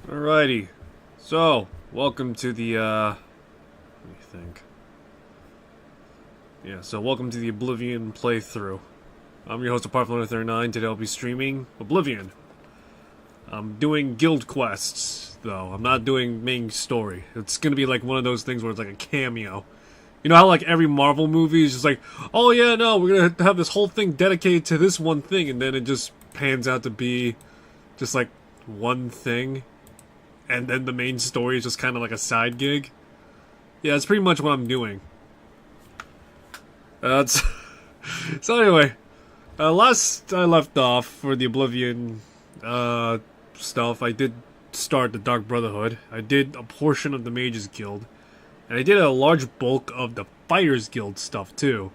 Alrighty, so welcome to the let me think. Yeah, so welcome to the Oblivion playthrough. I'm your host, Apart39. Today I'll be streaming Oblivion. I'm doing guild quests, though. I'm not doing main story. It's gonna be like one of those things where it's like a cameo. You know how like every Marvel movie is just like, oh yeah, no, we're gonna have this whole thing dedicated to this one thing, and then it just pans out to be just like one thing. And then the main story is just kind of like a side gig. Yeah, that's pretty much what I'm doing. That's so anyway. Last I left off for the Oblivion stuff, I did start the Dark Brotherhood. I did a portion of the Mages Guild, and I did a large bulk of the Fighters Guild stuff too.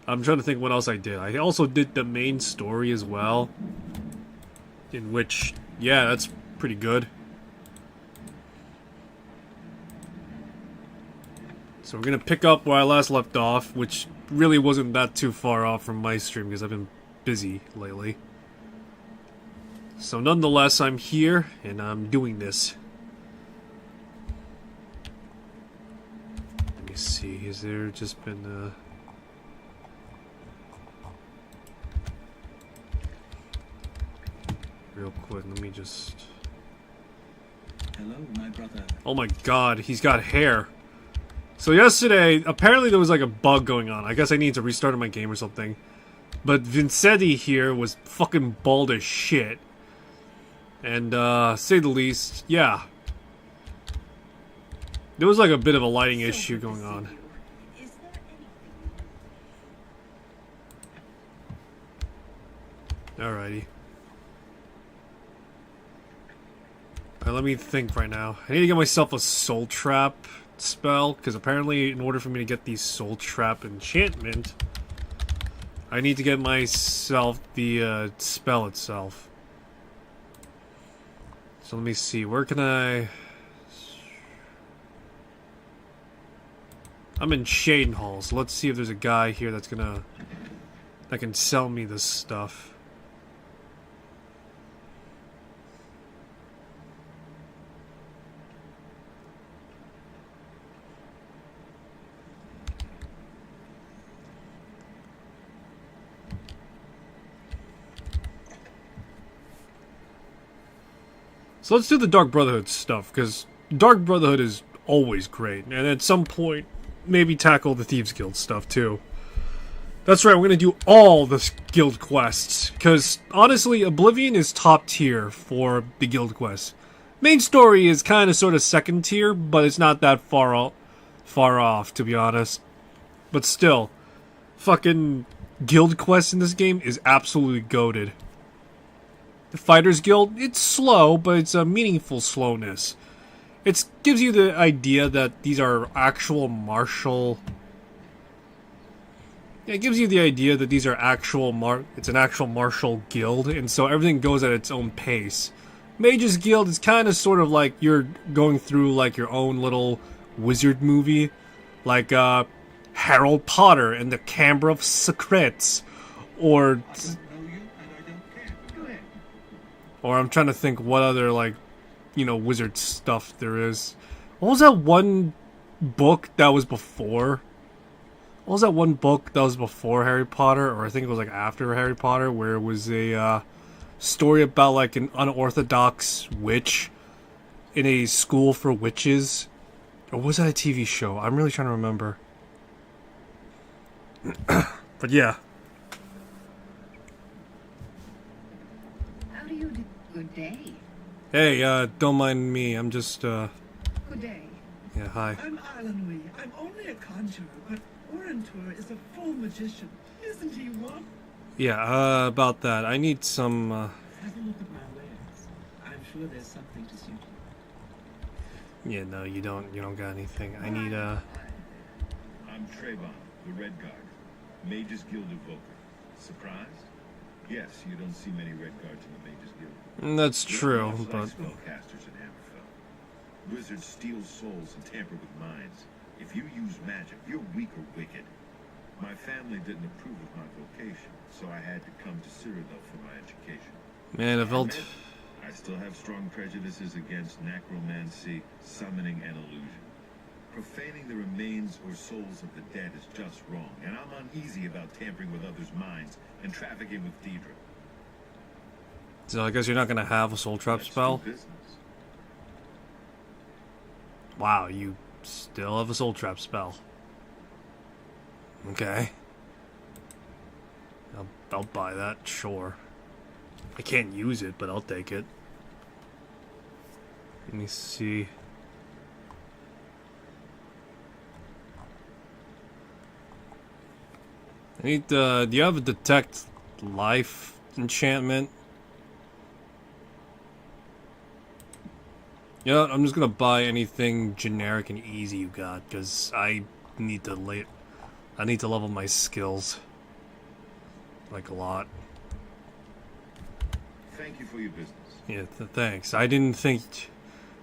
I'm trying to think what else I did. I also did the main story as well, in which, yeah, that's pretty good. So we're gonna pick up where I last left off, which really wasn't that too far off from my stream because I've been busy lately. So nonetheless, I'm here and I'm doing this. Let me see, has there just been real quick, let me just... Hello, my brother. Oh my god, he's got hair. So yesterday, apparently there was like a bug going on. I guess I need to restart my game or something. But Vincetti here was fucking bald as shit. And, say the least, yeah. There was like a bit of a lighting issue going on. Alrighty. Alright, let me think right now. I need to get myself a soul trap spell, because apparently in order for me to get the soul trap enchantment, I need to get myself the spell itself. So let me see, where can I... I'm in Shaden Hall, so let's see if there's a guy here that can sell me this stuff. So let's do the Dark Brotherhood stuff, because Dark Brotherhood is always great, and at some point, maybe tackle the Thieves Guild stuff too. That's right, we're gonna do all the guild quests, because honestly, Oblivion is top tier for the guild quests. Main story is kind of sort of second tier, but it's not that far off, to be honest. But still, fucking guild quests in this game is absolutely goated. The Fighters Guild, it's slow, but it's a meaningful slowness. It gives you the idea that these are actual martial... Yeah, it gives you the idea that these are it's an actual martial guild, and so everything goes at its own pace. Mages Guild is kind of sort of like you're going through like your own little wizard movie. Like, Harold Potter and the Chamber of Secrets. Or I'm trying to think what other, like, you know, wizard stuff there is. What was that one book that was before? What was that one book that was before Harry Potter? Or I think it was, like, after Harry Potter, where it was a, story about, like, an unorthodox witch in a school for witches? Or was that a TV show? I'm really trying to remember. But, yeah. Good day. Hey, don't mind me. I'm just, Good day. Yeah, hi. I'm Alanui. I'm only a conjurer, but Orantor is a full magician. Isn't he one? Yeah, about that. I need some, Have a look at my wares. I'm sure there's something to suit you. Yeah, no, you don't got anything. I need, I'm Trayvon, the Red Guard, Mages Guild Evoker. Surprised? Yes, you don't see many Red Guards in the Mages Guild. That's true, Like but... spellcasters in Hammerfell. Wizards steal souls and tamper with minds. If you use magic, you're weak or wicked. My family didn't approve of my vocation, so I had to come to Cyrodiil for my education. Man, if I still have strong prejudices against necromancy, summoning, and illusion. Profaning the remains or souls of the dead is just wrong, and I'm uneasy about tampering with others' minds and trafficking with Deidre. So I guess you're not gonna have a soul trap Let's spell? do business. Wow, you still have a soul trap spell. Okay. I'll buy that, sure. I can't use it, but I'll take it. Let me see. I need do you have a detect life enchantment? You know what, I'm just gonna buy anything generic and easy you got, because I need to level my skills. Like a lot. Thank you for your business. Yeah, thanks. I didn't think...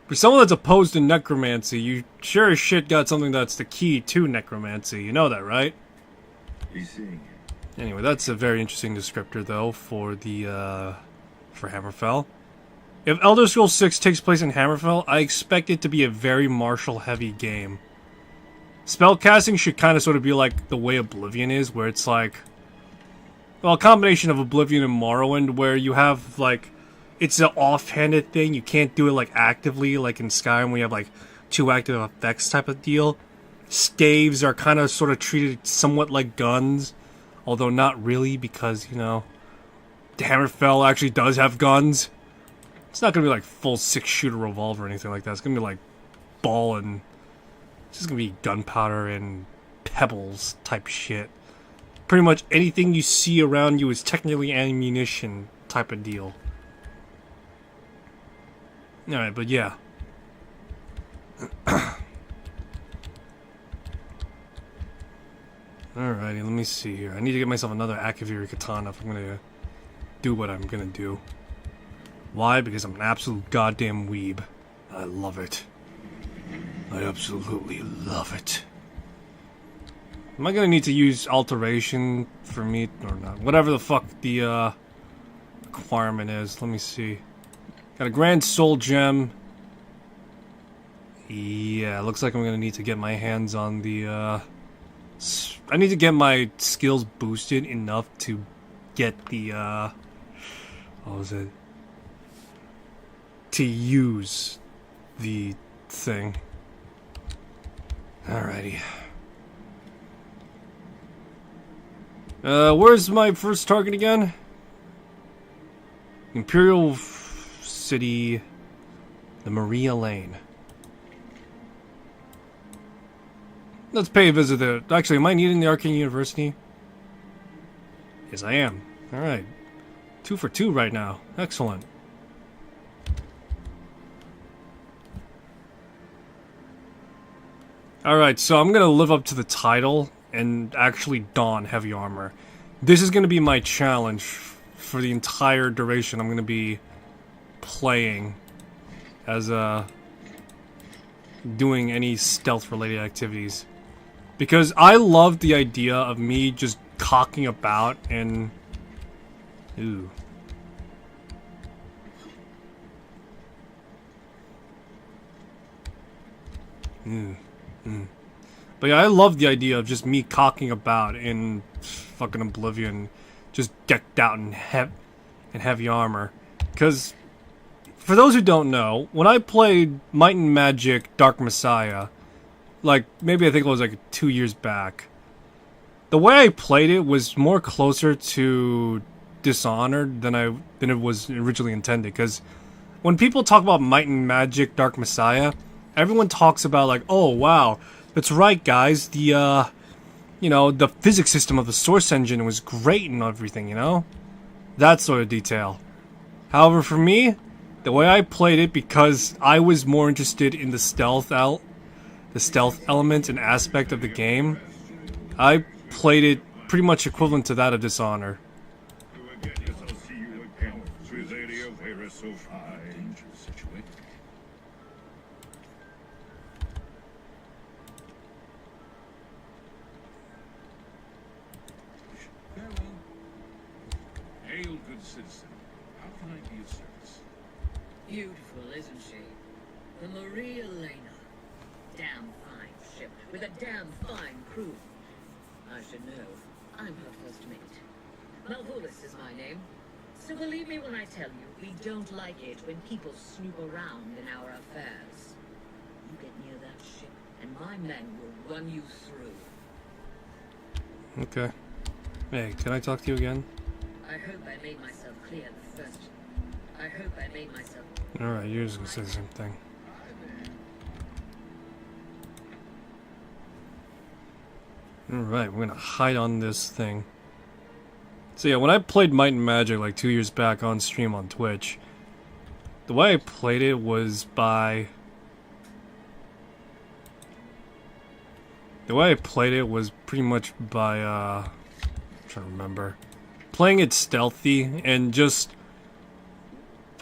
For someone that's opposed to necromancy, you sure as shit got something that's the key to necromancy. You know that, right? Be seeing you. Anyway, that's a very interesting descriptor, though, for the, for Hammerfell. If Elder Scrolls 6 takes place in Hammerfell, I expect it to be a very martial-heavy game. Spellcasting should kind of sort of be like the way Oblivion is, where it's like... Well, a combination of Oblivion and Morrowind, where you have, like... It's an offhanded thing, you can't do it, like, actively, like in Skyrim, where you have, like, 2 active effects type of deal. Staves are kind of sort of treated somewhat like guns, although not really, because, you know... Hammerfell actually does have guns. It's not gonna be, like, full 6-shooter revolver or anything like that, it's gonna be, like, ball and... It's just gonna be gunpowder and pebbles type shit. Pretty much anything you see around you is technically ammunition type of deal. Alright, but yeah. Alrighty, let me see here. I need to get myself another Akaviri katana if I'm gonna do what I'm gonna do. Why? Because I'm an absolute goddamn weeb. I love it. I absolutely love it. Am I gonna need to use alteration for me or not? Whatever the fuck the requirement is. Let me see. Got a grand soul gem. Yeah, looks like I'm gonna need to get my hands on the I need to get my skills boosted enough to get the what was it? To use the thing. Alrighty. Where's my first target again? Imperial City, the Maria Lane. Let's pay a visit there. Actually, am I needing the Arcane University? Yes, I am. Alright. 2 for 2 right now. Excellent. Alright, so I'm gonna live up to the title and actually don heavy armor. This is gonna be my challenge for the entire duration I'm gonna be playing as doing any stealth related activities, because I love the idea of me just cocking about and ooh. But yeah, I love the idea of just me cocking about in fucking Oblivion, just decked out in heavy armor. Because, for those who don't know, when I played Might and Magic Dark Messiah, like, maybe I think it was like 2 years back, the way I played it was more closer to Dishonored than it was originally intended. Because when people talk about Might and Magic Dark Messiah, everyone talks about like, oh wow, that's right guys, the you know, the physics system of the source engine was great and everything, you know? That sort of detail. However, for me, the way I played it, because I was more interested in the stealth element and aspect of the game, I played it pretty much equivalent to that of Dishonor. Hail, good citizen. How can I be of service? Beautiful, isn't she? The Maria Elena. Damn fine ship with a damn fine crew. I should know. I'm her first mate. Malvolus is my name. So believe me when I tell you, we don't like it when people snoop around in our affairs. You get near that ship, and my men will run you through. Okay. Hey, can I talk to you again? I hope I made myself clear the first. I hope I made myself. Alright, you're just gonna say the same thing. Alright, we're gonna hide on this thing. So yeah, when I played Might and Magic like 2 years back on stream on Twitch, the way I played it was by... The way I played it was pretty much by, I'm trying to remember. Playing it stealthy and just...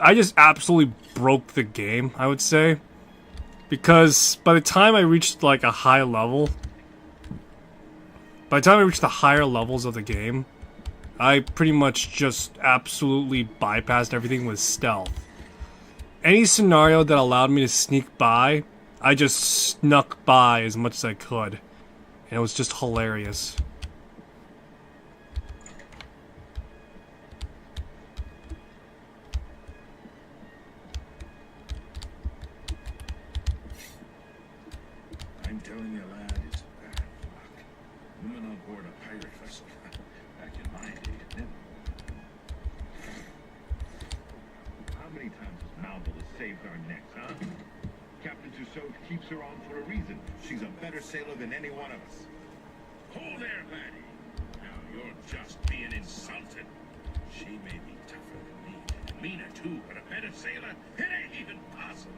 I just absolutely broke the game, I would say. Because by the time I reached like a high level... By the time I reached the higher levels of the game, I pretty much just absolutely bypassed everything with stealth. Any scenario that allowed me to sneak by, I just snuck by as much as I could. And it was just hilarious. I'm telling you, lad, it's bad luck. Women on board a pirate vessel. Back in my day, it never. How many times has Malvolus saved our necks, huh? Captain Tussaud keeps her on for a reason. She's a better sailor than any one of us. Hold there, laddie. Now you're just being insulted. She may be tougher than me, and meaner too, but a better sailor? It ain't even possible.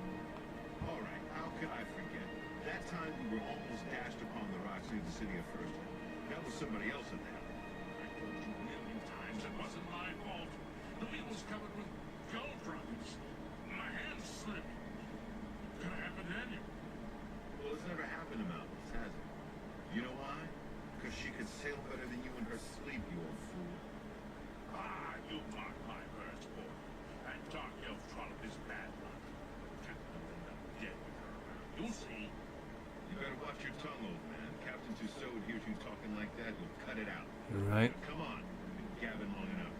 All right, how could I forget? That time we were almost dashed upon the rocks near the city of First. That was somebody else at the helm. I told you a million times it wasn't my fault. The wheel was covered with gold drops. My hands slipped. Could have happened to anyone. Well, it's never happened to Malvolus, has it? You know why? Because she could sail better than you in her sleep, you old fool. Ah, you mark my words, boy. That dark elf trollop is bad luck. Captain will end up dead with her around. You'll see. You better watch your tongue, old man. Captain Tussaud hears you talking like that, he'll cut it out. Alright. Now, come on. We've been gabbing long enough.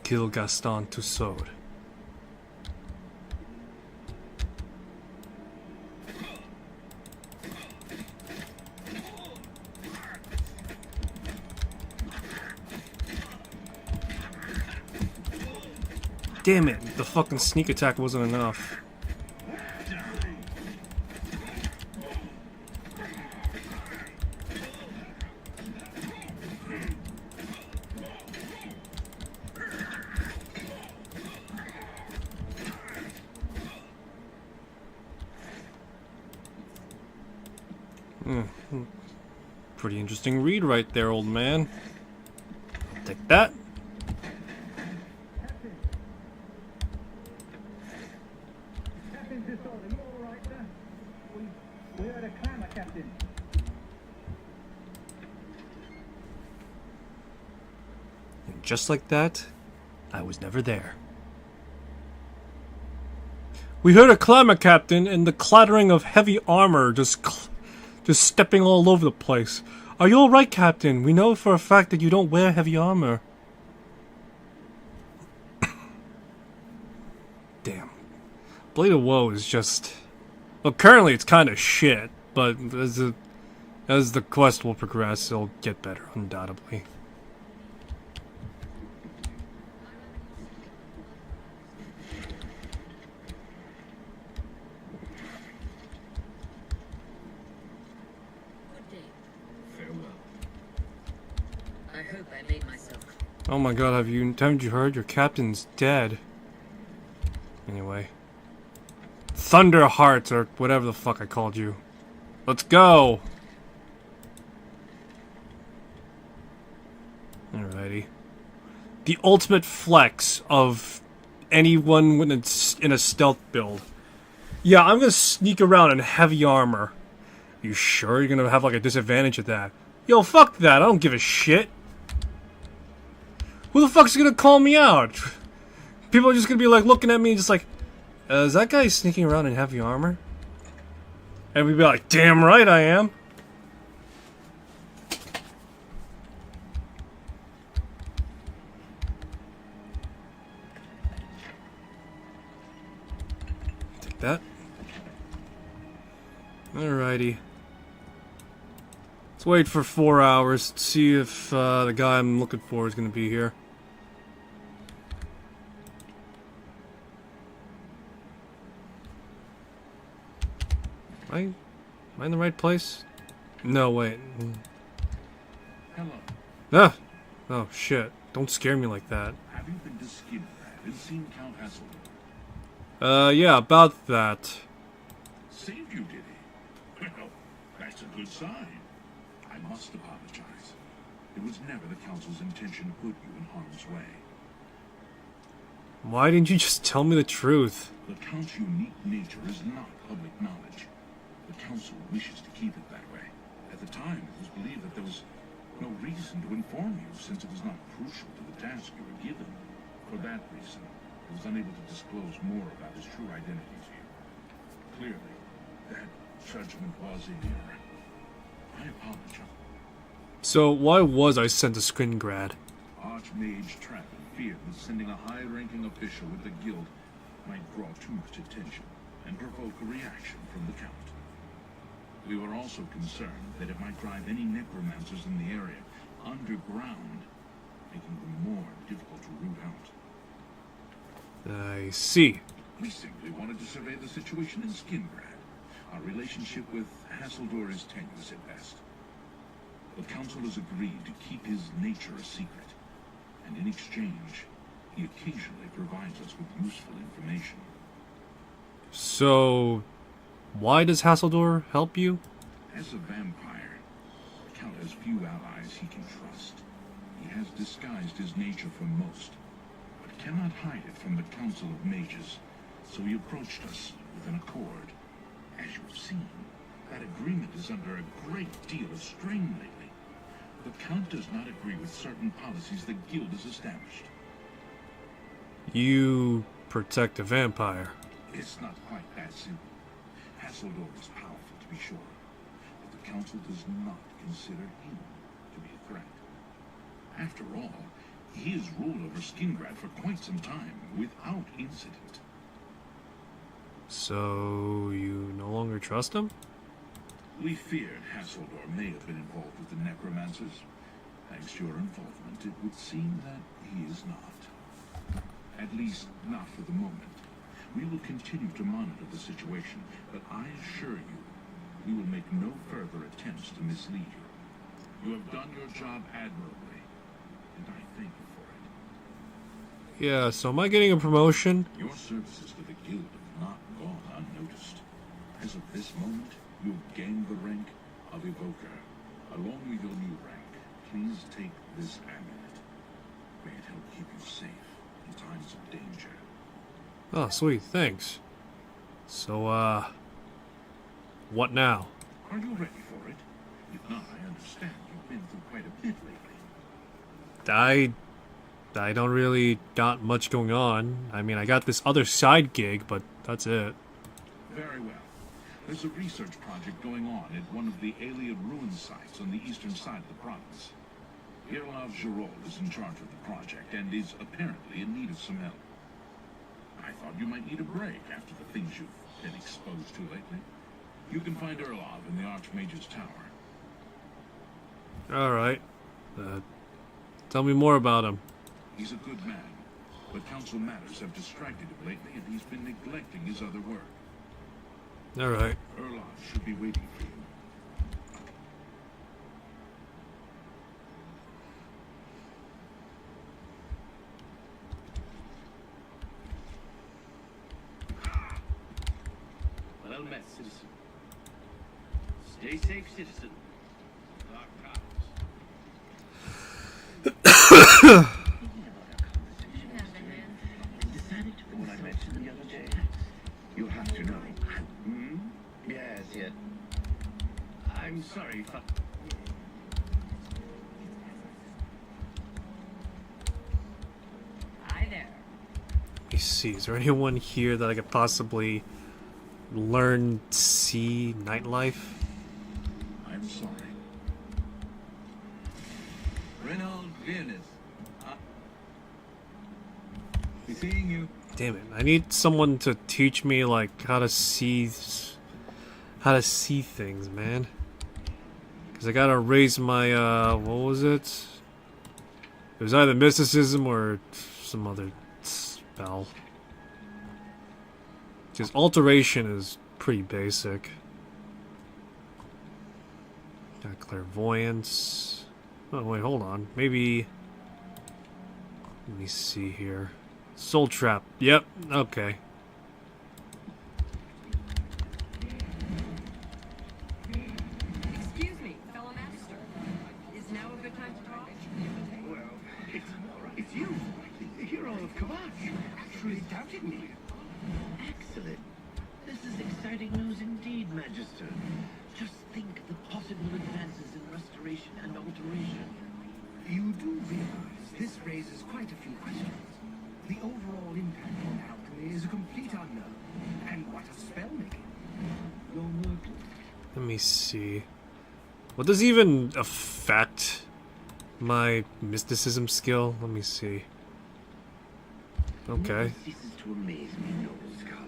Kill Gaston Tussaud. Damn it, the fucking sneak attack wasn't enough. Pretty interesting read right there, old man. I'll take that. Captain Tussaud, are you all right, sir? We heard a clamour, Captain. And just like that, I was never there. We heard a clamor, Captain, and the clattering of heavy armor just stepping all over the place. Are you alright, Captain? We know for a fact that you don't wear heavy armor. Damn. Blade of Woe is just... Well, currently it's kind of shit, but as the quest will progress, it'll get better, undoubtedly. Oh my god, haven't you heard? Your captain's dead. Anyway. Thunderheart, or whatever the fuck I called you. Let's go! Alrighty. The ultimate flex of anyone in a stealth build. Yeah, I'm gonna sneak around in heavy armor. You sure you're gonna have like a disadvantage at that? Yo, fuck that. I don't give a shit. Who the fuck's gonna call me out? People are just gonna be like looking at me just like, is that guy sneaking around in heavy armor? And we'd be like, damn right I am. Take that. Alrighty. Let's wait for 4 hours to see if the guy I'm looking for is going to be here. Am I in the right place? No, wait. Hello. Ah! Oh, shit. Don't scare me like that. Have you been to Skingrad and seen Count Hasselhoff? Yeah, about that. Saved you, did he? Well, that's a good sign. I must apologize. It was never the Council's intention to put you in harm's way. Why didn't you just tell me the truth? The Count's unique nature is not public knowledge. The Council wishes to keep it that way. At the time, it was believed that there was no reason to inform you, since it was not crucial to the task you were given. For that reason, it was unable to disclose more about his true identity to you. Clearly, that judgment was in error. I apologize. So, why was I sent to Skingrad? Archmage Trappin feared that sending a high-ranking official with the guild might draw too much attention and provoke a reaction from the Count. We were also concerned that it might drive any necromancers in the area underground, making them more difficult to root out. I see. We simply wanted to survey the situation in Skingrad. Our relationship with Hasseldor is tenuous at best. The Council has agreed to keep his nature a secret, and in exchange, he occasionally provides us with useful information. So, why does Hasseldor help you? As a vampire, the Count has few allies he can trust. He has disguised his nature from most, but cannot hide it from the Council of Mages, so he approached us with an accord. As you have seen, that agreement is under a great deal of strain lately. The Count does not agree with certain policies the Guild has established. You protect a vampire. It's not quite that simple. Hasseldor is powerful, to be sure, but the Council does not consider him to be a threat. After all, he has ruled over Skingrad for quite some time, without incident. So, you no longer trust him? We feared Hasseldor may have been involved with the necromancers. Thanks to your involvement, it would seem that he is not. At least, not for the moment. We will continue to monitor the situation, but I assure you, we will make no further attempts to mislead you. You have done your job admirably, and I thank you for it. Yeah, so am I getting a promotion? Your services to the Guild have not gone unnoticed. As of this moment, you have gained the rank of Evoker. Along with your new rank, please take this amulet. May it help keep you safe in times of danger. Oh, sweet, thanks. So, what now? Are you ready for it? If not, I understand you've been through quite a bit lately. I don't really got much going on. I mean, I got this other side gig, but that's it. Very well. There's a research project going on at one of the Alien ruin sites on the eastern side of the province. Irlav Girol is in charge of the project and is apparently in need of some help. I thought you might need a break after the things you've been exposed to lately. You can find Irlav in the Archmage's Tower. Alright. Tell me more about him. He's a good man, but council matters have distracted him lately and he's been neglecting his other work. Alright. Irlav should be waiting for you. Well met, citizen. Stay safe, citizen. Dark powers. Thinking about our conversation yesterday, and decided to what I mentioned the other day. You'll have to know, see. Is there anyone here that I could possibly learn sea nightlife? I'm sorry. Renault Viennes. Be seeing you. Damn it! I need someone to teach me like how to see things, man. Because I gotta raise my what was it? It was either mysticism or some other spell. Because alteration is pretty basic. Got clairvoyance. Oh wait, hold on. Maybe. Let me see here. Soul trap. Yep. Okay. Excuse me, fellow master. Is now a good time to talk? Well, it's you. Hero of Kavash. Actually doubted me. Excellent. This is exciting news indeed, Magister. Just think the possible advances in restoration and alteration. You do realize this raises quite a few questions. The overall impact on alchemy is a complete unknown. And what of spellmaking? Your work. Let me see. What does even affect my mysticism skill? Let me see. Okay. Nothing ceases to amaze me, noble scholar.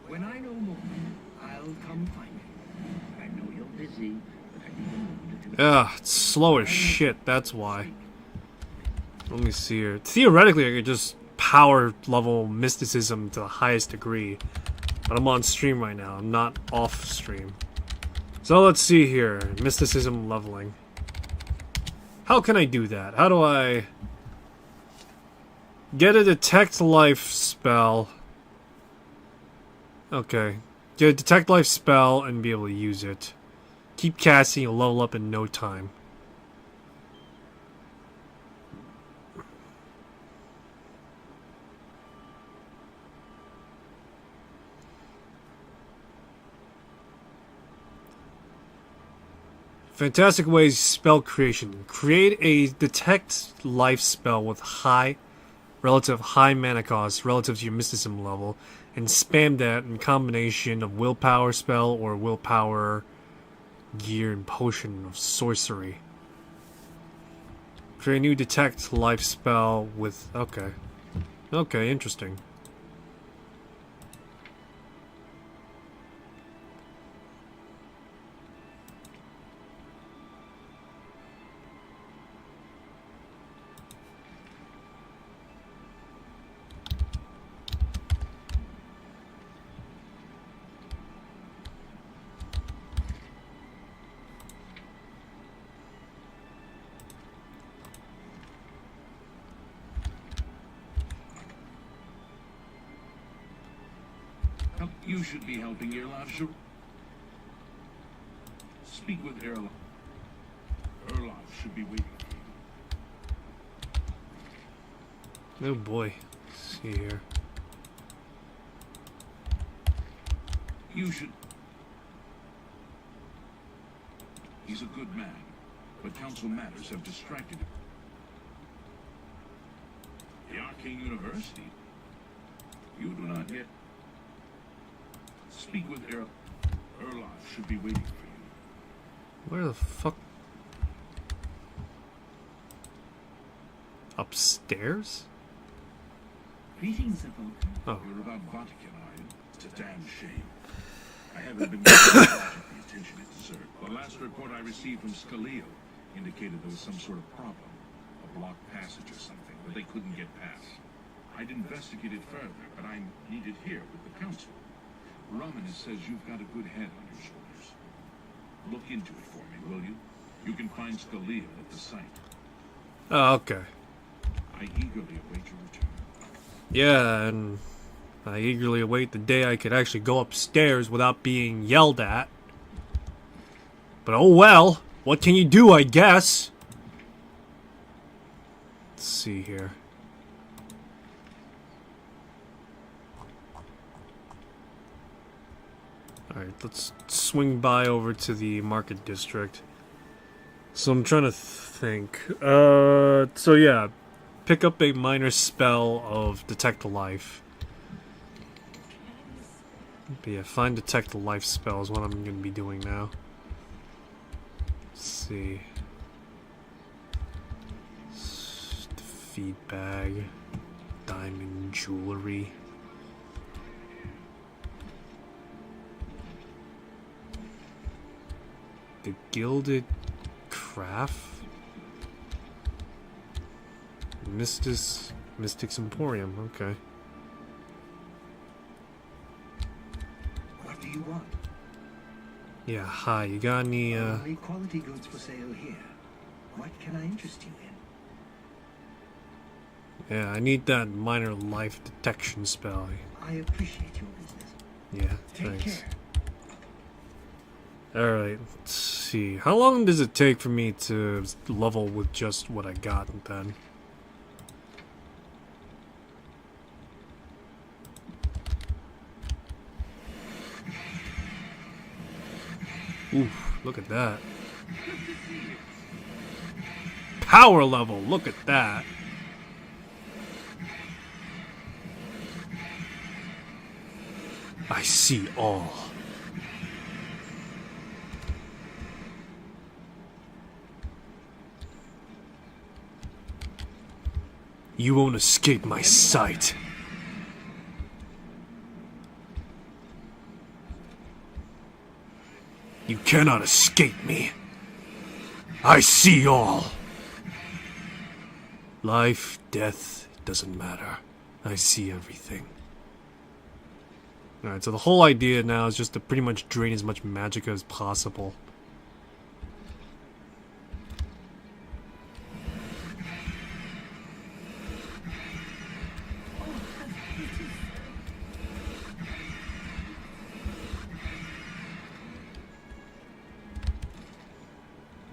When I know more, I'll come find you. I know you're busy, but I need to. Ugh, it's slow as shit, that's why. Let me see here. Theoretically, I could just power level mysticism to the highest degree. But I'm on stream right now. I'm not off stream. So let's see here. Mysticism leveling. How can I do that? How do I get a detect life spell? Okay. Get a detect life spell and be able to use it. Keep casting, you'll level up in no time. Fantastic ways spell creation. Create a detect life spell with relative high mana cost relative to your mysticism level, and spam that in combination of willpower spell or willpower gear and potion of sorcery. Create a new detect life spell with... Okay. Okay, interesting. You should be helping Erlof. Speak with Erlof. Erlof should be waiting for you. Oh boy. Let's see here. You should... He's a good man, but council matters have distracted him. The Arcane University? You do not yet... Speak with Erlof should be waiting for you. Where the fuck? Upstairs? Greetings, Evoker. Oh. You're about Vatican, are you? It's a damn shame. I haven't been getting the attention it deserved. The last report I received from Scalio indicated there was some sort of problem. A blocked passage or something, but they couldn't get past. I'd investigate it further, but I'm needed here with the council. Romanus says you've got a good head on your shoulders. Look into it for me, will you? You can find Scalio at the site. Oh, okay. I eagerly await your return. Yeah, and I eagerly await the day I could actually go upstairs without being yelled at. But oh well, what can you do, I guess? Let's see here. Alright, let's swing by over to the market district. So I'm trying to think. So yeah, pick up a minor spell of Detect Life. But yeah, find Detect Life spell is what I'm going to be doing now. Let's see. Feed bag. Diamond jewelry. The Gilded Craft. Mystic's Emporium, okay. What do you want? Yeah, hi, you got any, Only quality goods for sale here. What can I interest you in? Yeah, I need that minor life detection spell. I appreciate your business. Yeah, Take thanks. care. Alright, let's see. How long does it take for me to level with just what I got then? Oof, look at that. Power level, look at that. I see all. You won't escape my sight. You cannot escape me. I see all. Life, death, doesn't matter. I see everything. Alright, so the whole idea now is just to pretty much drain as much magic as possible.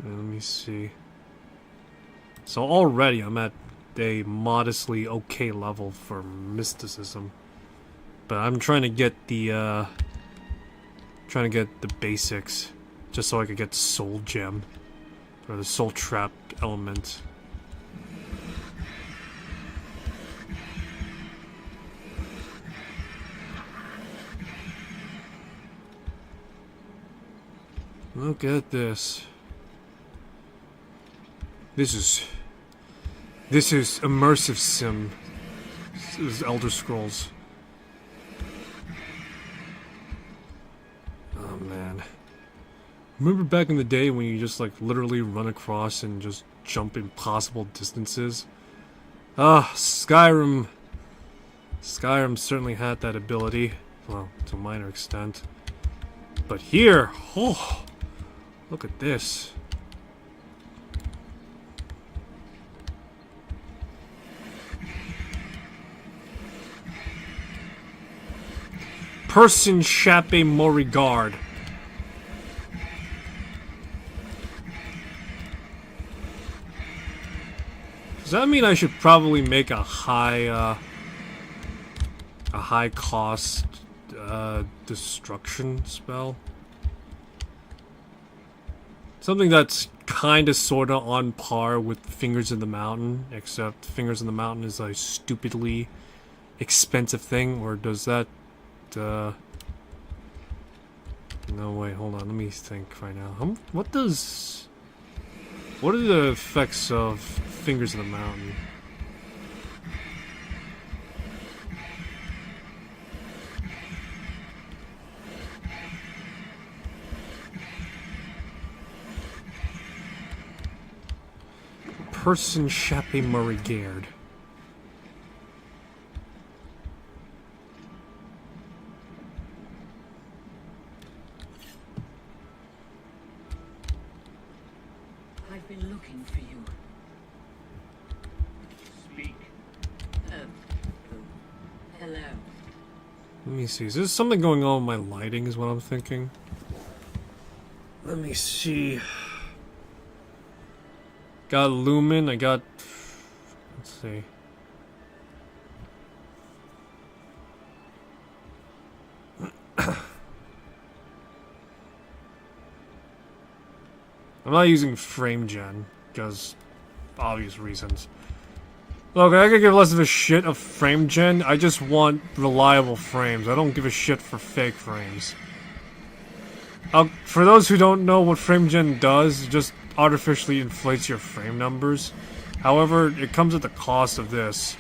Let me see. So already I'm at a modestly okay level for mysticism. But I'm trying to get the basics just so I could get soul gem or the soul trap element. Look at this. This is immersive sim. This is Elder Scrolls. Oh man. Remember back in the day when you just like literally run across and just jump impossible distances? Ah, Skyrim. Skyrim certainly had that ability. Well, to a minor extent. But here, oh, look at this. Person Chape Morigard. Does that mean I should probably make a high cost destruction spell? Something that's kinda sorta on par with Fingers in the Mountain, except Fingers in the Mountain is a stupidly expensive thing, or does that no, wait, hold on, let me think right now. What are the effects of Fingers in the Mountain? Person Chape Morigard. I've been looking for you. Speak. Hello. Let me see. Is there something going on with my lighting is what I'm thinking? Let me see. Got Lumen, I got... Let's see. I'm not using frame gen, because obvious reasons. Look, I could give less of a shit of frame gen. I just want reliable frames. I don't give a shit for fake frames. For those who don't know what frame gen does, it just artificially inflates your frame numbers. However, it comes at the cost of this.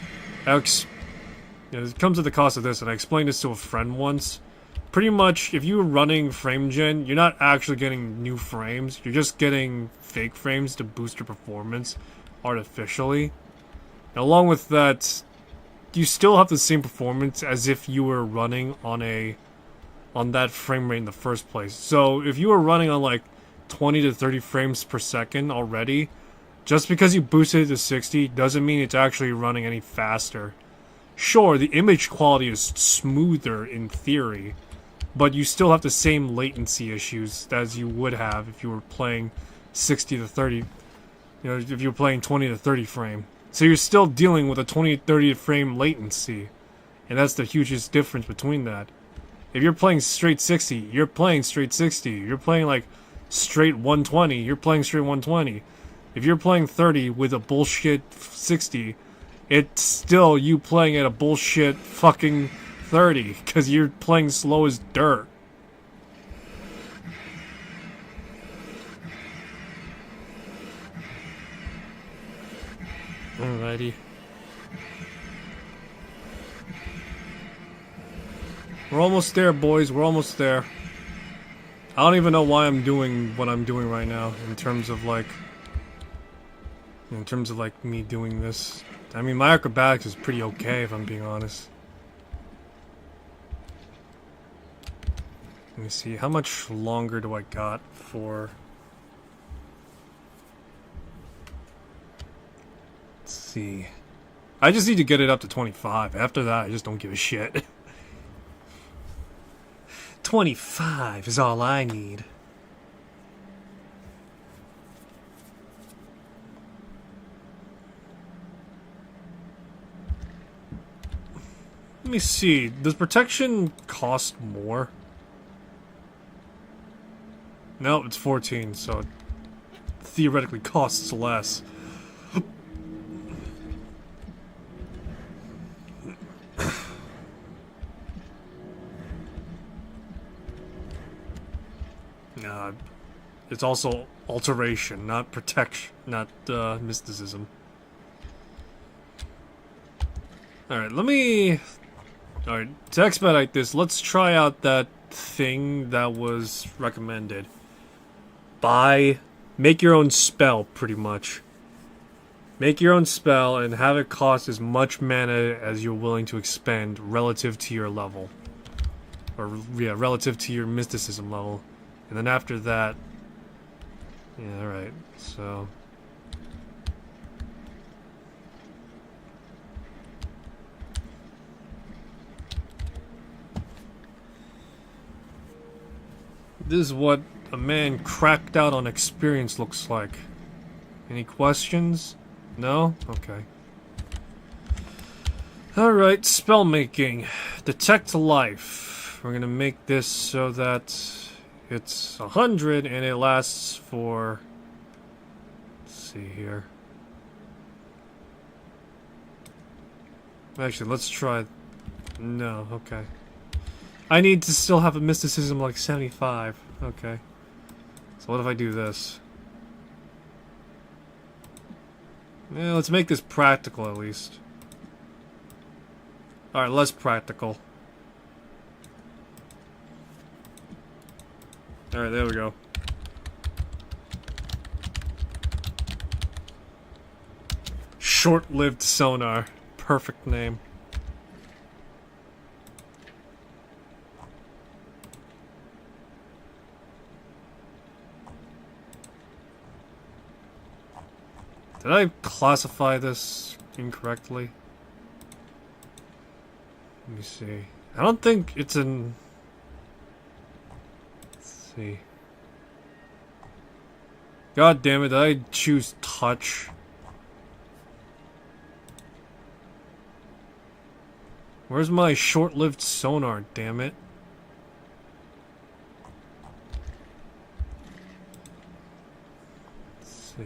It comes at the cost of this, and I explained this to a friend once. Pretty much, if you're running frame gen, you're not actually getting new frames. You're just getting fake frames to boost your performance artificially. And along with that, you still have the same performance as if you were running on that frame rate in the first place. So if you were running on like 20 to 30 frames per second already, just because you boosted it to 60 doesn't mean it's actually running any faster. Sure, the image quality is smoother in theory, but you still have the same latency issues as you would have if you were playing 60 to 30, if you were playing 20 to 30 frame. So you're still dealing with a 20 to 30 frame latency, and that's the hugest difference between that. If you're playing straight 60, you're playing straight 60. You're playing like straight 120, you're playing straight 120. If you're playing 30 with a bullshit 60, it's still you playing at a bullshit fucking 30, because you're playing slow as dirt. Alrighty. We're almost there, boys. We're almost there. I don't even know why I'm doing what I'm doing right now in terms of like me doing this. I mean, my acrobatics is pretty okay if I'm being honest. Let me see, how much longer do I got for... Let's see. I just need to get it up to 25. After that, I just don't give a shit. 25 is all I need. Let me see. Does protection cost more? No, it's 14, so it theoretically costs less. It's also alteration, not protection, not mysticism. Alright, Alright, to expedite this, let's try out that thing that was recommended. Make your own spell, pretty much. Make your own spell and have it cost as much mana as you're willing to expend relative to your level. Or, yeah, relative to your mysticism level. And then after that... Yeah, alright, so... This is what a man cracked out on experience looks like. Any questions? No? Okay. Alright, spell making. Detect life. We're gonna make this so that it's 100 and it lasts for... Let's see here. Actually, let's try... No, okay. I need to still have a mysticism like 75. Okay. So what if I do this? Yeah, let's make this practical at least. Alright, less practical. Alright, there we go. Short-lived sonar. Perfect name. Did I classify this incorrectly? Let me see. I don't think it's an... Let's see. God damn it, did I choose touch? Where's my short-lived sonar, damn it? Let's see.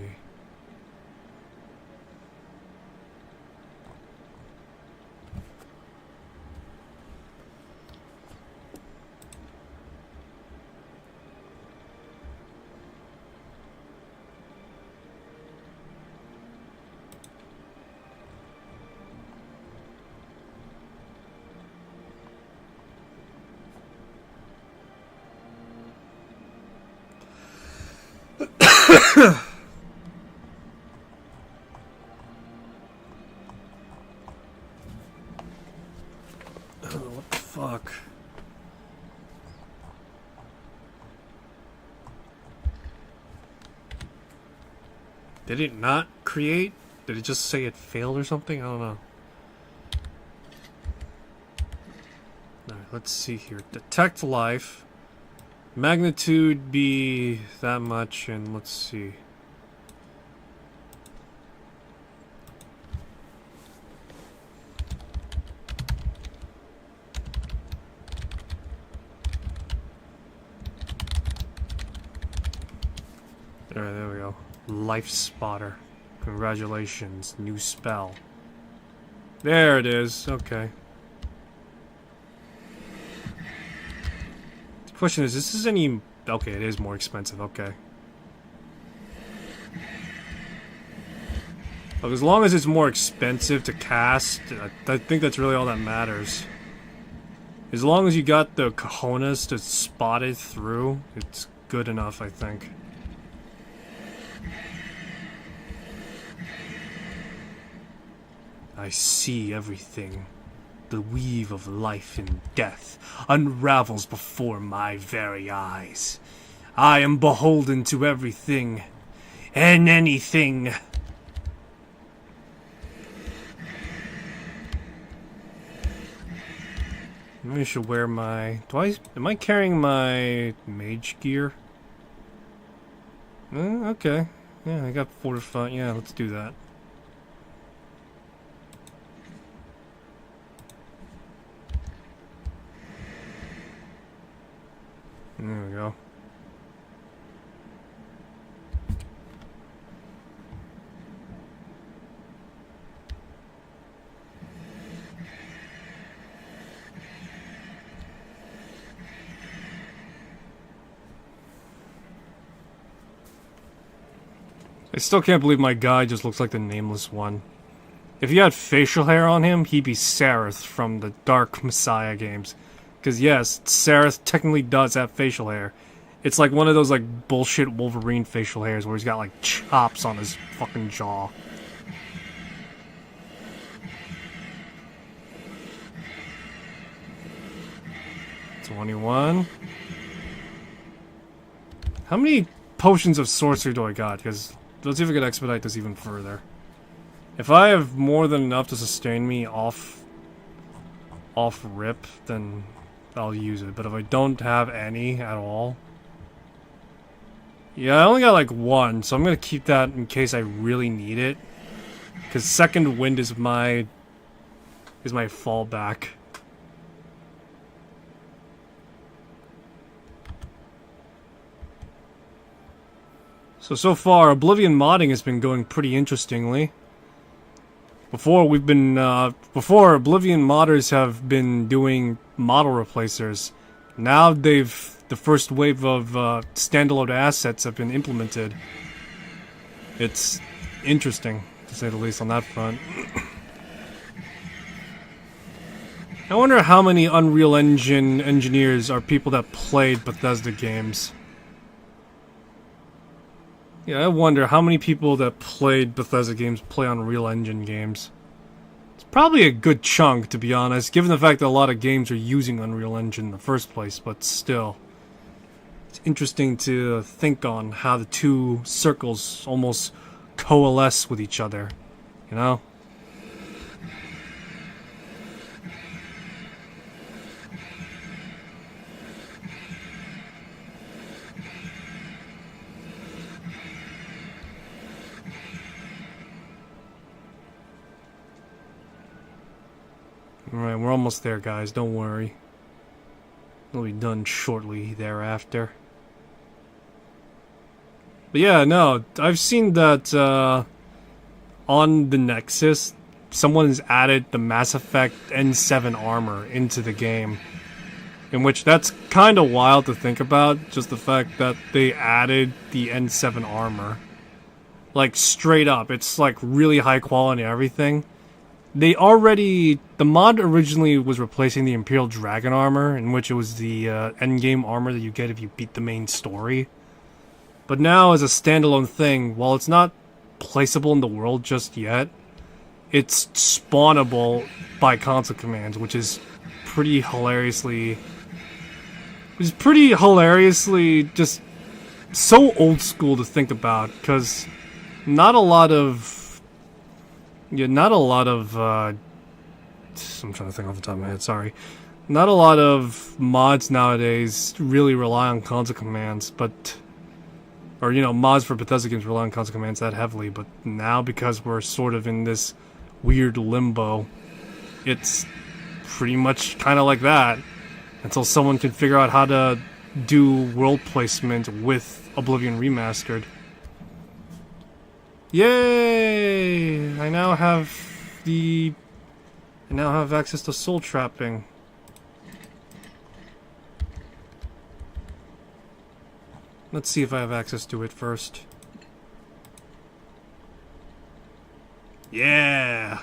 What the fuck? Did it not create? Did it just say it failed or something? I don't know. Alright, let's see here. Detect life. Magnitude be that much, and let's see. Alright, there we go. Life Spotter. Congratulations, new spell. There it is, okay. The question is this any... Okay, it is more expensive, okay. Look, as long as it's more expensive to cast, I think that's really all that matters. As long as you got the cojones to spot it through, it's good enough, I think. I see everything. The weave of life and death unravels before my very eyes. I am beholden to everything and anything. Maybe I should wear my... Am I carrying my mage gear? Okay. Yeah, I got fortified. Yeah, let's do that. There we go. I still can't believe my guy just looks like the nameless one. If he had facial hair on him, he'd be Sareth from the Dark Messiah games. Because yes, Sareth technically does have facial hair. It's like one of those like bullshit Wolverine facial hairs where he's got like chops on his fucking jaw. $21. How many potions of sorcery do I got? Because let's see if I can expedite this even further. If I have more than enough to sustain me off rip, then I'll use it. But if I don't have any at all... Yeah, I only got like one, so I'm gonna keep that in case I really need it. Because second wind is my fallback. So far, Oblivion modding has been going pretty interestingly. Before Oblivion modders have been doing model replacers. Now the first wave of standalone assets have been implemented. It's interesting, to say the least, on that front. I wonder how many Unreal Engine engineers are people that played Bethesda games. Yeah, I wonder how many people that played Bethesda games play Unreal Engine games. It's probably a good chunk, to be honest, given the fact that a lot of games are using Unreal Engine in the first place, but still. It's interesting to think on how the two circles almost coalesce with each other, you know? Alright, we're almost there, guys. Don't worry. We'll be done shortly thereafter. But yeah, no, I've seen that on the Nexus, someone has added the Mass Effect N7 armor into the game. In which that's kind of wild to think about, just the fact that they added the N7 armor. Like, straight up. It's like really high quality and everything. The mod originally was replacing the Imperial Dragon armor, in which it was the endgame armor that you get if you beat the main story. But now as a standalone thing, while it's not placeable in the world just yet, it's spawnable by console commands, which is pretty hilariously just so old school to think about, because not a lot of I'm trying to think off the top of my head, sorry. Not a lot of mods nowadays really rely on console commands, or mods for Bethesda games rely on console commands that heavily, but now because we're sort of in this weird limbo, it's pretty much kind of like that until someone can figure out how to do world placement with Oblivion Remastered. Yay! I now have access to soul trapping. Let's see if I have access to it first. Yeah!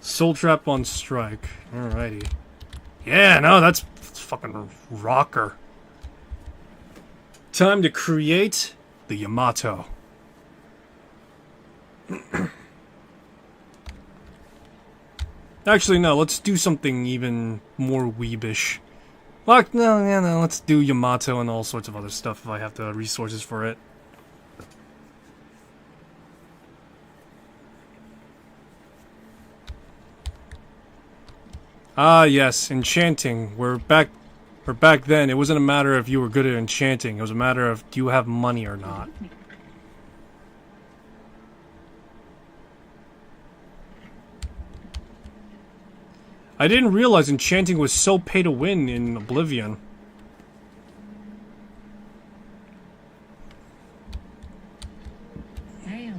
Soul Trap on strike. Alrighty. Yeah, no, that's fucking rocker. Time to create the Yamato. Actually, no, let's do something even more weebish. Well, no, let's do Yamato and all sorts of other stuff if I have the resources for it. Ah, yes, enchanting. We're back then, it wasn't a matter of you were good at enchanting. It was a matter of, do you have money or not? I didn't realize enchanting was so pay to win in Oblivion. Hail.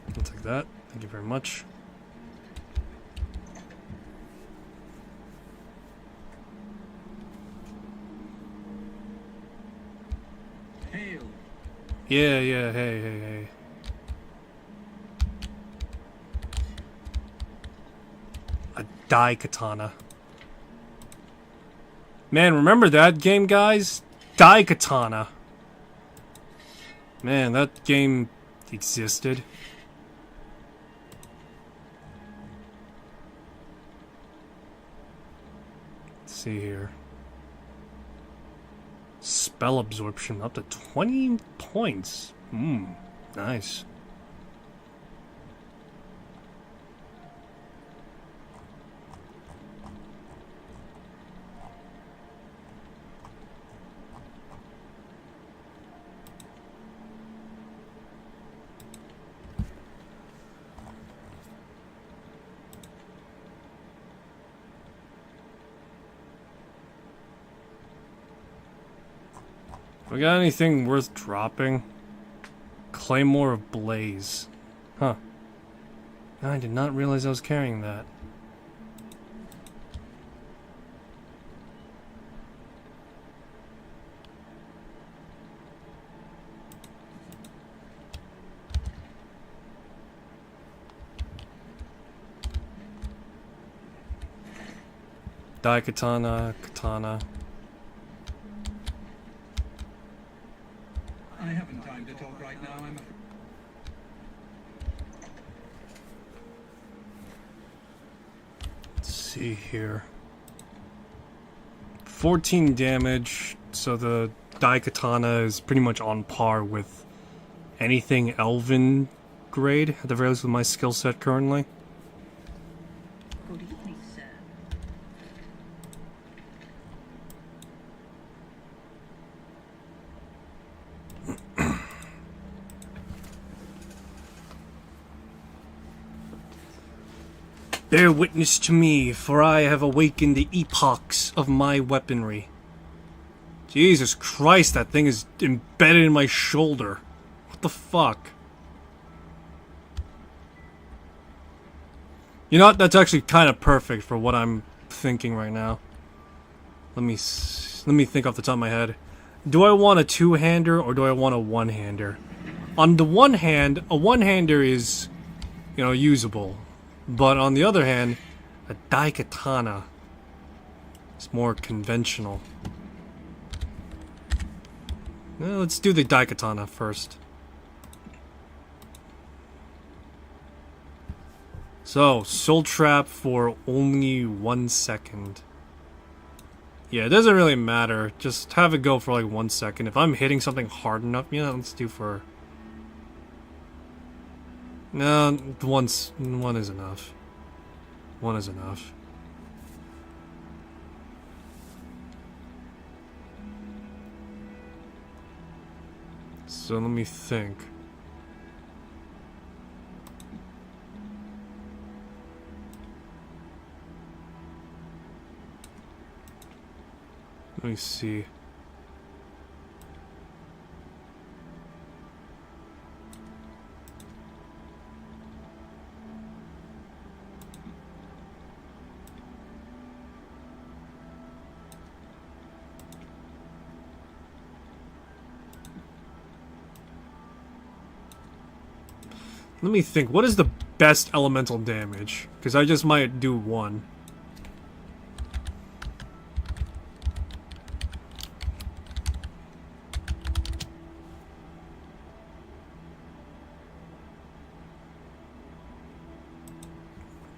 I'll take that. Thank you very much. Hail. Yeah, hey. A Dai Katana. Man, remember that game, guys? Dai Katana. Man, that game existed. Let's see here. Spell absorption up to 20 points. Nice. We got anything worth dropping? Claymore of Blaze. Huh. I did not realize I was carrying that. Dai Katana, Katana. I haven't time to talk right now, I'm afraid. Let's see here. 14 damage, so the Dai Katana is pretty much on par with anything Elven grade, at the very least with my skill set currently. Good evening, sir. Bear witness to me, for I have awakened the epochs of my weaponry. Jesus Christ, that thing is embedded in my shoulder. What the fuck? You know what? That's actually kind of perfect for what I'm thinking right now. Let me think off the top of my head. Do I want a two-hander or do I want a one-hander? On the one hand, a one-hander is, usable. But on the other hand, a Dai Katana It's more conventional. Well, let's do the Daikatana first. So, Soul Trap for only 1 second. Yeah, it doesn't really matter. Just have it go for like 1 second. If I'm hitting something hard enough, yeah, let's do for... No, one is enough. One is enough. So let me think. Let me see. Let me think. What is the best elemental damage? Because I just might do one.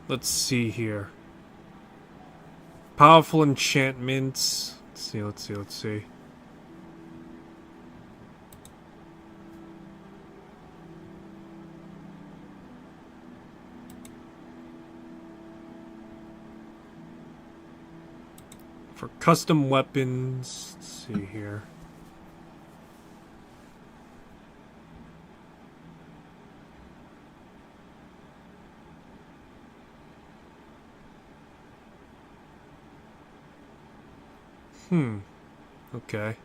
Let's see here. Powerful enchantments. Let's see. For custom weapons, let's see here. Okay.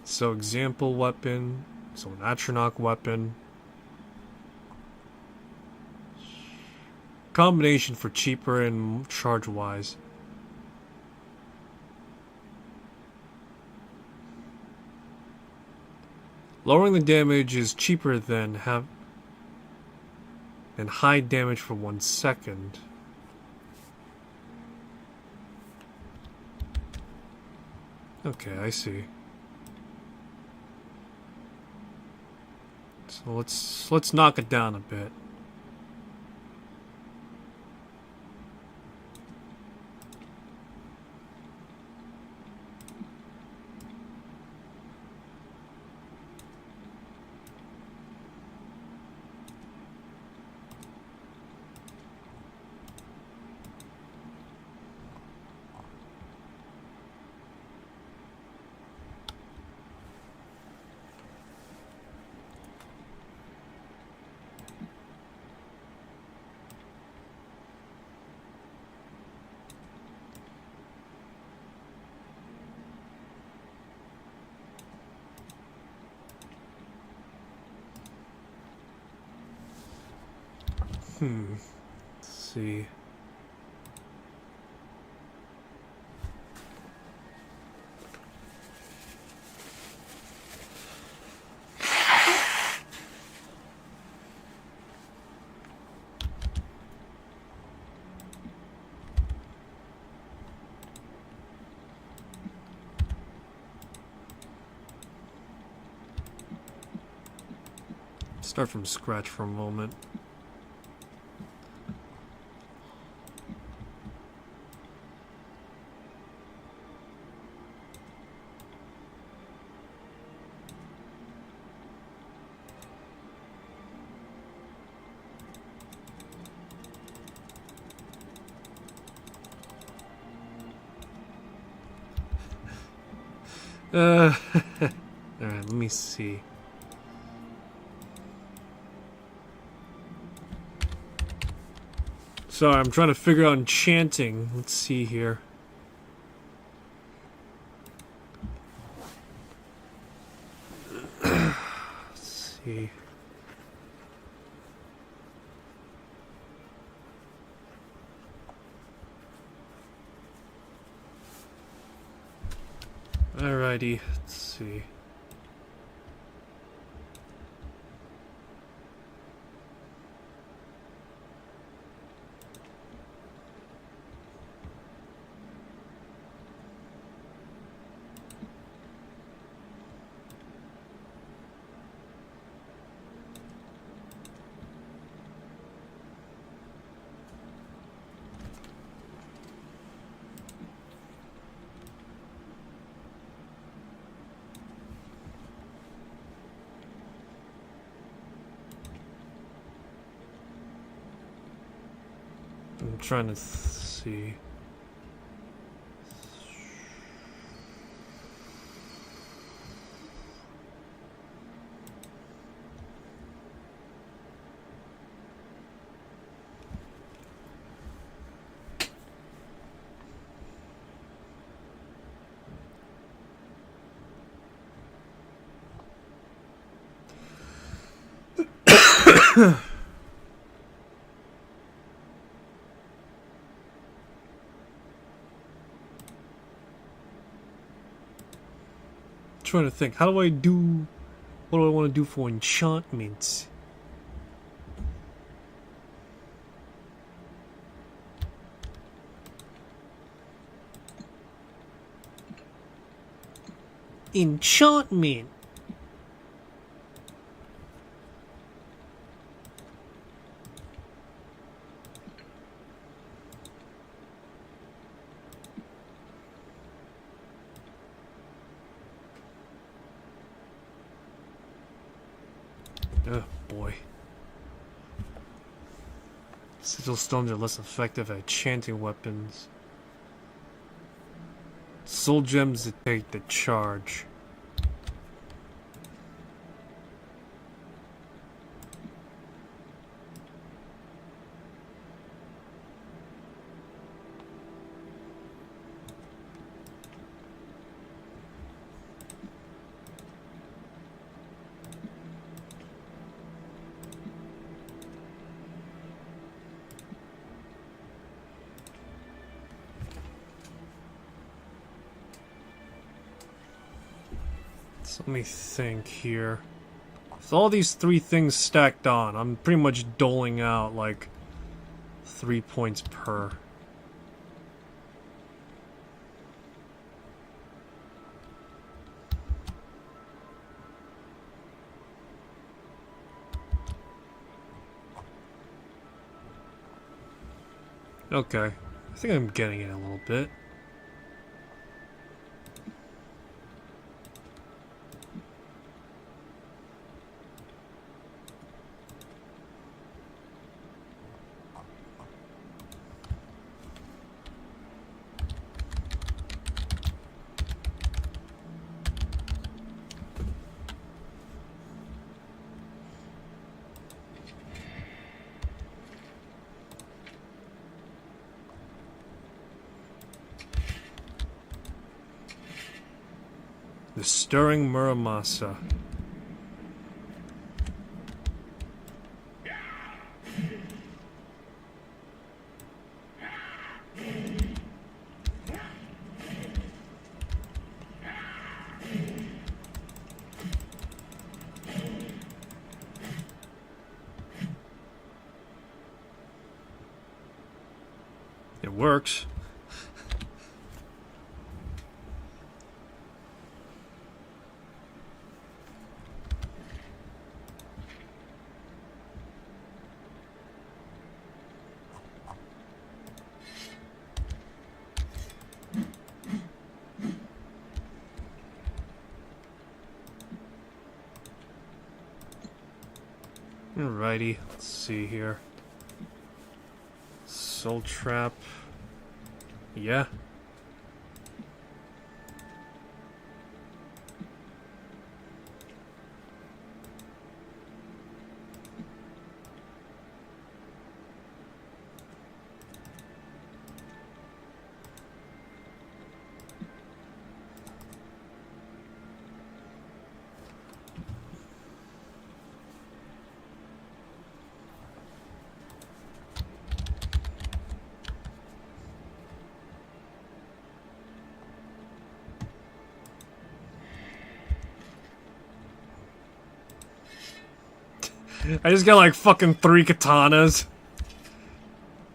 So example weapon, so an Atronach weapon. Combination for cheaper and charge wise. Lowering the damage is cheaper than high damage for 1 second. Okay, I see. So let's knock it down a bit. Let's see. Start from scratch for a moment. Alright, let me see. Sorry, I'm trying to figure out enchanting. Let's see here. Let's see. Alrighty, let's see. I'm trying to see. Trying to think, how do I do, what do I want to do for enchantments? Enchantment. Oh boy. Sigil stones are less effective at chanting weapons. Soul gems that take the charge. So let me think here. With all these 3 things stacked on, I'm pretty much doling out like 3 points per. Okay, I think I'm getting it a little bit. The Stirring Muramasa. It works. Alrighty, let's see here. Soul Trap. Yeah. I just got like fucking 3 katanas.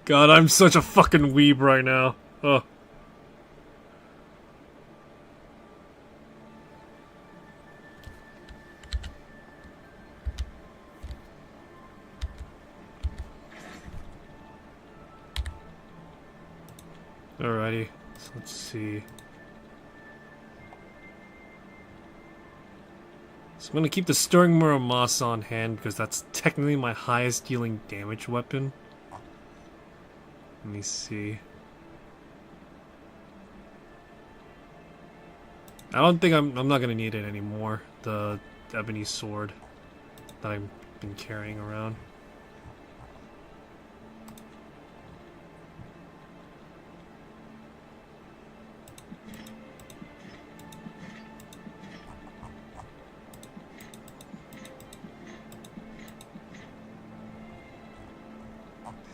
God, I'm such a fucking weeb right now. Ugh. Alrighty, so let's see. So I'm gonna keep the Stirring Muramasa on hand because that's technically my highest dealing damage weapon. Let me see. I don't think I'm not gonna need it anymore. The ebony sword that I've been carrying around.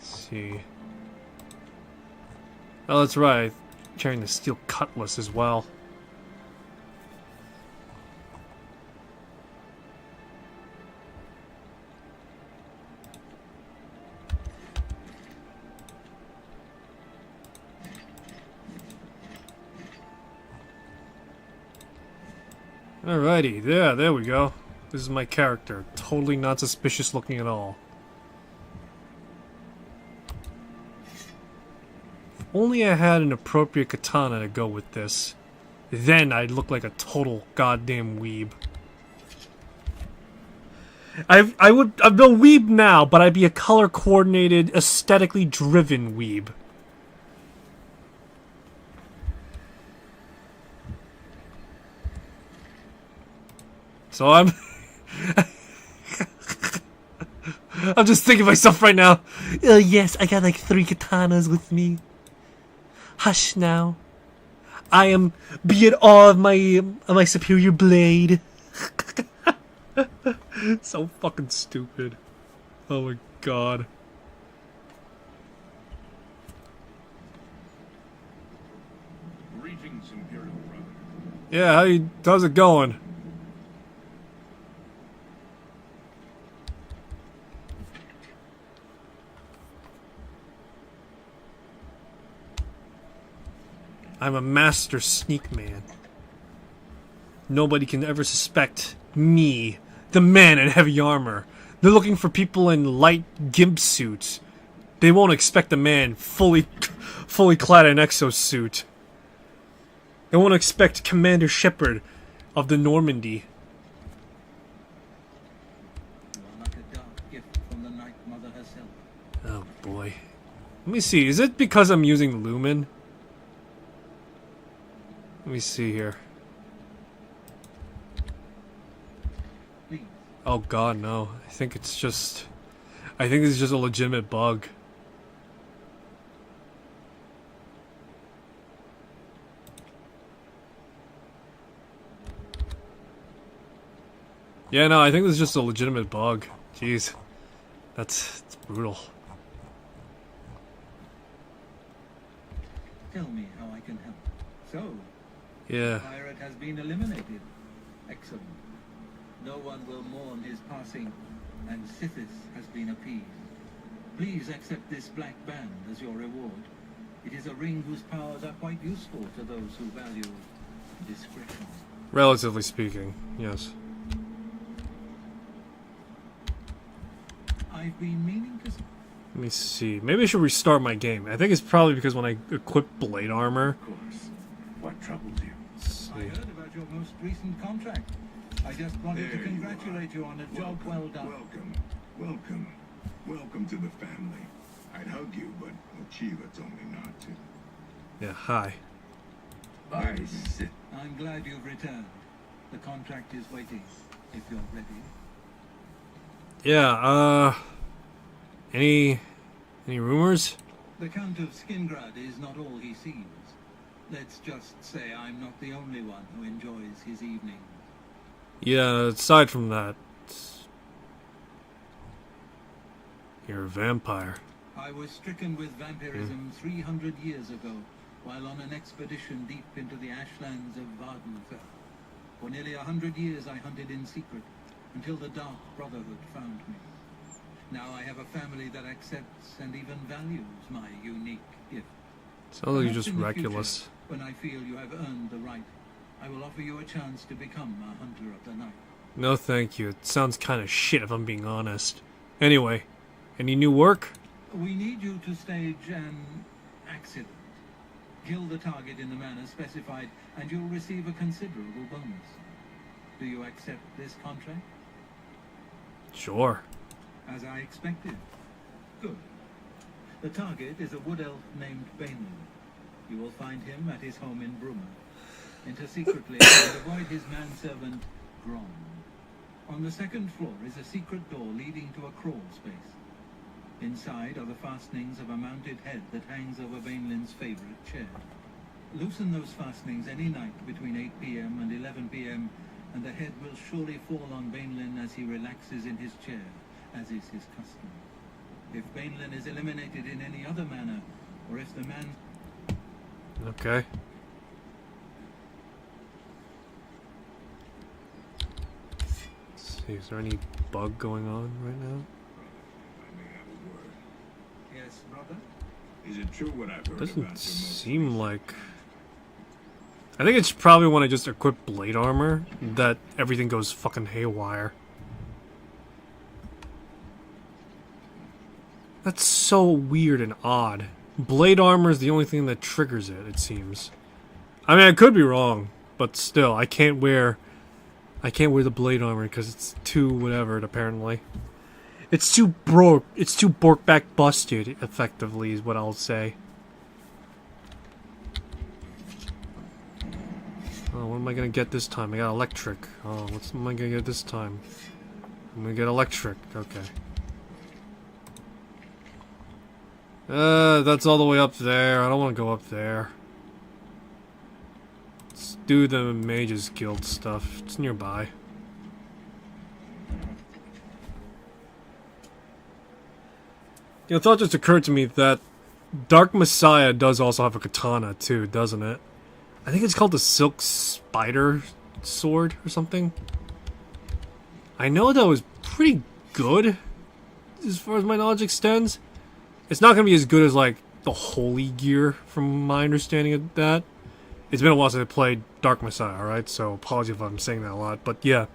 See. Oh, that's right. I'm carrying the steel cutlass as well. Alrighty, there we go. This is my character. Totally not suspicious looking at all. Only I had an appropriate katana to go with this. Then I'd look like a total goddamn weeb. I'm no weeb now, but I'd be a color-coordinated, aesthetically driven weeb. So I'm just thinking to myself right now, oh yes, I got like 3 katanas with me. Hush now. I am be in awe of my superior blade. So fucking stupid. Oh my god. Greetings, Imperial brother. Yeah, how's it going? I'm a master sneak man. Nobody can ever suspect me, the man in heavy armor. They're looking for people in light gimp suits. They won't expect a man fully clad in exosuit. They won't expect Commander Shepard of the Normandy. You are like a dark gift from the Night Mother herself. Oh boy. Let me see, is it because I'm using Lumen? Let me see here. Please. Oh god, no. I think it's just a legitimate bug. Yeah, no, I think this is just a legitimate bug. Jeez. That's brutal. Tell me how I can help. So, Yeah. the pirate has been eliminated. Excellent. No one will mourn his passing, and Sithis has been appeased. Please accept this black band as your reward. It is a ring whose powers are quite useful to those who value discretion. Relatively speaking, yes. I've been meaning to... Let me see. Maybe I should restart my game. I think it's probably because when I equip blade armor. Of course. What troubles you? I heard about your most recent contract. I just wanted to congratulate you on a job well done. Welcome to the family. I'd hug you, but Ochiva told me not to. Yeah, hi. I sit. I'm glad you've returned. The contract is waiting, if you're ready. Yeah, any rumors? The Count of Skingrad is not all he seems. Let's just say I'm not the only one who enjoys his evening. Yeah, aside from that, you're a vampire. I was stricken with vampirism 300 years ago, while on an expedition deep into the ashlands of Vardenfell. For nearly 100 years I hunted in secret, until the Dark Brotherhood found me. Now I have a family that accepts and even values my unique gift. Sounds like you're Perhaps just in the reckless. future, when I feel you have earned the right, I will offer you a chance to become a hunter of the night. No thank you. It sounds kind of shit if I'm being honest. Anyway, any new work? We need you to stage an accident. Kill the target in the manner specified, and you'll receive a considerable bonus. Do you accept this contract? Sure. As I expected. Good. The target is a wood elf named Bainland. You will find him at his home in Bruma. Enter secretly and avoid his manservant, Grom. On the second floor is a secret door leading to a crawl space. Inside are the fastenings of a mounted head that hangs over Bainland's favorite chair. Loosen those fastenings any night between 8 p.m. and 11 p.m., and the head will surely fall on Bainland as he relaxes in his chair, as is his custom. If Bainland is eliminated in any other manner, or if the man... Okay. Let's see, is there any bug going on right now? I may have a word. Yes, brother? Is it true what I've heard about your Doesn't most seem like... I think it's probably when I just equip blade armor that everything goes fucking haywire. That's so weird and odd. Blade armor is the only thing that triggers it, it seems. I mean, I could be wrong, but still, I can't wear the blade armor because it's too whatever, apparently. It's too bork back busted, effectively, is what I'll say. Oh, what am I gonna get this time? I got electric. Oh, what am I gonna get this time? I'm gonna get electric. Okay. That's all the way up there. I don't want to go up there. Let's do the Mages Guild stuff. It's nearby. You know, thought just occurred to me that Dark Messiah does also have a katana too, doesn't it? I think it's called the Silk Spider Sword or something. I know that was pretty good as far as my knowledge extends. It's not going to be as good as, like, the Holy Gear, from my understanding of that. It's been a while since I played Dark Messiah, alright? So, apologies if I'm saying that a lot, but yeah.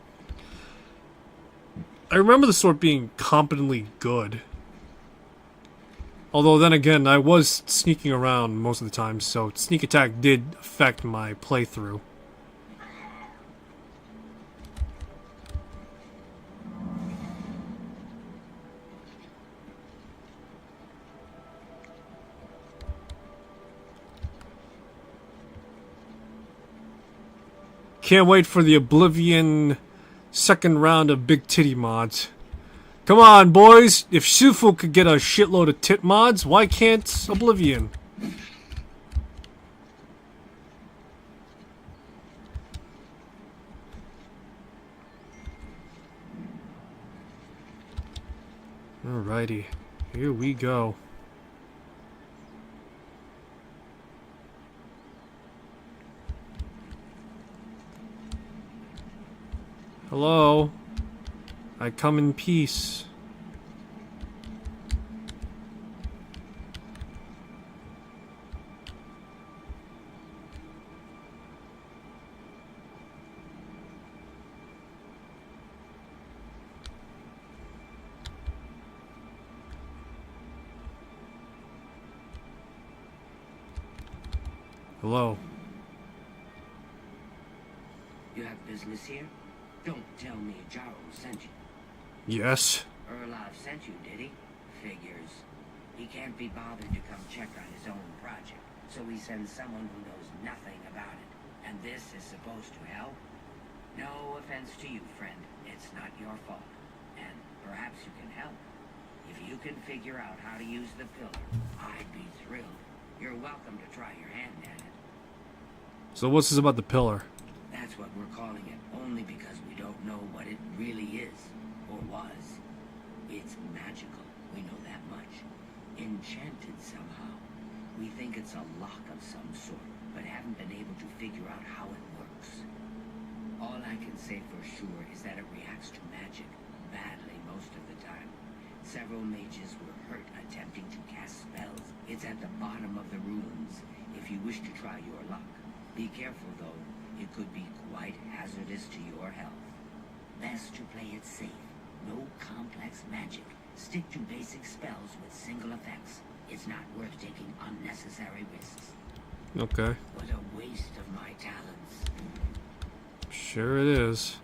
I remember the sword being competently good. Although, then again, I was sneaking around most of the time, so sneak attack did affect my playthrough. Can't wait for the Oblivion second round of big titty mods. Come on, boys! If Shifu could get a shitload of tit mods, why can't Oblivion? Alrighty, here we go. Hello? I come in peace. Hello? You have business here? Don't tell me Jaro sent you. Yes. Erlov sent you, did he? Figures. He can't be bothered to come check on his own project, so he sends someone who knows nothing about it. And this is supposed to help? No offense to you, friend. It's not your fault. And perhaps you can help. If you can figure out how to use the pillar, I'd be thrilled. You're welcome to try your hand at it. So what's this about the pillar? That's what we're calling it, only because we don't know what it really is, or was. It's magical, we know that much. Enchanted somehow. We think it's a lock of some sort, but haven't been able to figure out how it works. All I can say for sure is that it reacts to magic, badly most of the time. Several mages were hurt attempting to cast spells. It's at the bottom of the ruins if you wish to try your luck. Be careful though, it could be quite hazardous to your health. Best to play it safe. No complex magic. Stick to basic spells with single effects. It's not worth taking unnecessary risks. Okay. What a waste of my talents. Sure it is.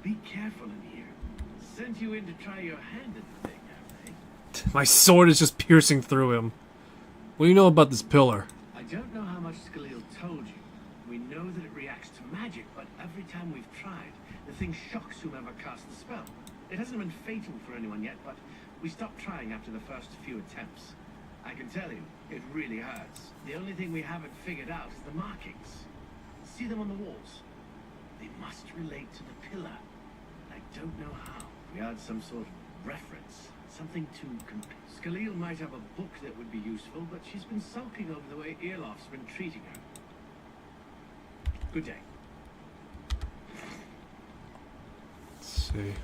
Be careful in here. Sent you in to try your hand at the thing, have they? My sword is just piercing through him. What do you know about this pillar? I don't know how much Skalil told you. We know that it reacts to magic, but every time we've tried, the thing shocks whomever casts the spell. It hasn't been fatal for anyone yet, but we stopped trying after the first few attempts. I can tell you, it really hurts. The only thing we haven't figured out is the markings. See them on the walls? They must relate to the pillar. I don't know how. We had some sort of reference. Something to compare. Skalil might have a book that would be useful, but she's been sulking over the way Earloff's been treating her. Good day. Let's see.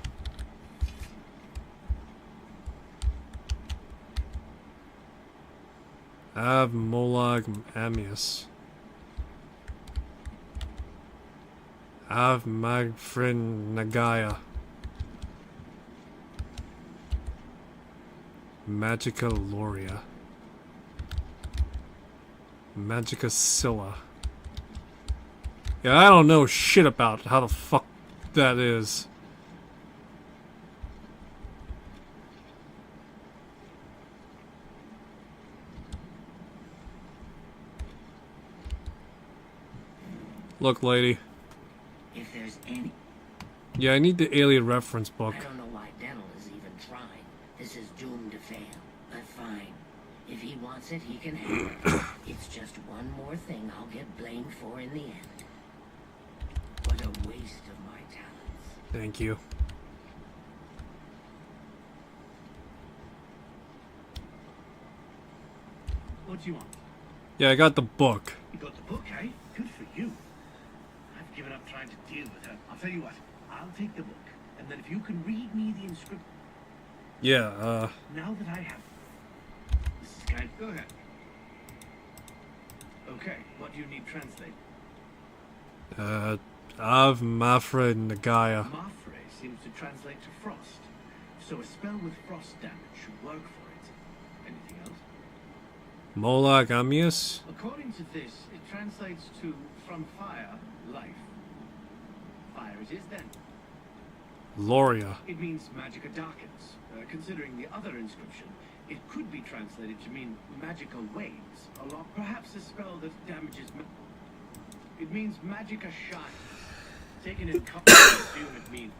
Av Molag Amius. Av Magfrin Nagaya. Magica Loria. Magica Scylla. Yeah, I don't know shit about how the fuck that is. Look, lady. If there's any... Yeah, I need the alien reference book. I don't know why Dental is even trying. This is doomed to fail. But fine. If he wants it, he can have it. It's just one more thing I'll get blamed for in the end. What a waste of my talents. Thank you. What do you want? Yeah, I got the book. You got the book, eh? Good for you. I've given up trying to deal with her. I'll tell you what. I'll take the book. And then if you can read me the inscription... Yeah, Now that I have... This is kind... Go ahead. Okay, what do you need translated? Av Mafra Nagaya. Mafre seems to translate to frost. So a spell with frost damage should work for it. Anything else? Molag Amius? According to this, it translates to from fire, life. Fire it is then. Loria. It means magica darkens. Considering the other inscription, it could be translated to mean magical waves. Perhaps a spell that damages... It means magica shines. Taken in company, I assume it means...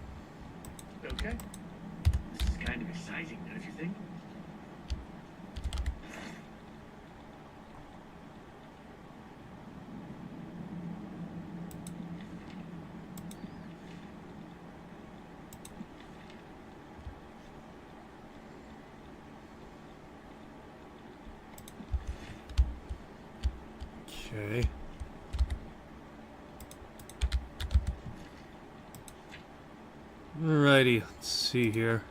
Okay? This is kind of exciting, don't you think? Okay. Alrighty, let's see here.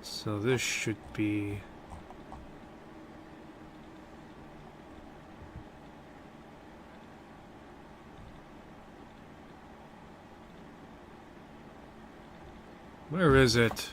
So this should be... Where is it?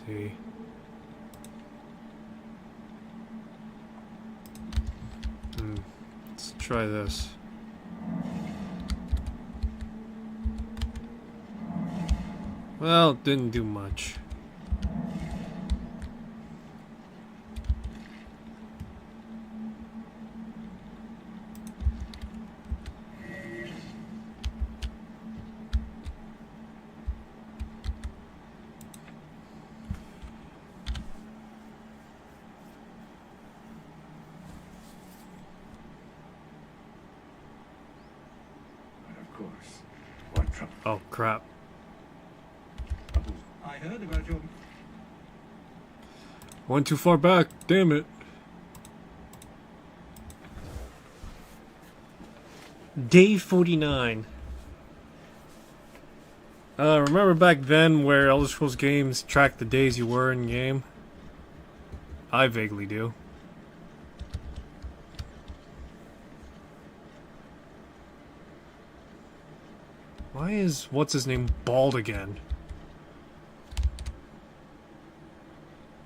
See. Let's try this. Well, it didn't do much. course. What trouble? Oh, crap. I heard about your... Went too far back. Damn it. Day 49. Remember back then where Elder Scrolls games tracked the days you were in game? I vaguely do. Why is what's-his-name bald again?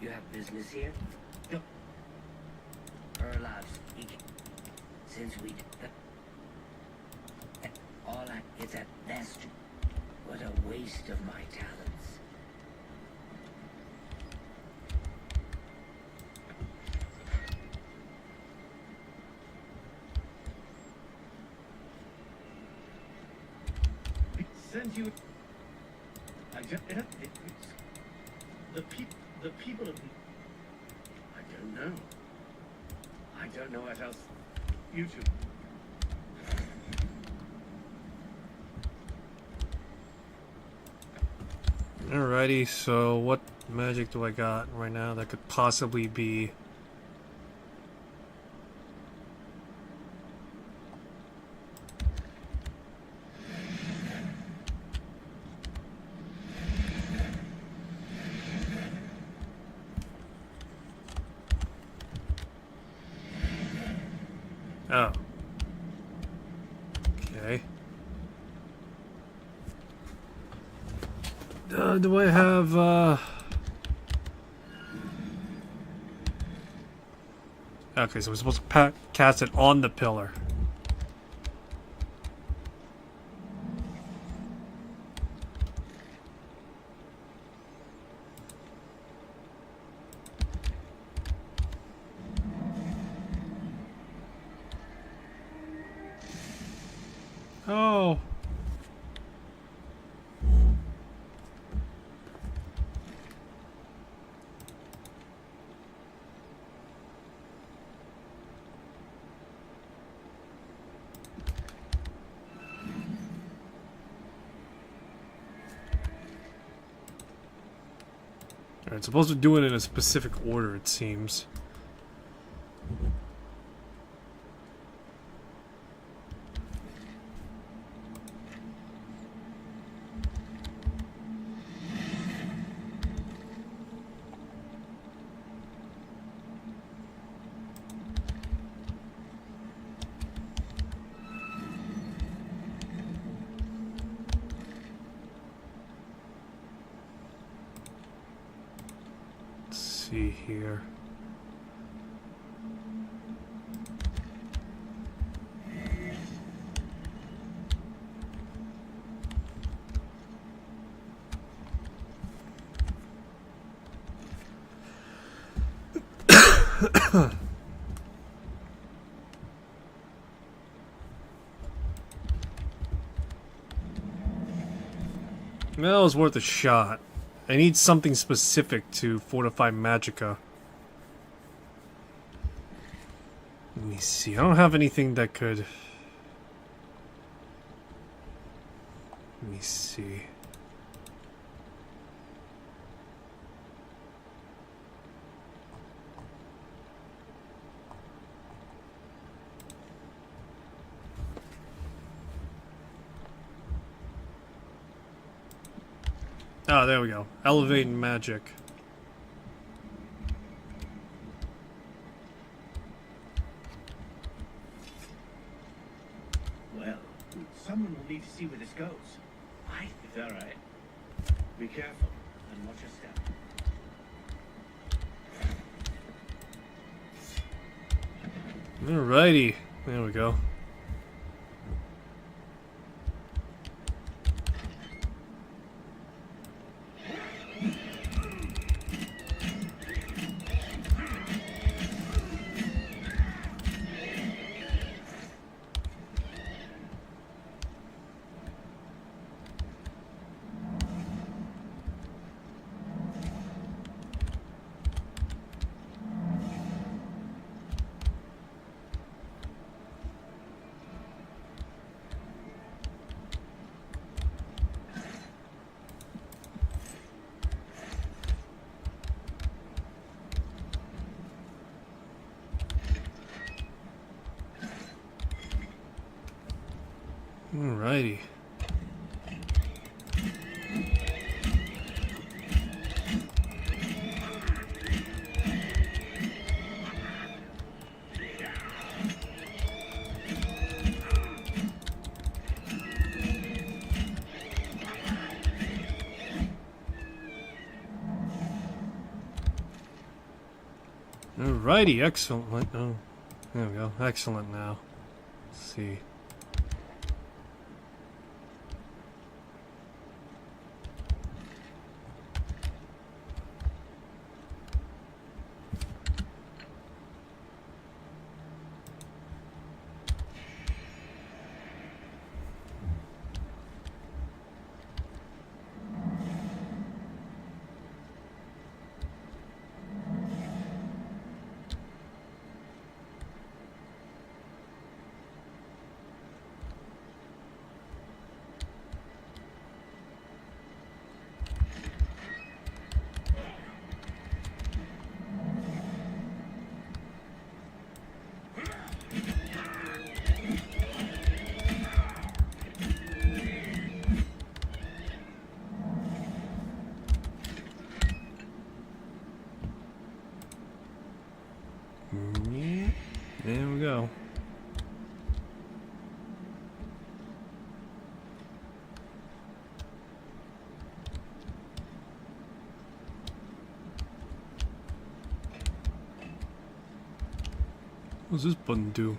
You have business here? No. Erlov's speaking. Since we... all I... It's at best. What a waste of my talents. Send you... I just... The people of... I don't know. I don't know what else... You two... Alrighty, so what magic do I got right now that could possibly be... Oh. Okay. Do I have, Okay, so we're supposed to cast it on the pillar. Oh. Alright, supposed to do it in a specific order, it seems. See here. That was worth a shot. I need something specific to fortify Magicka. Let me see. I don't have anything that could... Let me see. Oh, there we go. Elevate magic. Well, someone will need to see where this goes. It's all right. Be careful and watch your step. Alrighty. There we go. Alrighty. Alrighty, excellent. Oh, there we go. Excellent now. Let's see. There we go. What does this button do?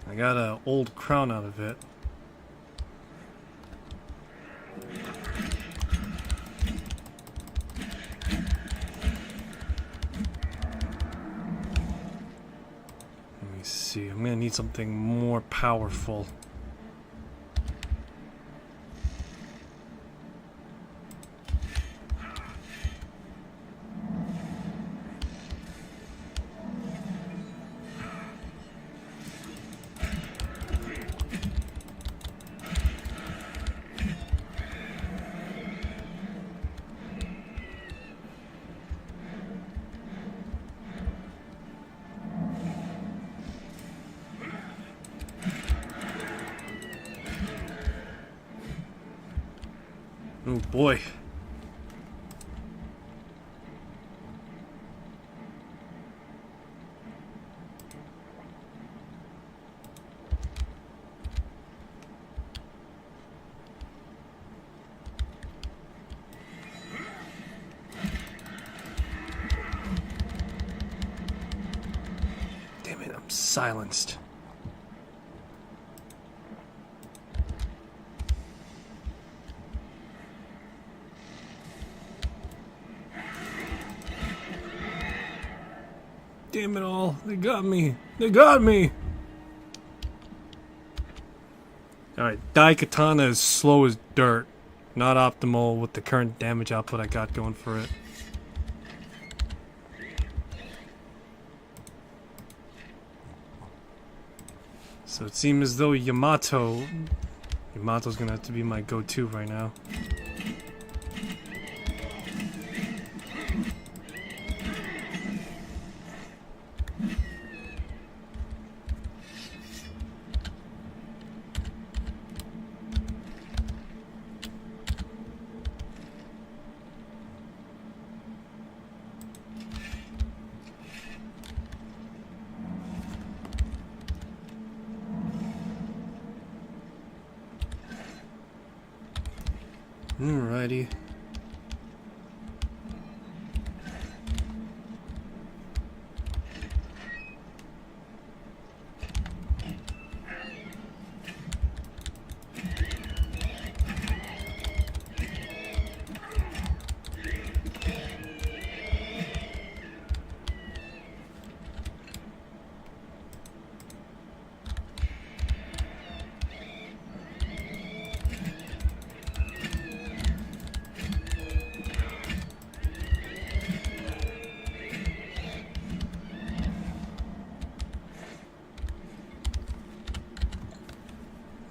I got an old crown out of it. Let me see. I'm gonna need something more powerful. Oh boy. Damn it, I'm silenced. Damn it all. They got me. They got me. Alright, Daikatana is slow as dirt. Not optimal with the current damage output I got going for it. So it seems as though Yamato's gonna have to be my go-to right now. Alrighty.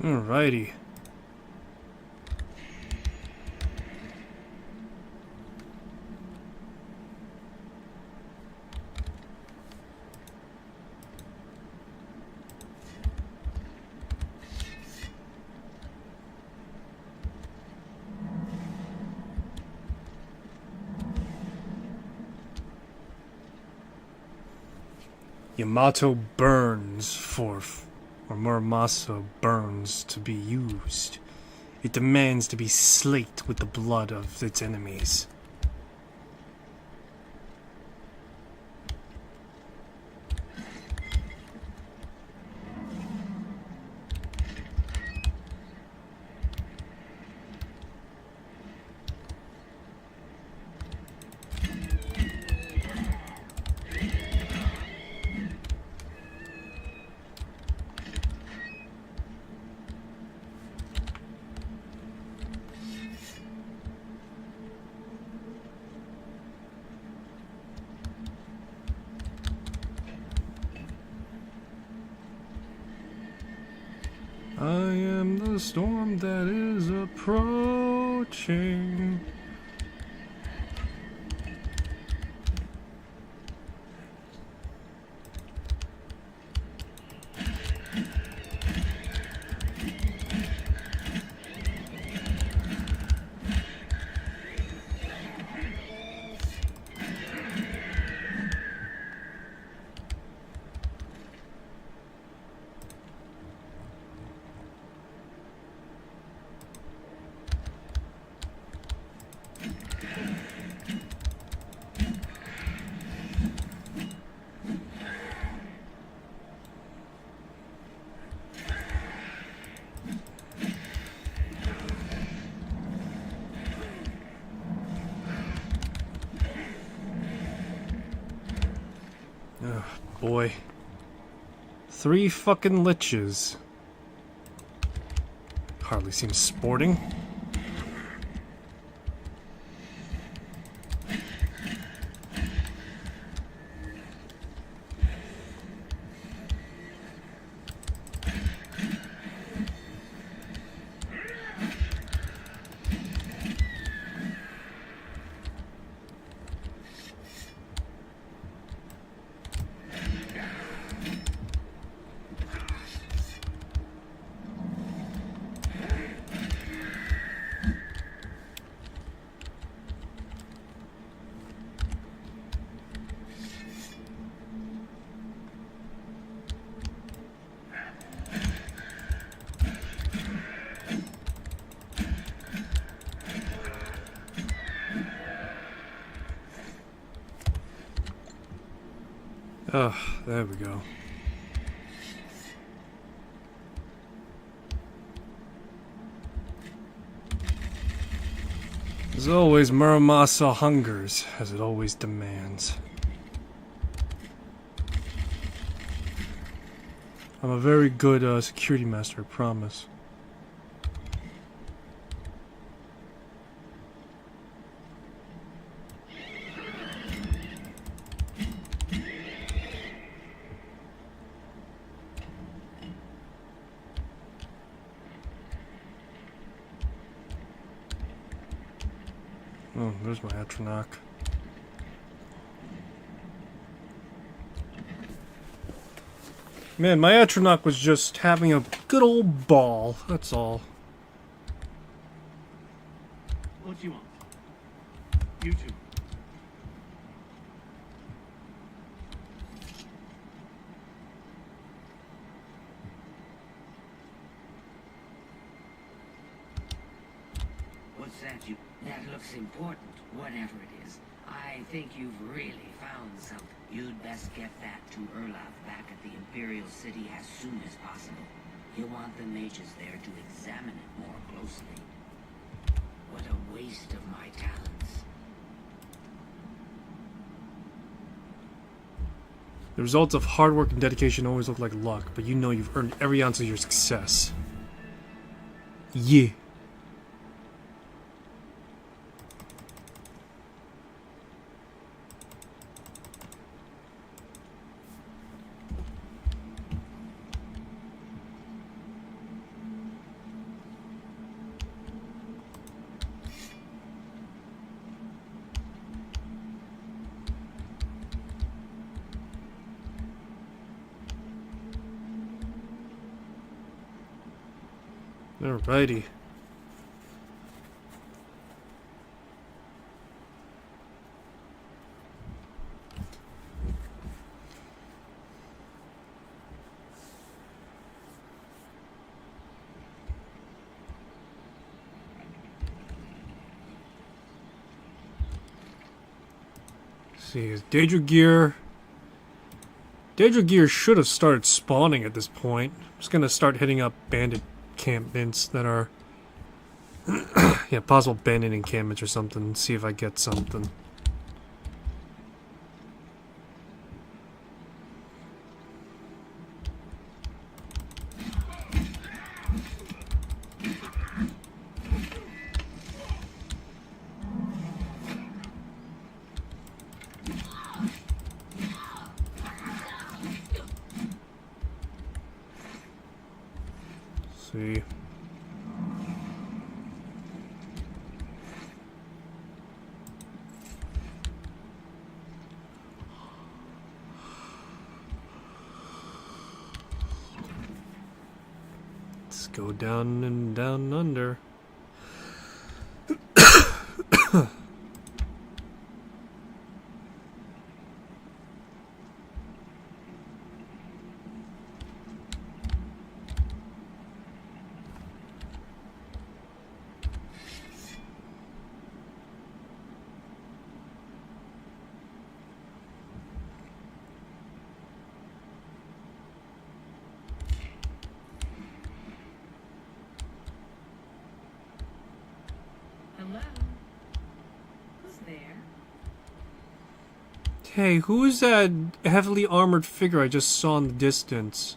Alrighty. Yamato burns or Muramasa burns to be used. It demands to be slaked with the blood of its enemies. I am the storm that is approaching. Oh, boy. 3 fucking liches. Hardly seems sporting. Oh, there we go. As always, Muramasa hungers, as it always demands. I'm a very good security master, I promise. Oh, there's my Atronach. Man, my Atronach was just having a good old ball, that's all. What do you want? You two. What's that? That looks important, whatever it is. I think you've really found something. You'd best get that to Erlaf back at the Imperial City as soon as possible. You want the mages there to examine it more closely. What a waste of my talents. The results of hard work and dedication always look like luck, but you know you've earned every ounce of your success. Yeah. Alrighty. see, is Daedra Gear. Daedra Gear should have started spawning at this point. I'm just gonna start hitting up bandit encampments that are yeah, possible bandit encampments or something. See if I get something. See. Let's go down and down under. Hello? Who's there? Hey, who is that heavily armored figure I just saw in the distance?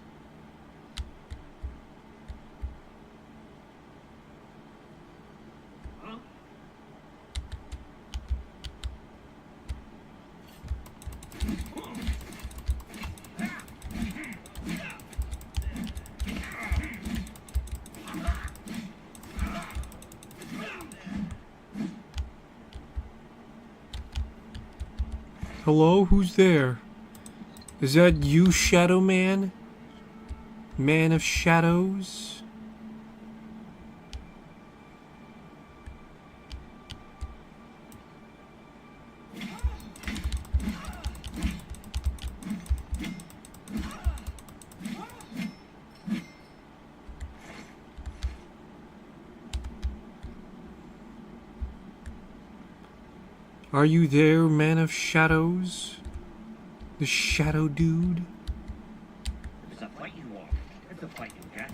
Hello? Who's there? Is that you, Shadow Man? Man of Shadows? Are you there, Man of Shadows? The Shadow Dude? It's a fight you want. It's a fight you get.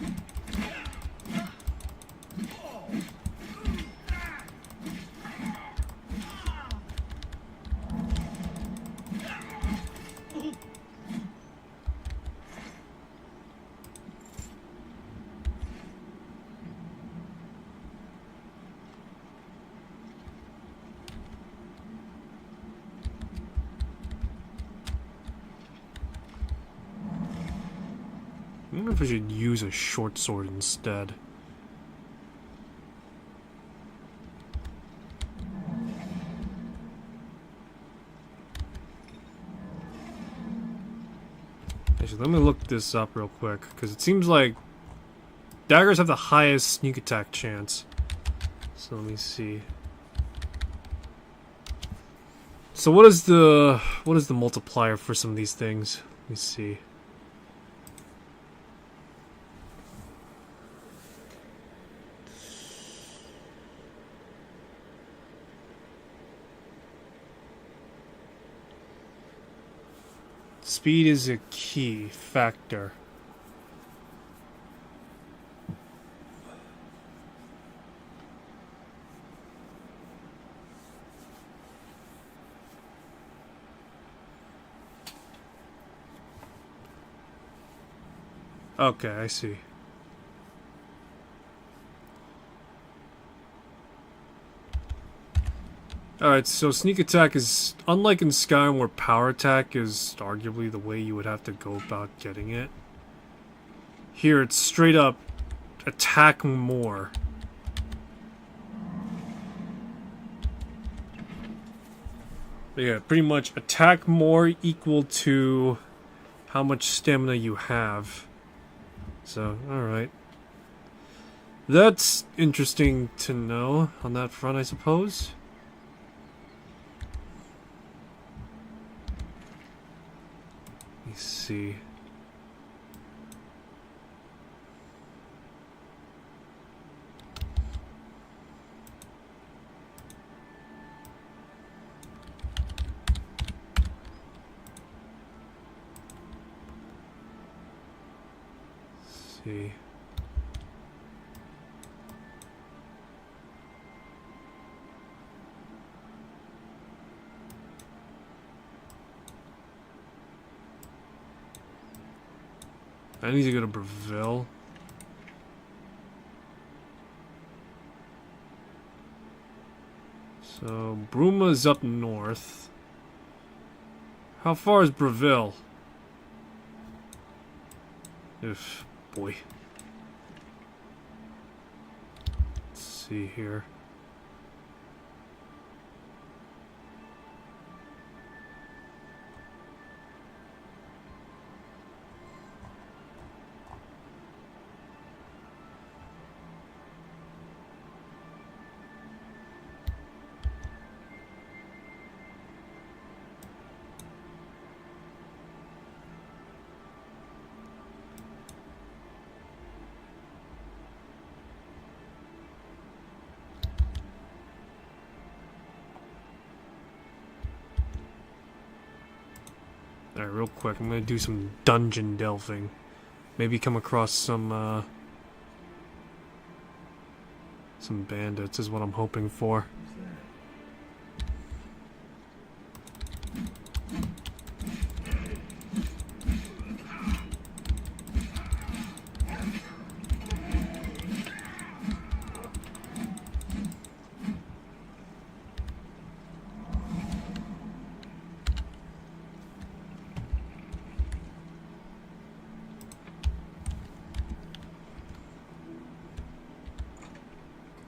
I wonder if I should use a short sword instead. Actually, let me look this up real quick, because it seems like daggers have the highest sneak attack chance. So let me see. So what is the multiplier for some of these things? Let me see. Speed is a key factor. Okay, I see. Alright, so sneak attack is, unlike in Skyrim where power attack is arguably the way you would have to go about getting it. Here it's straight up attack more. But yeah, pretty much attack more equal to how much stamina you have. So, alright. That's interesting to know on that front, I suppose. Let's see. see. I need to go to Breville. So, Bruma's up north. How far is Breville? If, boy. Let's see here. Alright, real quick, I'm gonna do some dungeon delving. Maybe come across some bandits is what I'm hoping for.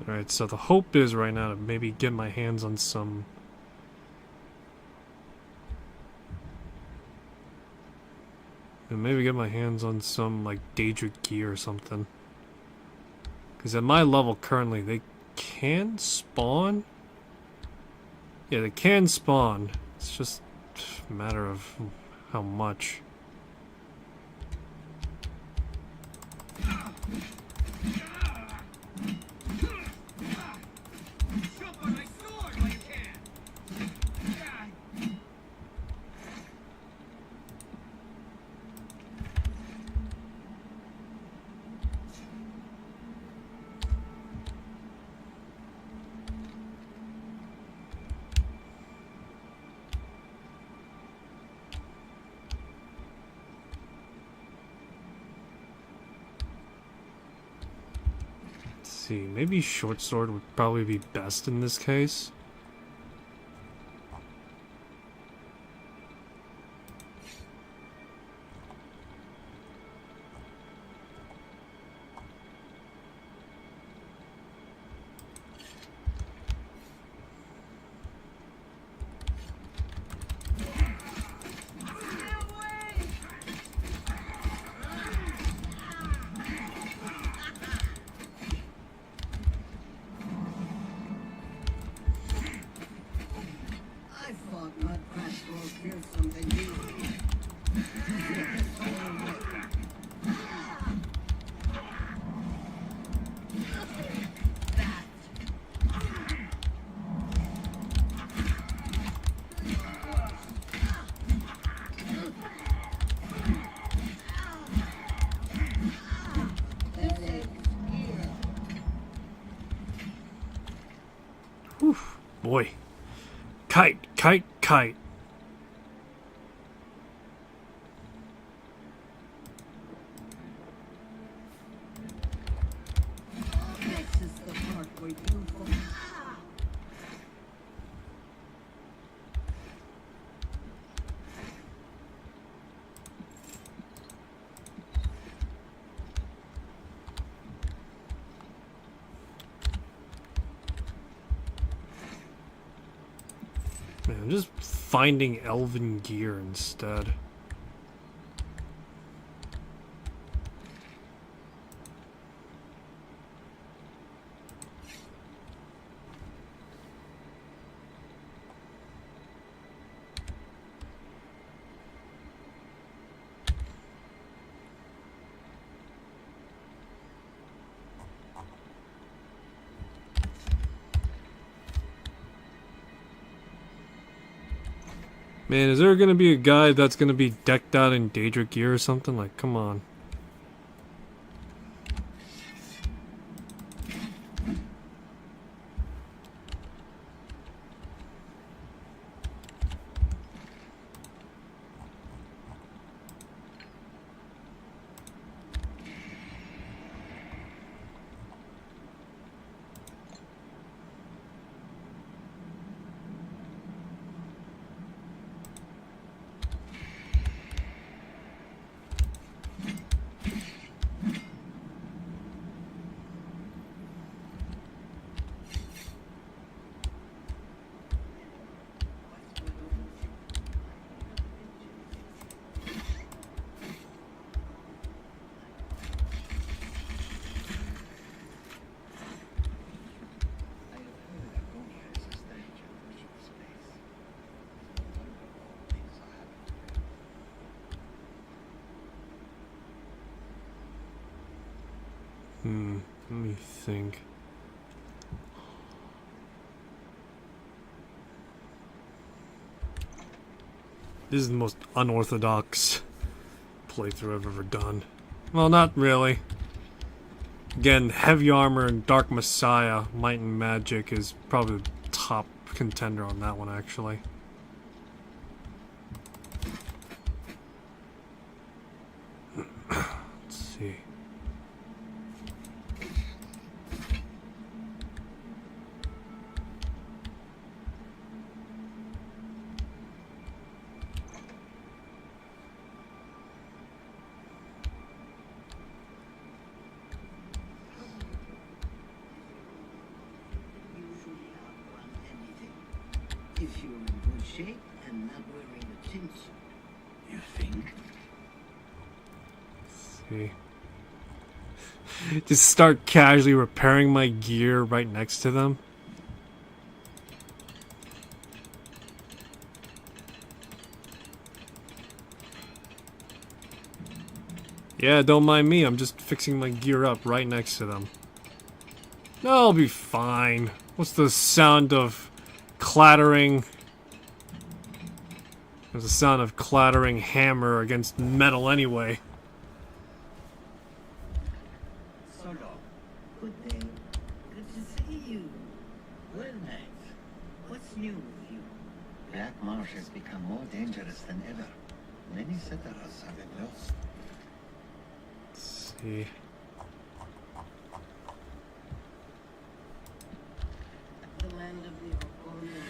Alright, so the hope is right now to maybe get my hands on some... maybe get my hands on some, like, Daedric gear or something. Because at my level currently, they can spawn? Yeah, they can spawn. It's just a matter of how much. See, maybe short sword would probably be best in this case. Whew, boy. Kite, kite, kite. This is the part where you fall. Man, I'm just finding elven gear instead. Man, is there gonna be a guy that's gonna be decked out in Daedric gear or something? Like, come on. me think. This is the most unorthodox playthrough I've ever done. Well, not really. Again, Heavy Armor and Dark Messiah, Might and Magic is probably the top contender on that one, actually. Let's see. If you're in good shape and not wearing a tin suit. You think? See. Just start casually repairing my gear right next to them. Yeah, don't mind me. I'm just fixing my gear up right next to them. I'll be fine. What's the sound of clattering? There's a sound of clattering hammer against metal anyway. Solo. Good day. Good to see you. Well, Max, what's new with you? Black Marsh has become more dangerous than ever. Many settlers have been lost. Let's see. The land of the Oblivion.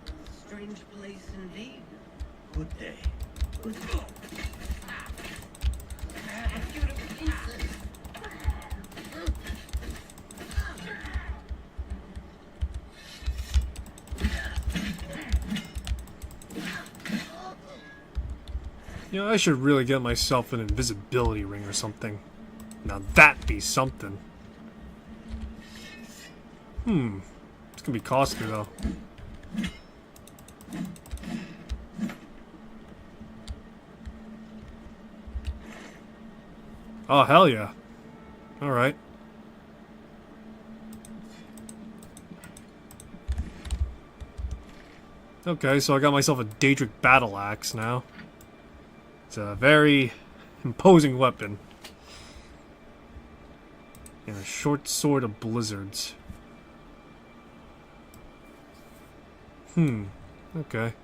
A strange place indeed. Good day. Good day. A beautiful princess. You know, I should really get myself an invisibility ring or something. Now that'd be something. It's gonna be costly though. Oh, hell yeah. Alright. Okay, so I got myself a Daedric battle axe now. It's a very imposing weapon. And a short sword of blizzards. Okay.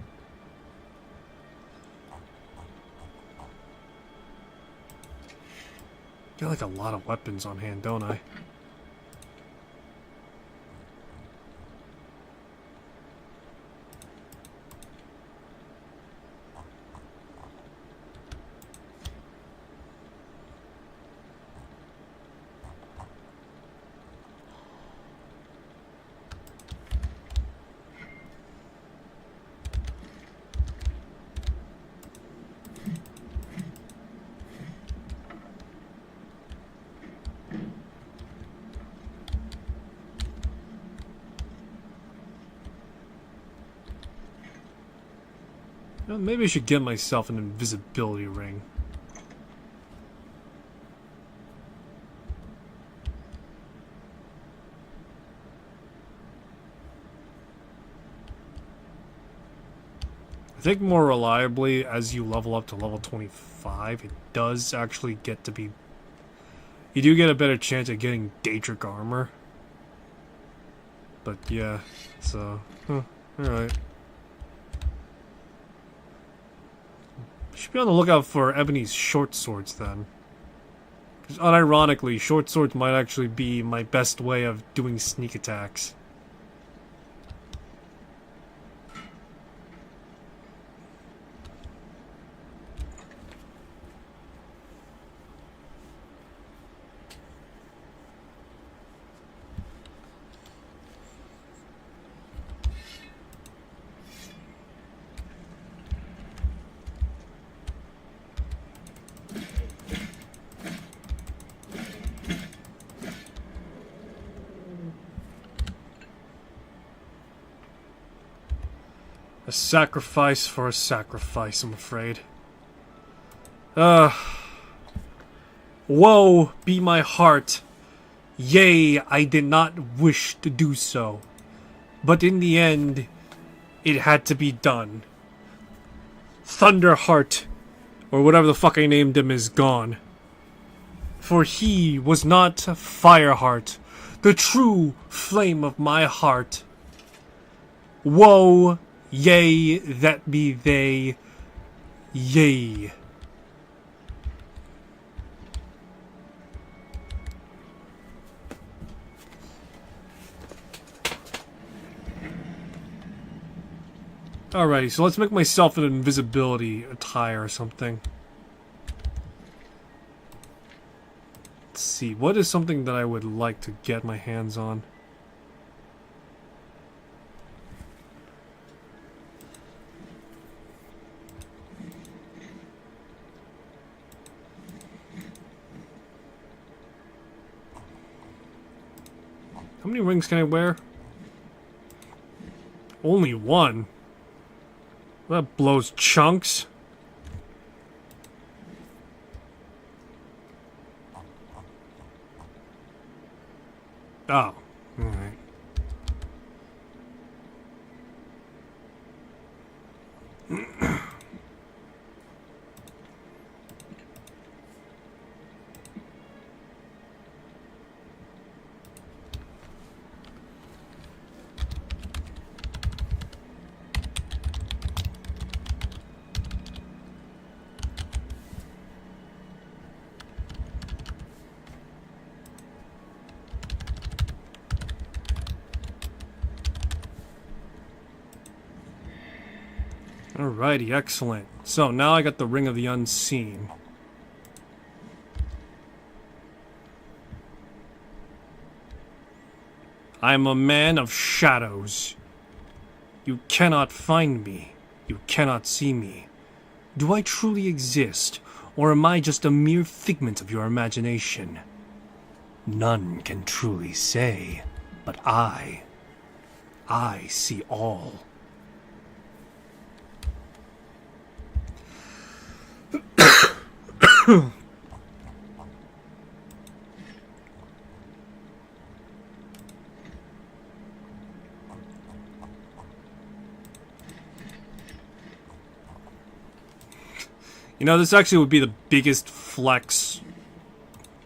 Got like a lot of weapons on hand, don't I? Well, maybe I should get myself an invisibility ring. I think more reliably, as you level up to level 25, it does actually get to be... You do get a better chance of getting Daedric armor. But yeah, so... alright. Should be on the lookout for Ebony's short swords then. Because unironically, short swords might actually be my best way of doing sneak attacks. A sacrifice for a sacrifice, I'm afraid. Woe be my heart Yea, I did not wish to do so. But in the end, it had to be done. Thunderheart, or whatever the fuck I named him, is gone. For he was not Fireheart, the true flame of my heart. Woe, yea, that be they, yea. Alrighty, so let's make myself an invisibility attire or something. Let's see, what is something that I would like to get my hands on? How many rings can I wear? Only one. That blows chunks. Oh, alright. Alrighty, excellent. So now I got the Ring of the Unseen. I am a man of shadows. You cannot find me. You cannot see me. Do I truly exist, or am I just a mere figment of your imagination? None can truly say, but I see all. You know, this actually would be the biggest flex.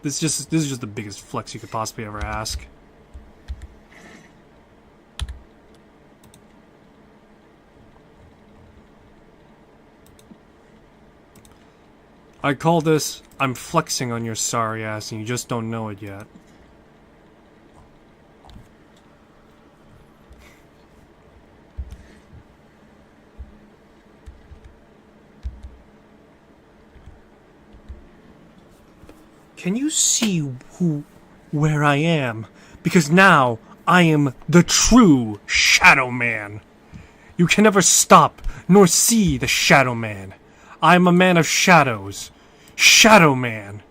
This is just the biggest flex you could possibly ever ask. I call this, I'm flexing on your sorry ass and you just don't know it yet. Can you see where I am? Because now I am the true Shadow Man. You can never stop nor see the Shadow Man. I am a man of shadows. Shadow Man.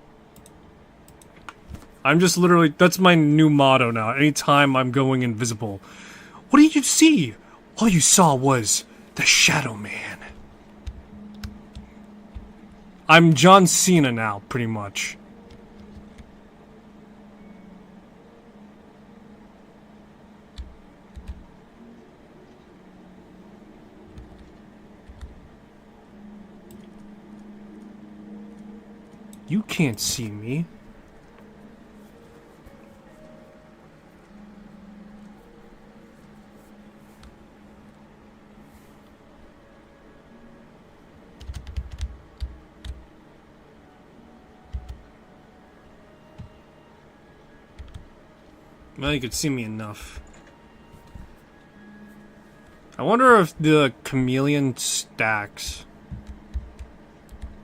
I'm just literally, that's my new motto now. Anytime I'm going invisible. What did you see? All you saw was the Shadow Man. I'm John Cena now, pretty much. You can't see me. Well, you could see me enough. I wonder if the chameleon stacks.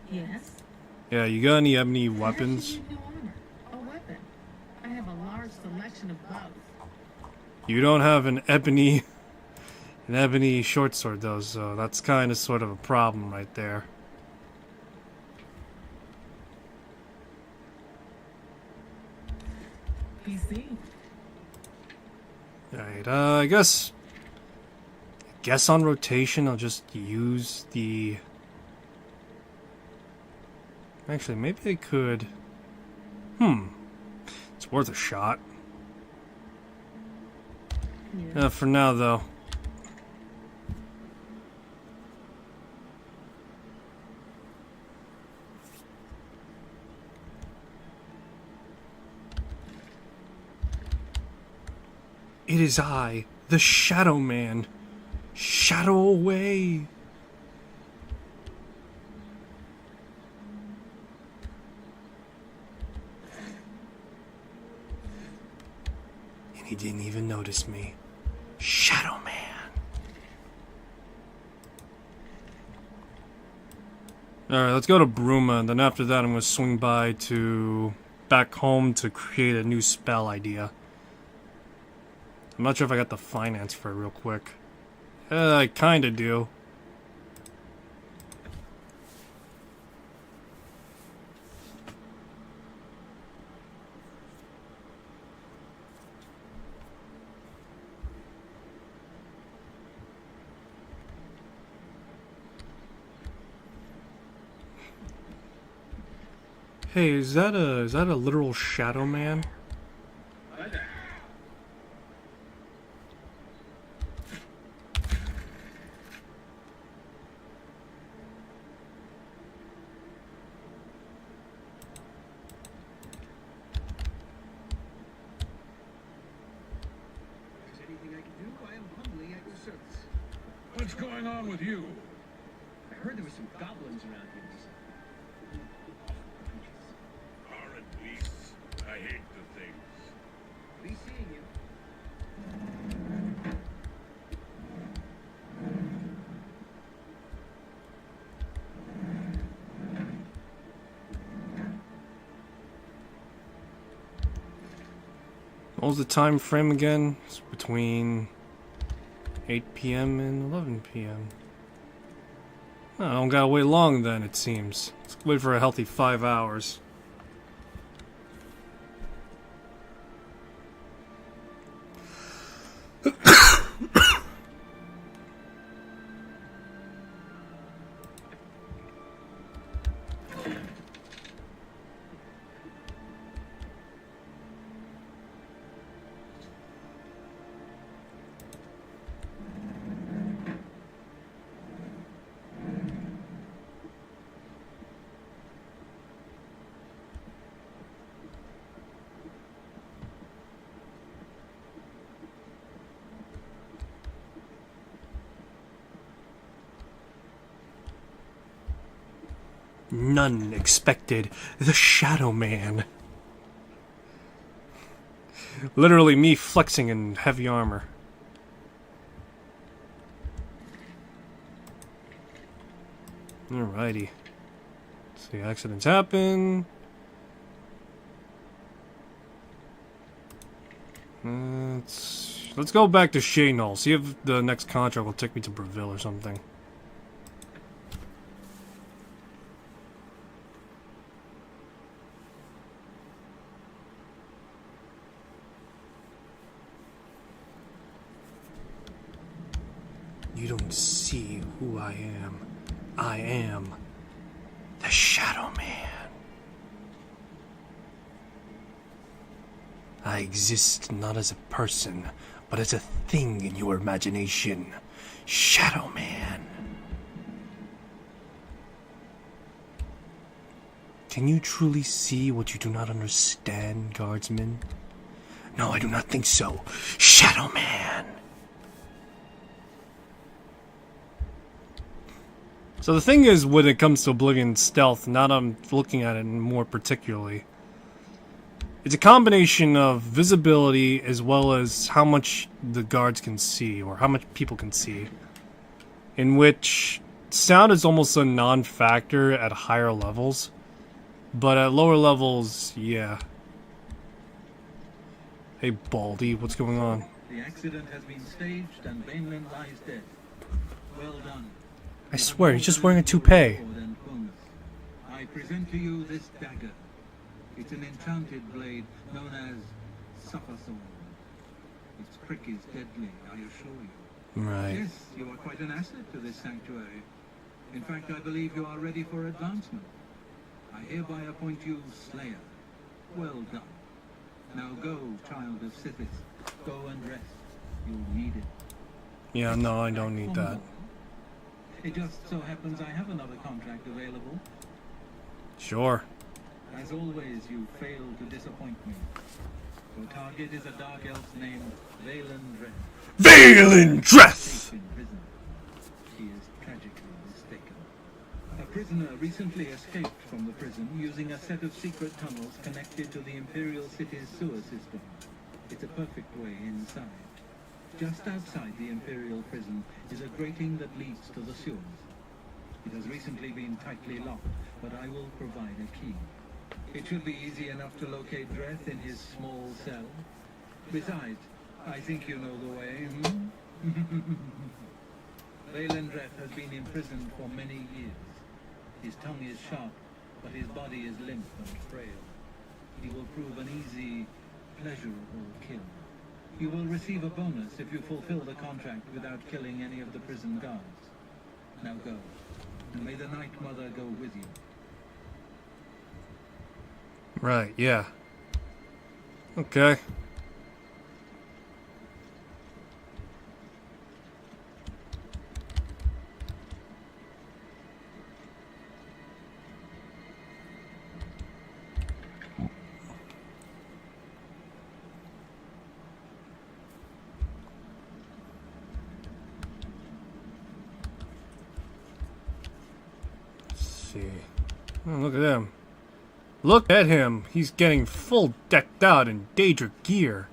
Yes? Yeah, you got any ebony weapons? A weapon. I have a large selection of both. You don't have an ebony short sword though, so that's kind of sort of a problem right there. PC. Alright, I guess on rotation I'll just use the... Actually, maybe I could... It's worth a shot. For now, though. It is I, the Shadow Man. Shadow away. And he didn't even notice me. Shadow Man. Alright, let's go to Bruma, and then after that I'm going to swing by to back home to create a new spell idea. I'm not sure if I got the finance for it real quick. I kinda do. Hey, is that a literal Shadow Man? What's going on with you? I heard there were some goblins around here. Horrid beasts. I hate the things. Be seeing you. What was the time frame again? It's between 8 p.m. and 11 p.m. Oh, I don't gotta wait long then, it seems. Let's wait for a healthy 5 hours. None expected the Shadow Man. Literally me flexing in heavy armor. Alrighty. Let's see, accidents happen. Let's go back to Shaynol. See if the next contract will take me to Breville or something. You don't see who I am. I am the Shadow Man. I exist not as a person, but as a thing in your imagination. Shadow Man. Can you truly see what you do not understand, guardsman? No, I do not think so. Shadow Man. So the thing is, when it comes to Oblivion stealth, now that I'm looking at it more particularly, it's a combination of visibility as well as how much the guards can see, or how much people can see, in which sound is almost a non-factor at higher levels, but at lower levels, yeah. Hey Baldy, what's going on? The accident has been staged and Bainland lies dead. Well done. I swear, he's just wearing a toupee. I present to you this dagger. It's an enchanted blade known as Sufferthorn. Its prick is deadly, I assure you. Right. Yes, you are quite an asset to this sanctuary. In fact, I believe you are ready for advancement. I hereby appoint you Slayer. Well done. Now go, child of Sithis. Go and rest. You'll need it. Yeah, no, I don't need that. It just so happens I have another contract available. Sure. As always, you fail to disappoint me. Your target is a dark elf named Valen Dreth. Valen Dreth! Safe in prison. He is tragically mistaken. A prisoner recently escaped from the prison using a set of secret tunnels connected to the Imperial City's sewer system. It's a perfect way inside. Just outside the Imperial prison is a grating that leads to the sewers. It has recently been tightly locked, but I will provide a key. It should be easy enough to locate Dreth in his small cell. Besides, I think you know the way, Valen Dreth has been imprisoned for many years. His tongue is sharp, but his body is limp and frail. He will prove an easy, pleasurable kill. You will receive a bonus if you fulfill the contract without killing any of the prison guards. Now go, and may the Night Mother go with you. Right, yeah. Okay. See. Oh, look at him. Look at him. He's getting full decked out in Daedra gear.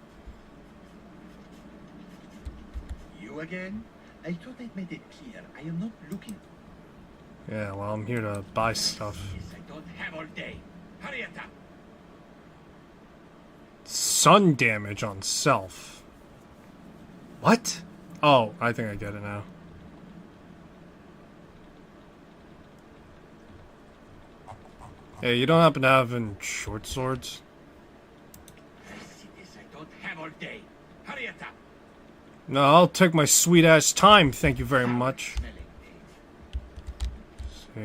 You again? I thought I made it clear. I am not looking. Yeah, well, I'm here to buy stuff. Yes, I don't have all day. Hurry it up. Sun damage on self. What? Oh, I think I get it now. Hey, you don't happen to have any short swords? Yes, I don't have all day. Hurry it up. No, I'll take my sweet ass time, thank you very much. See.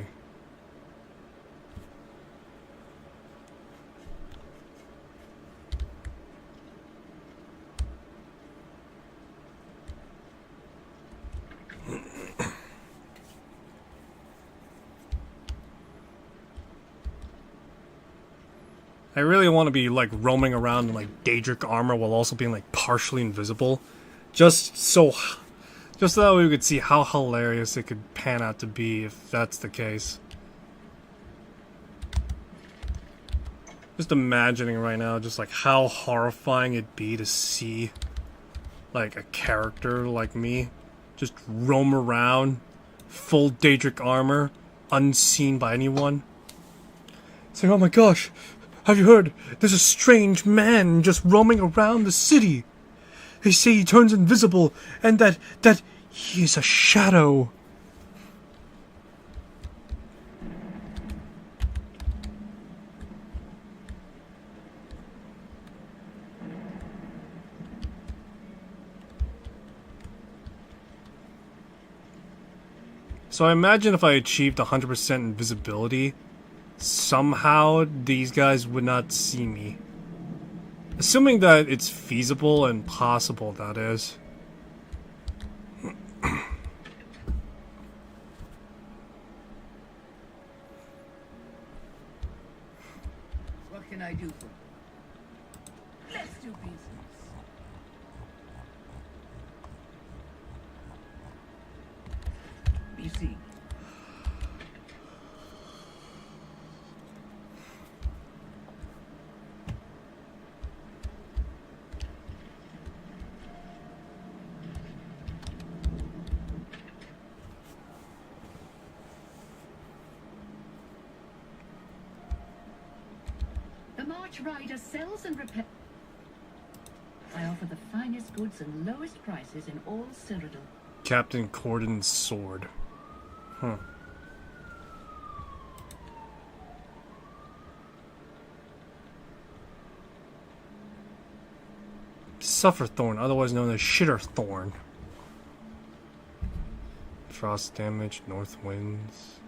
I really want to be like roaming around in like Daedric armor while also being like partially invisible. Just so that we could see how hilarious it could pan out to be if that's the case. Just imagining right now just like how horrifying it'd be to see like a character like me just roam around full Daedric armor unseen by anyone. It's like, oh my gosh, have you heard? There's a strange man just roaming around the city. They say he turns invisible and that he is a shadow. So I imagine if I achieved 100% invisibility, somehow these guys would not see me. Assuming that it's feasible and possible, that is. What can I do for you? Let's do business. Be seen. The March Rider sells and repairs. I offer the finest goods and lowest prices in all Cyrodiil. Captain Corden's sword. Huh. Sufferthorn, otherwise known as Shitterthorn. Frost damage, north winds.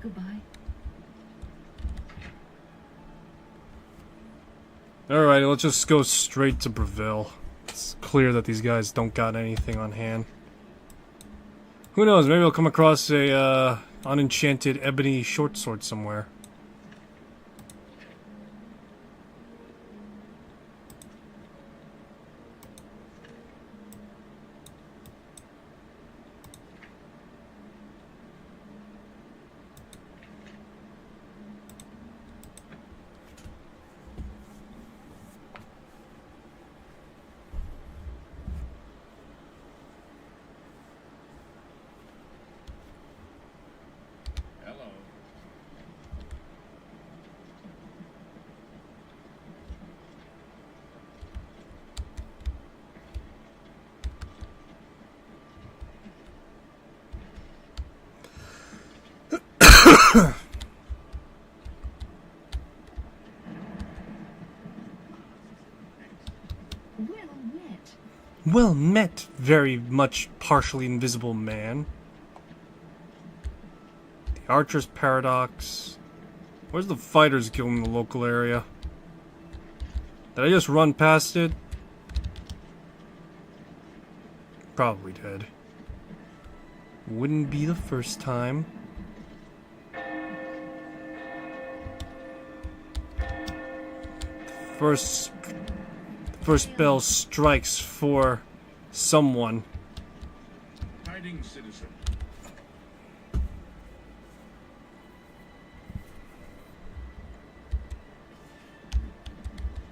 Goodbye. Alright, let's just go straight to Breville. It's clear that these guys don't got anything on hand. Who knows, maybe I'll come across a, unenchanted ebony short sword somewhere. Well met, very much partially invisible man. The Archer's Paradox. Where's the Fighter's Guild in the local area? Did I just run past it? Probably did. Wouldn't be the first time. First bell strikes for someone. Hiding, citizen.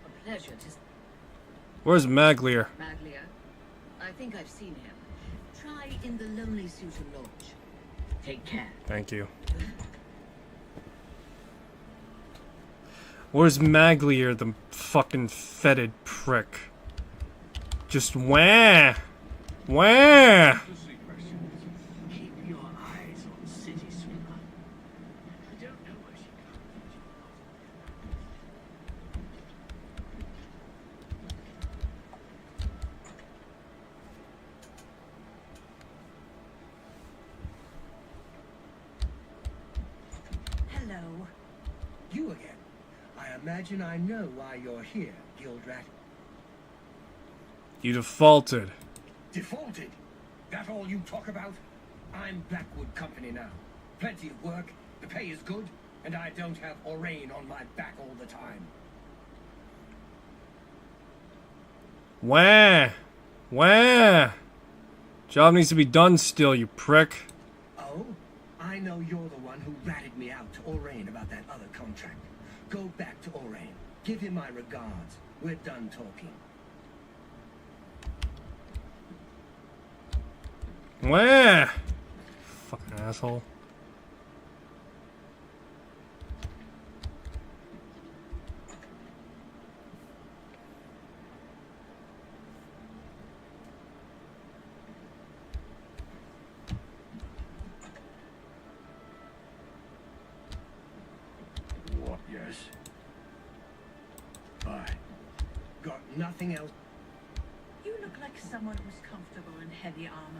A pleasure to... Where's Maglier? Maglier? I think I've seen him. Try in the Lonely Suitor Lodge. Take care. Thank you. Where's Maglier, the fucking fetid prick? Just wah! Wah! Keep your eyes on City Swimmer. I don't know where she Hello. You again. I imagine I know why you're here, Guildrat. You defaulted. Defaulted? That all you talk about? I'm Blackwood Company now. Plenty of work, the pay is good, and I don't have Orain on my back all the time. Wah! Wah! Job needs to be done still, you prick. Oh? I know you're the one who ratted me out to Orain about that other contract. Go back to Orain. Give him my regards. We're done talking. Wah! Fucking asshole. What? Yes. Bye. Got nothing else? You look like someone who's comfortable in heavy armor.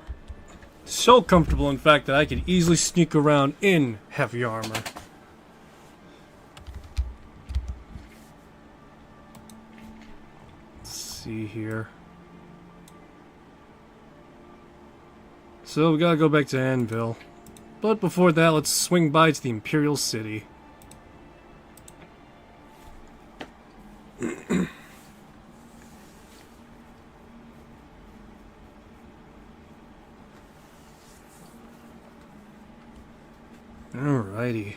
So comfortable, in fact, that I could easily sneak around in heavy armor. Let's see here. So we gotta go back to Anvil. But before that, let's swing by to the Imperial City. Alrighty.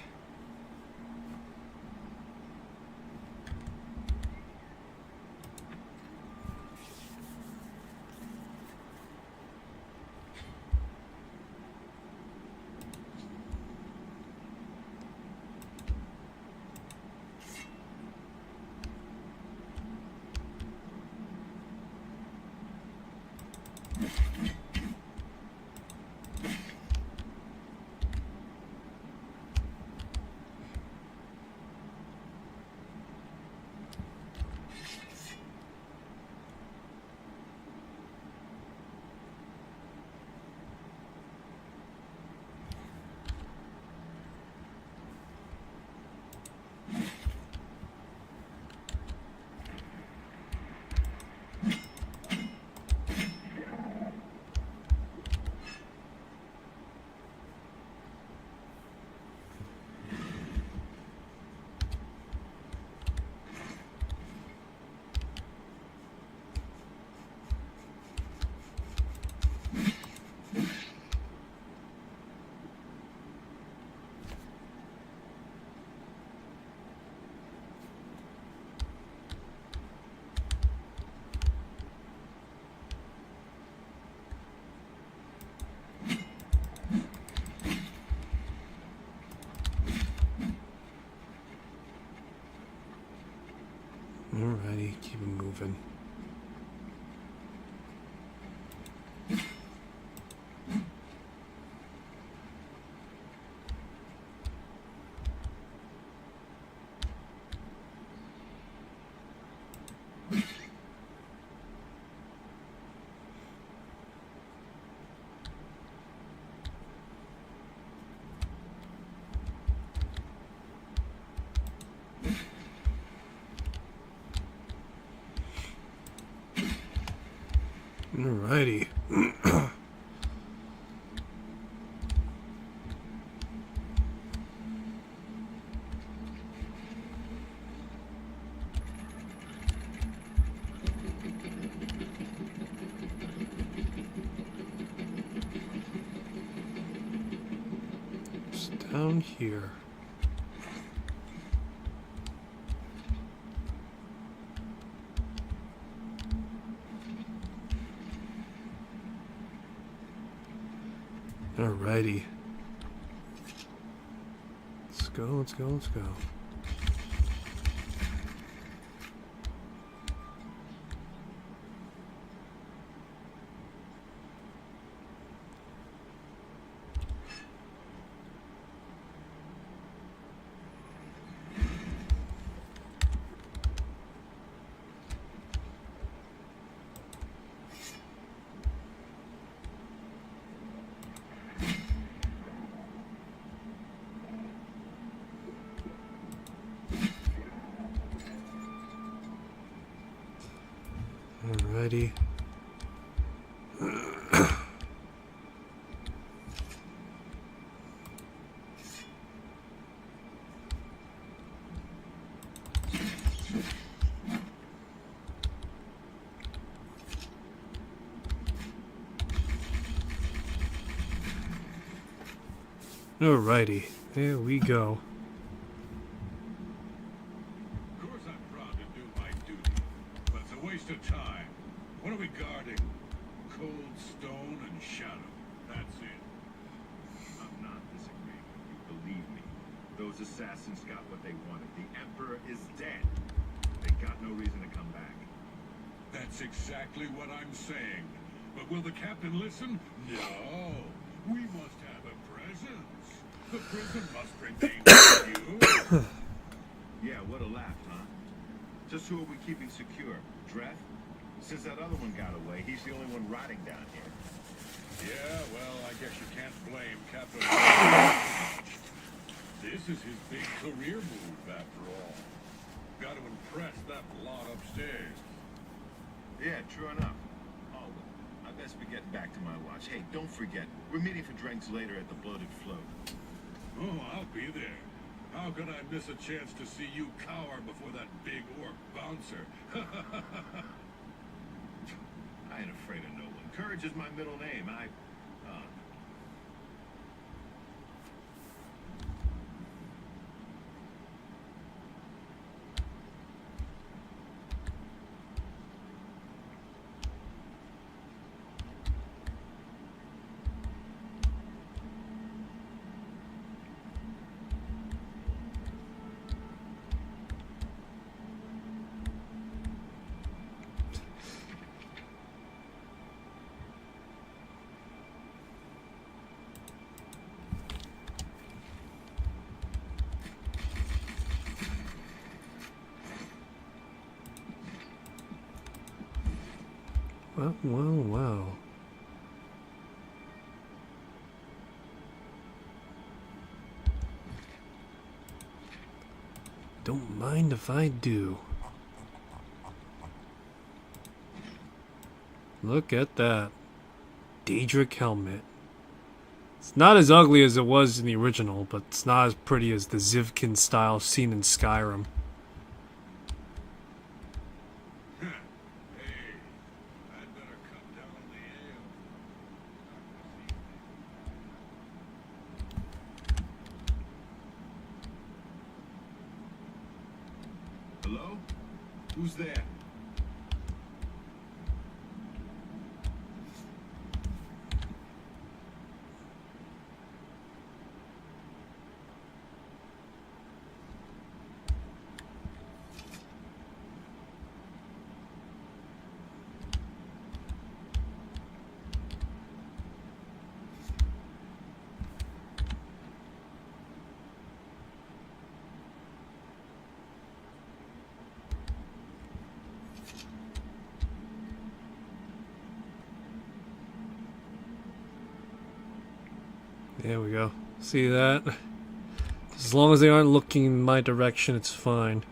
Alrighty, keep it moving. Alrighty. It's down here. Alrighty. Let's go, let's go, let's go. Alrighty. Alrighty, there we go. Of course I'm proud to do my duty, but it's a waste of time. What are we guarding? Cold stone and shadow. That's it. I'm not disagreeing with you, believe me. Those assassins got what they wanted. The Emperor is dead. They got no reason to come back. That's exactly what I'm saying. But will the captain listen? No. We must have a presence. The prison must remain with you. Yeah, what a laugh, huh? Just who are we keeping secure? Dreff? Since that other one got away, he's the only one rotting down here. Yeah, well, I guess you can't blame Captain. This is his big career move, after all. Got to impress that lot upstairs. Yeah, true enough. Oh, I best be getting back to my watch. Hey, don't forget, we're meeting for drinks later at the Bloated Float. Oh, I'll be there. How could I miss a chance to see you cower before that big orc bouncer? I ain't afraid of no one. Courage is my middle name. Well. Don't mind if I do. Look at that. Daedric helmet. It's not as ugly as it was in the original, but it's not as pretty as the Zivkin style seen in Skyrim. Hello? Who's there? There we go. See that? As long as they aren't looking in my direction, it's fine.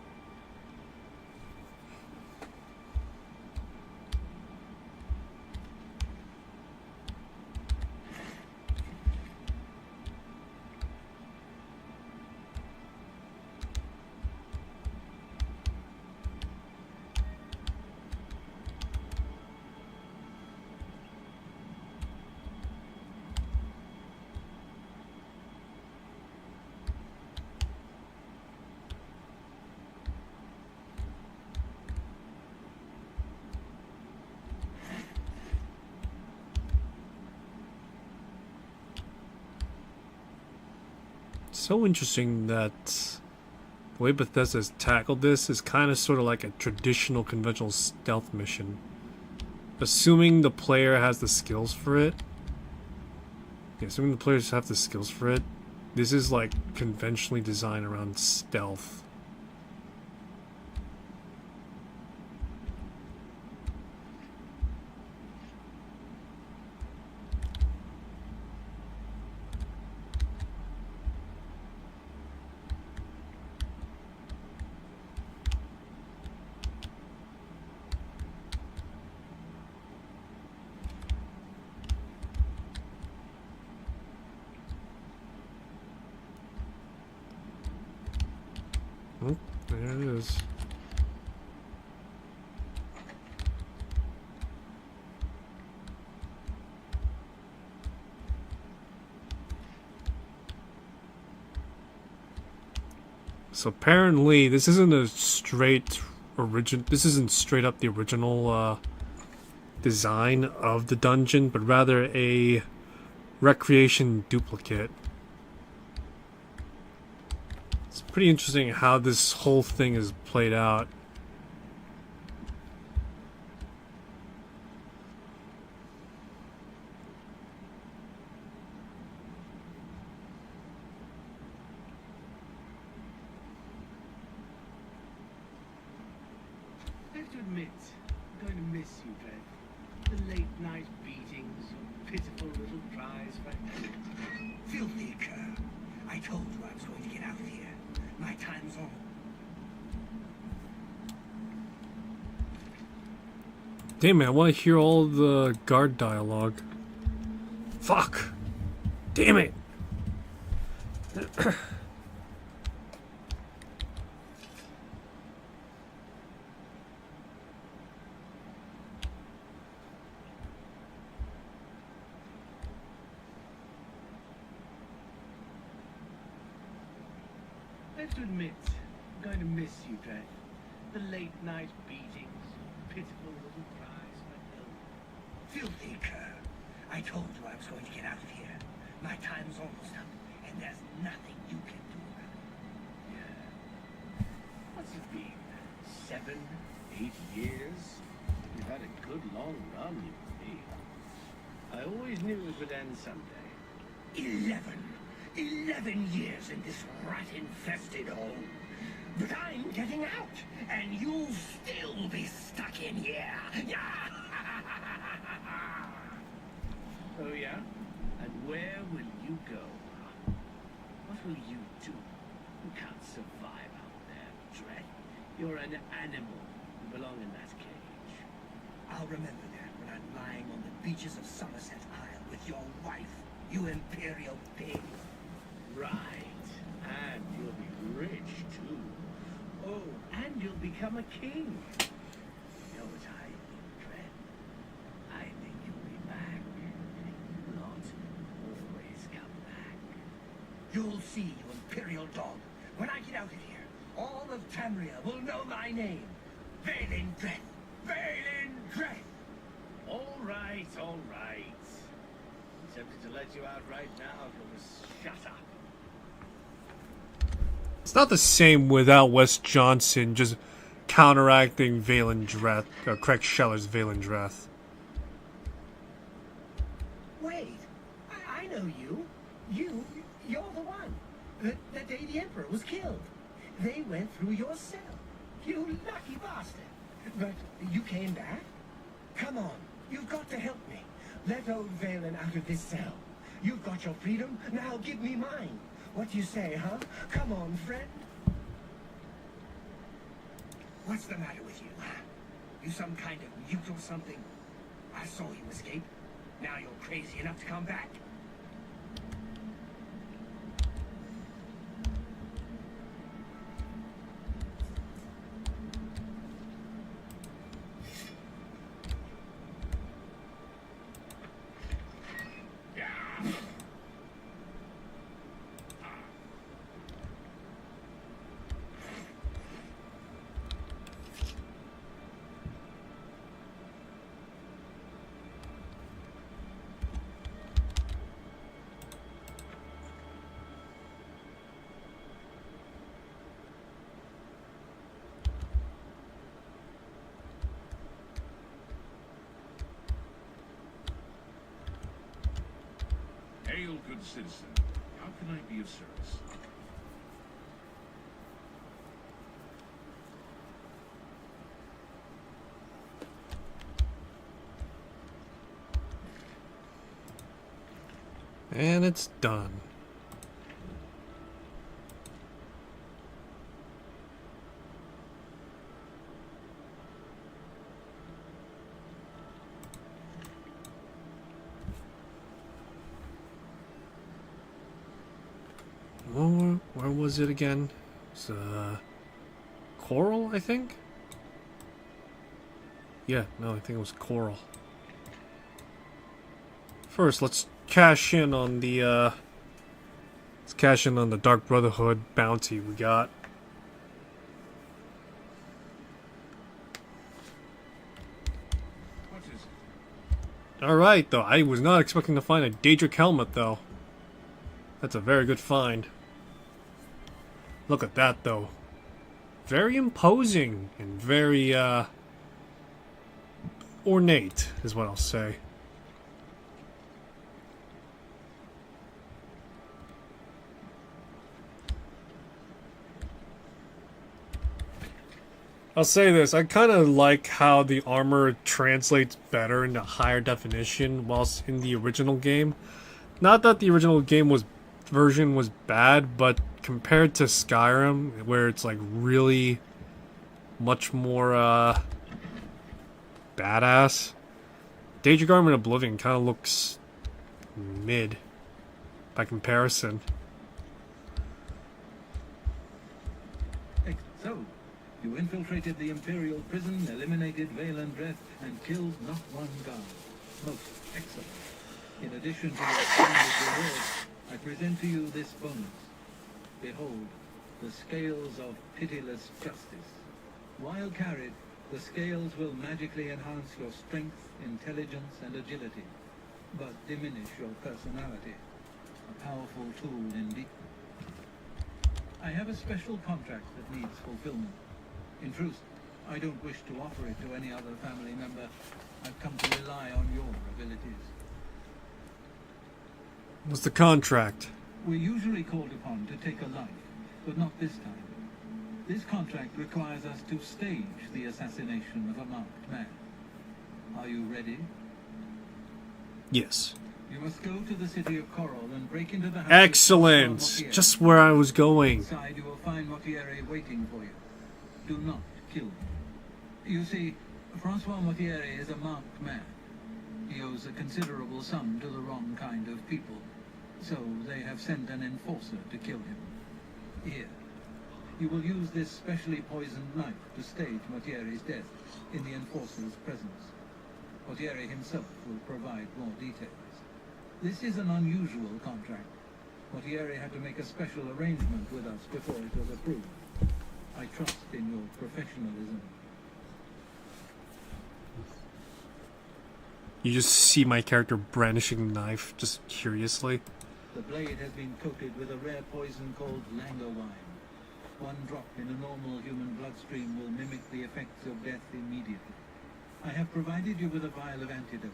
So interesting that the way Bethesda's tackled this is kind of sort of like a traditional conventional stealth mission. Assuming the player has the skills for it. Yeah, assuming the players have the skills for it. This is like conventionally designed around stealth. Oh, there it is. So apparently this isn't a straight this isn't straight up the original design of the dungeon, but rather a recreation duplicate. It's pretty interesting how this whole thing is played out. I have to admit, I'm going to miss you, Dredd. The late night beatings, pitiful little cries for help. Filthy cur. I told you I was going to get out of here. My time's on. Damn it, I want to hear all the guard dialogue. Fuck! Damn it! I have to admit, I'm going to miss you, Dredd. The late night beatings, pitiful little cries for help. Filthy cur. I told you I was going to get out of here. My time's almost up, and there's nothing you can do about it. Yeah. What's it been? 7, 8 years? We've had a good long run, you and me. I always knew it would end someday. 11 years in this rat-infested hole. But I'm getting out, and you'll still be stuck in here. Oh, yeah? And where will you go? What will you do? You can't survive out there, Dredd. You're an animal. You belong in that cage. I'll remember that when I'm lying on the beaches of Somerset Isle with your wife, you imperial pig. Right. And you'll be rich, too. Oh, and you'll become a king. You know what I think, Dredd? I think you'll be back. Not always come back. You'll see, you imperial dog. When I get out of here, all of Tamria will know my name. Valen Dredd. Valen Dredd. All right, all right. I'm tempted to let you out right now, Gilbert. Shut up. It's not the same without Wes Johnson just counteracting Valen Dreth, or Craig Sheller's Valen Dreth. Wait, I know you. You're the one. That day the Emperor was killed. They went through your cell. You lucky bastard. But you came back? Come on, you've got to help me. Let old Valen out of this cell. You've got your freedom, now give me mine. What do you say, huh? Come on, friend. What's the matter with you? You some kind of mute or something? I saw you escape. Now you're crazy enough to come back. Hail, good citizen. How can I be of service? And it's done. Where was it again? It's Coral, I think? Yeah, no, I think it was Coral. First, let's cash in on the Dark Brotherhood bounty we got. What is it? Alright, though. I was not expecting to find a Daedric helmet, though. That's a very good find. Look at that, though. Very imposing and very, ornate, is what I'll say. I'll say this, I kind of like how the armor translates better into higher definition whilst in the original game. Not that the original game version was bad, but compared to Skyrim, where it's like really much more badass, Daedric armor in Oblivion kind of looks mid by comparison. So, you infiltrated the Imperial prison, eliminated Vale and Dreth, and killed not one guard. Most excellent. In addition to your standard reward, I present to you this bonus. Behold, the scales of pitiless justice. While carried, the scales will magically enhance your strength, intelligence, and agility, but diminish your personality. A powerful tool indeed. I have a special contract that needs fulfillment. In truth, I don't wish to offer it to any other family member. I've come to rely on your abilities. What's the contract? We're usually called upon to take a life, but not this time. This contract requires us to stage the assassination of a marked man. Are you ready? Yes. You must go to the city of Coral and break into the house. Excellent! Just where I was going. Inside you will find Mortieri waiting for you. Do not kill him. You see, Francois Mortieri is a marked man. He owes a considerable sum to the wrong kind of people. So they have sent an enforcer to kill him. Here. You will use this specially poisoned knife to stage Mortieri's death in the enforcer's presence. Mortieri himself will provide more details. This is an unusual contract. Mortieri had to make a special arrangement with us before it was approved. I trust in your professionalism. You just see my character brandishing the knife, just curiously. The blade has been coated with a rare poison called langerwine. One drop in a normal human bloodstream will mimic the effects of death immediately. I have provided you with a vial of antidote,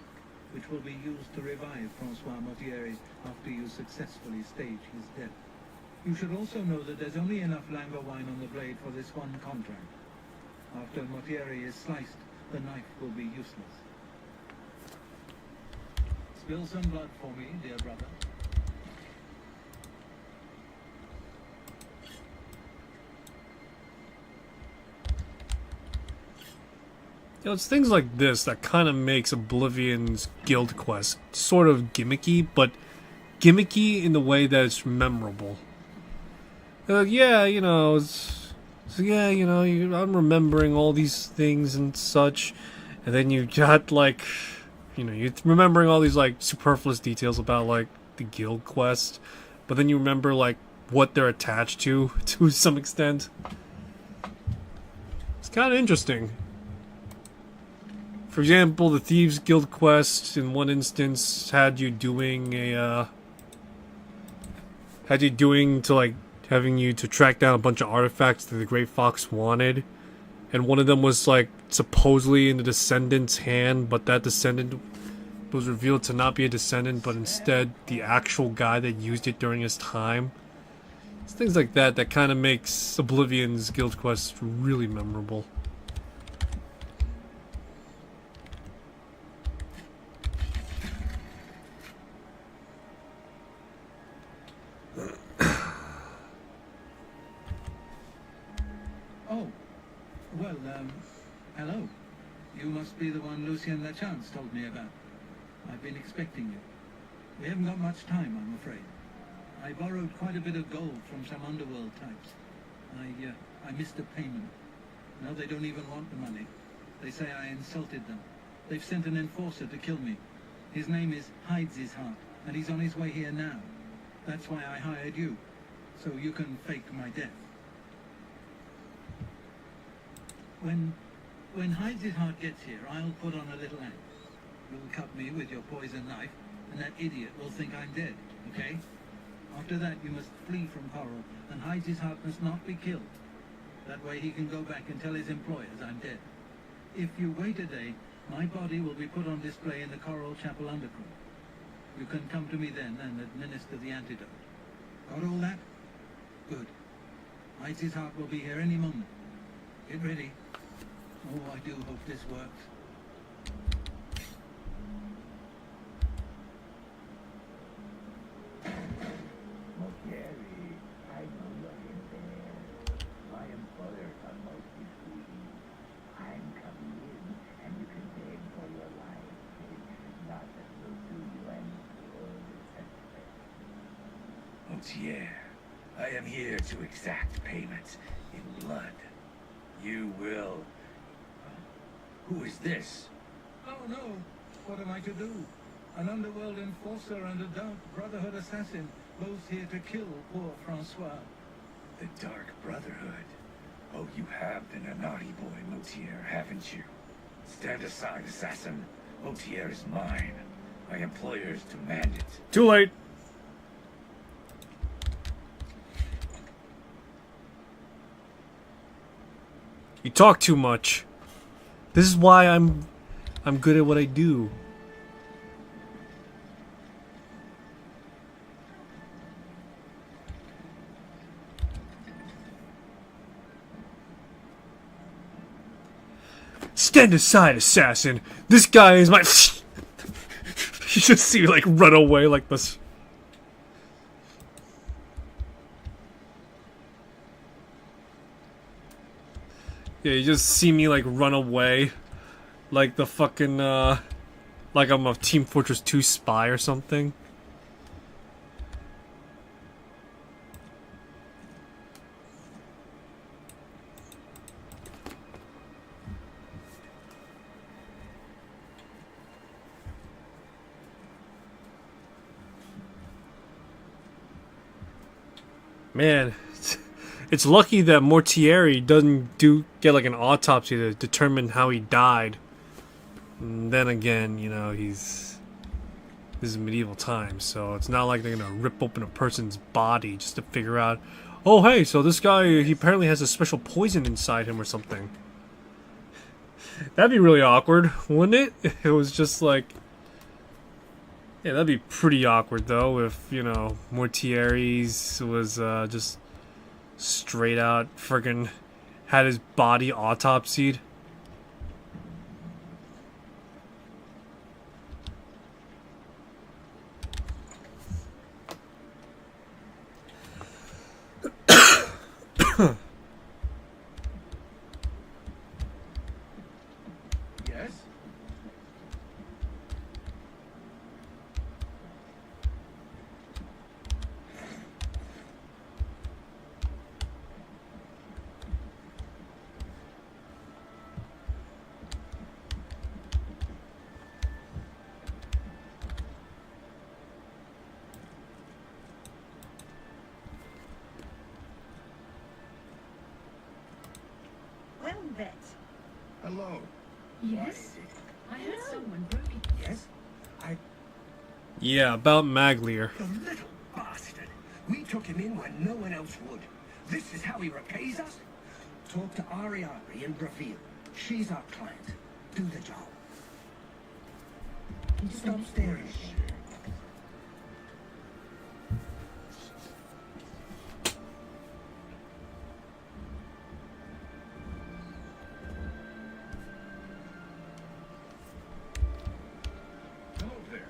which will be used to revive Francois Mortieri after you successfully stage his death. You should also know that there's only enough langerwine on the blade for this one contract. After Mortieri is sliced, the knife will be useless. Spill some blood for me, dear brother. it's things like this that kind of makes Oblivion's guild quest sort of gimmicky, but gimmicky in the way that it's memorable. Yeah, I'm remembering all these things and such, and then you got like, you're remembering all these like superfluous details about like the guild quest, but then you remember like what they're attached to some extent. It's kind of interesting. For example, the Thieves Guild quest in one instance had you doing having you to track down a bunch of artifacts that the Great Fox wanted, and one of them was like supposedly in the Descendant's hand, but that Descendant was revealed to not be a Descendant, but instead the actual guy that used it during his time. It's things like that that kind of makes Oblivion's guild quest really memorable. Oh, well, hello. You must be the one Lucien Lachance told me about. I've been expecting you. We haven't got much time, I'm afraid. I borrowed quite a bit of gold from some underworld types. I missed a payment. Now they don't even want the money. They say I insulted them. They've sent an enforcer to kill me. His name is Hides His Heart, and he's on his way here now. That's why I hired you, so you can fake my death. When Hides His Heart gets here, I'll put on a little act. You'll cut me with your poison knife, and that idiot will think I'm dead, okay? After that, you must flee from Coral, and Hides His Heart must not be killed. That way he can go back and tell his employers I'm dead. If you wait a day, my body will be put on display in the Coral Chapel underground. You can come to me then and administer the antidote. Got all that? Good. Hides His Heart will be here any moment. Get ready. Oh, I do hope this works. Gautier, I am here to exact payment in blood. You will... Who is this? Oh no, what am I to do? An underworld enforcer and a Dark Brotherhood assassin, both here to kill poor Francois. The Dark Brotherhood? Oh, you have been a naughty boy, Motier, haven't you? Stand aside, assassin. Motier is mine. My employers demand it. Too late. You talk too much. This is why I'm good at what I do. Stand aside, assassin. This guy is my... You just see me like run away like this. Yeah, you just see me like run away, like the fucking like I'm a Team Fortress 2 spy or something. Man, it's lucky that Mortieri doesn't get like an autopsy to determine how he died. And then again, this is medieval times, so it's not like they're gonna rip open a person's body just to figure out, oh hey, so this guy, he apparently has a special poison inside him or something. That'd be really awkward, wouldn't it? If it was just like... Yeah, that'd be pretty awkward though if, Mortieri's was just straight out friggin' had his body autopsied. Hello. Yes? I heard someone broken. Yes? Yeah, about Maglier. The little bastard. We took him in when no one else would. This is how he repays us? Talk to Ariadne in Bravil. She's our client. Do the job. Stop staring at me. Hello there.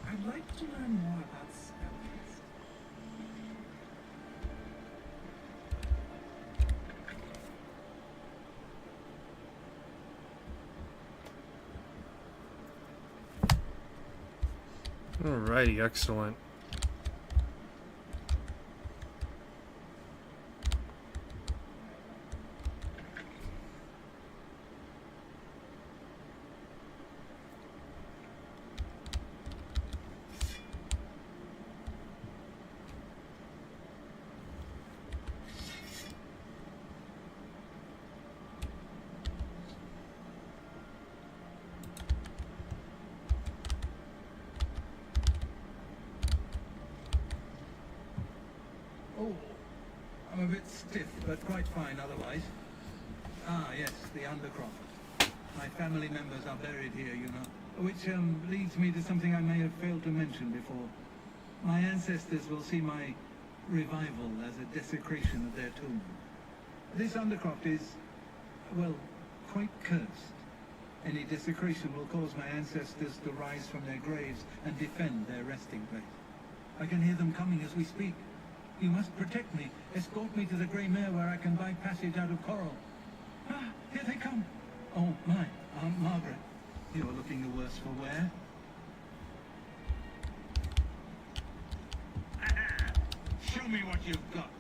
I'd like to learn more about spellcasting. Alrighty, excellent. Oh, I'm a bit stiff, but quite fine otherwise. Ah, yes, the Undercroft. My family members are buried here, you know. Which leads me to something I may have failed to mention before. My ancestors will see my revival as a desecration of their tomb. This Undercroft is, well, quite cursed. Any desecration will cause my ancestors to rise from their graves and defend their resting place. I can hear them coming as we speak. You must protect me. Escort me to the Grey Mare where I can buy passage out of Coral. Ah, here they come. Oh, my, Aunt Margaret. You're looking the worse for wear. Show me what you've got.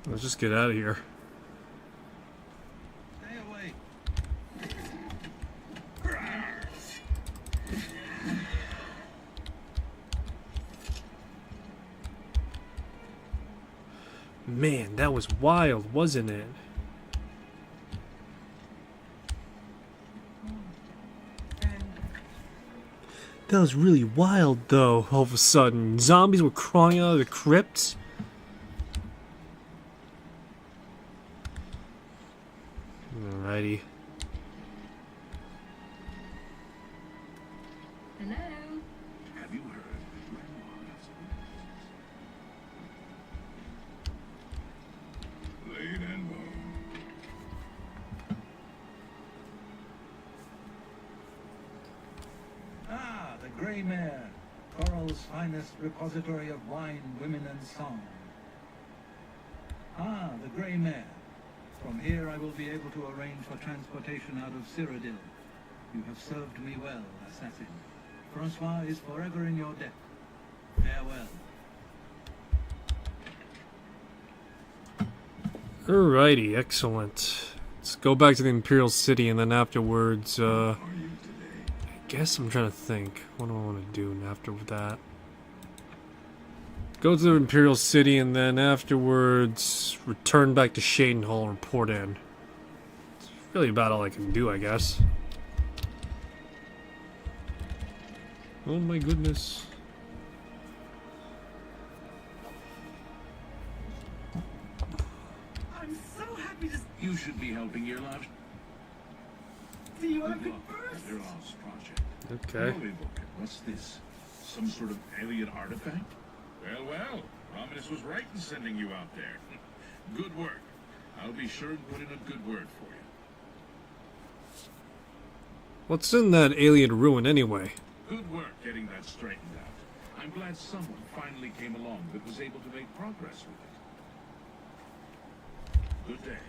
Let's just get out of here. Stay away. Man, that was wild, wasn't it? That was really wild, though, all of a sudden. Zombies were crawling out of the crypts. Alrighty. Hello? Have you heard? Blade and bow. Ah, the Grey Mare. Coral's finest repository of wine, women, and song. Ah, the Grey Mare. From here I will be able to arrange for transportation out of Cyrodiil. You have served me well, assassin. Francois is forever in your debt. Farewell. Alrighty, excellent. Let's go back to the Imperial City and then afterwards, I guess I'm trying to think. What do I want to do after that? Go to the Imperial City and then afterwards return back to Shadenhall and report in. It's really about all I can do, I guess. Oh my goodness. I'm so happy to You should be helping your love. see you on a Good good luck burst. with your lost project. Okay. Holy book. What's this? Some sort of alien artifact? Well, well. Romulus was right in sending you out there. Good work. I'll be sure and put in a good word for you. What's in that alien ruin anyway? Good work getting that straightened out. I'm glad someone finally came along that was able to make progress with it. Good day.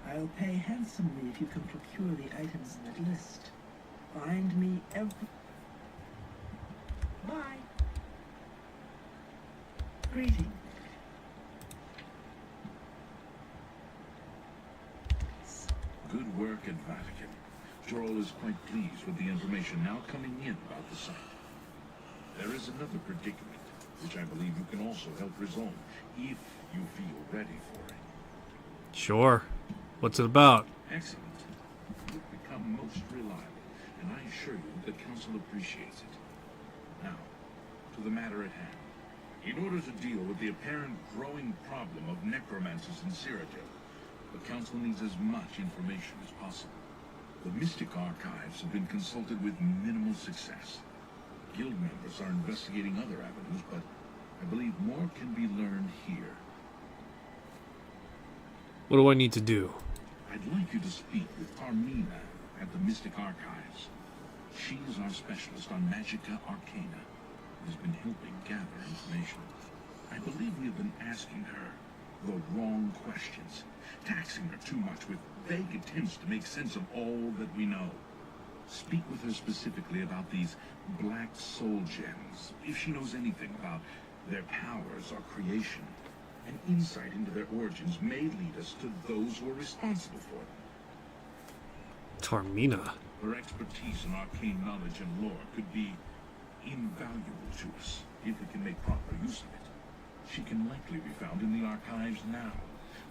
I'll pay handsomely if you can procure the items in that list. Find me every... Bye. Greetings. Good work at Vatican. Jorl is quite pleased with the information now coming in about the site. There is another predicament, which I believe you can also help resolve, if you feel ready for it. Sure. What's it about? Excellent. You've become most reliable, and I assure you the Council appreciates it. Now, to the matter at hand. In order to deal with the apparent growing problem of necromancers in Cyrodiil, the Council needs as much information as possible. The Mystic Archives have been consulted with minimal success. Guild members are investigating other avenues, but I believe more can be learned here. What do I need to do? I'd like you to speak with Carmina at the Mystic Archives. She is our specialist on Magica Arcana, who has been helping gather information. I believe we have been asking her the wrong questions, taxing her too much with vague attempts to make sense of all that we know. Speak with her specifically about these black soul gems, if she knows anything about their powers or creation. An insight into their origins may lead us to those who are responsible for them. Tarmina. Her expertise in arcane knowledge and lore could be invaluable to us if we can make proper use of it. She can likely be found in the archives now,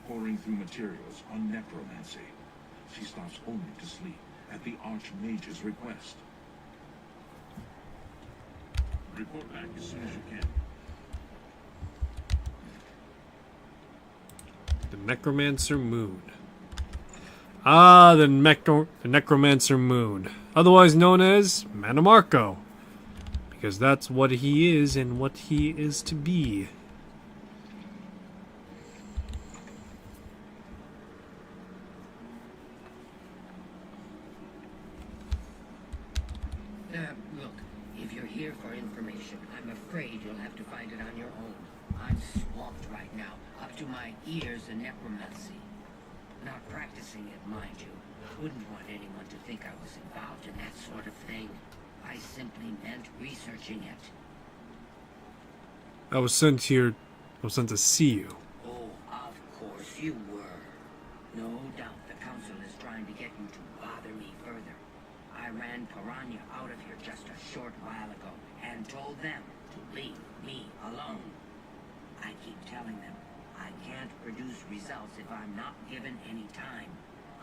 poring through materials on necromancy. She stops only to sleep at the Archmage's request. Report back as soon as you can. The Necromancer Moon. Ah, the Necromancer Moon. Otherwise known as Manamarco. Because that's what he is and what he is to be. Look, if you're here for information, I'm afraid you'll have to find it on your own. I'm swamped right now, up to my ears in necromancy. Not practicing it, mind you. Wouldn't want anyone to think I was involved in that sort of thing. I simply meant researching it. I was sent here. I was sent to see you. Oh, of course you were. No doubt the Council is trying to get you to bother me further. I ran Piranha out of here just a short while ago and told them to leave me alone. I keep telling them I can't produce results if I'm not given any time.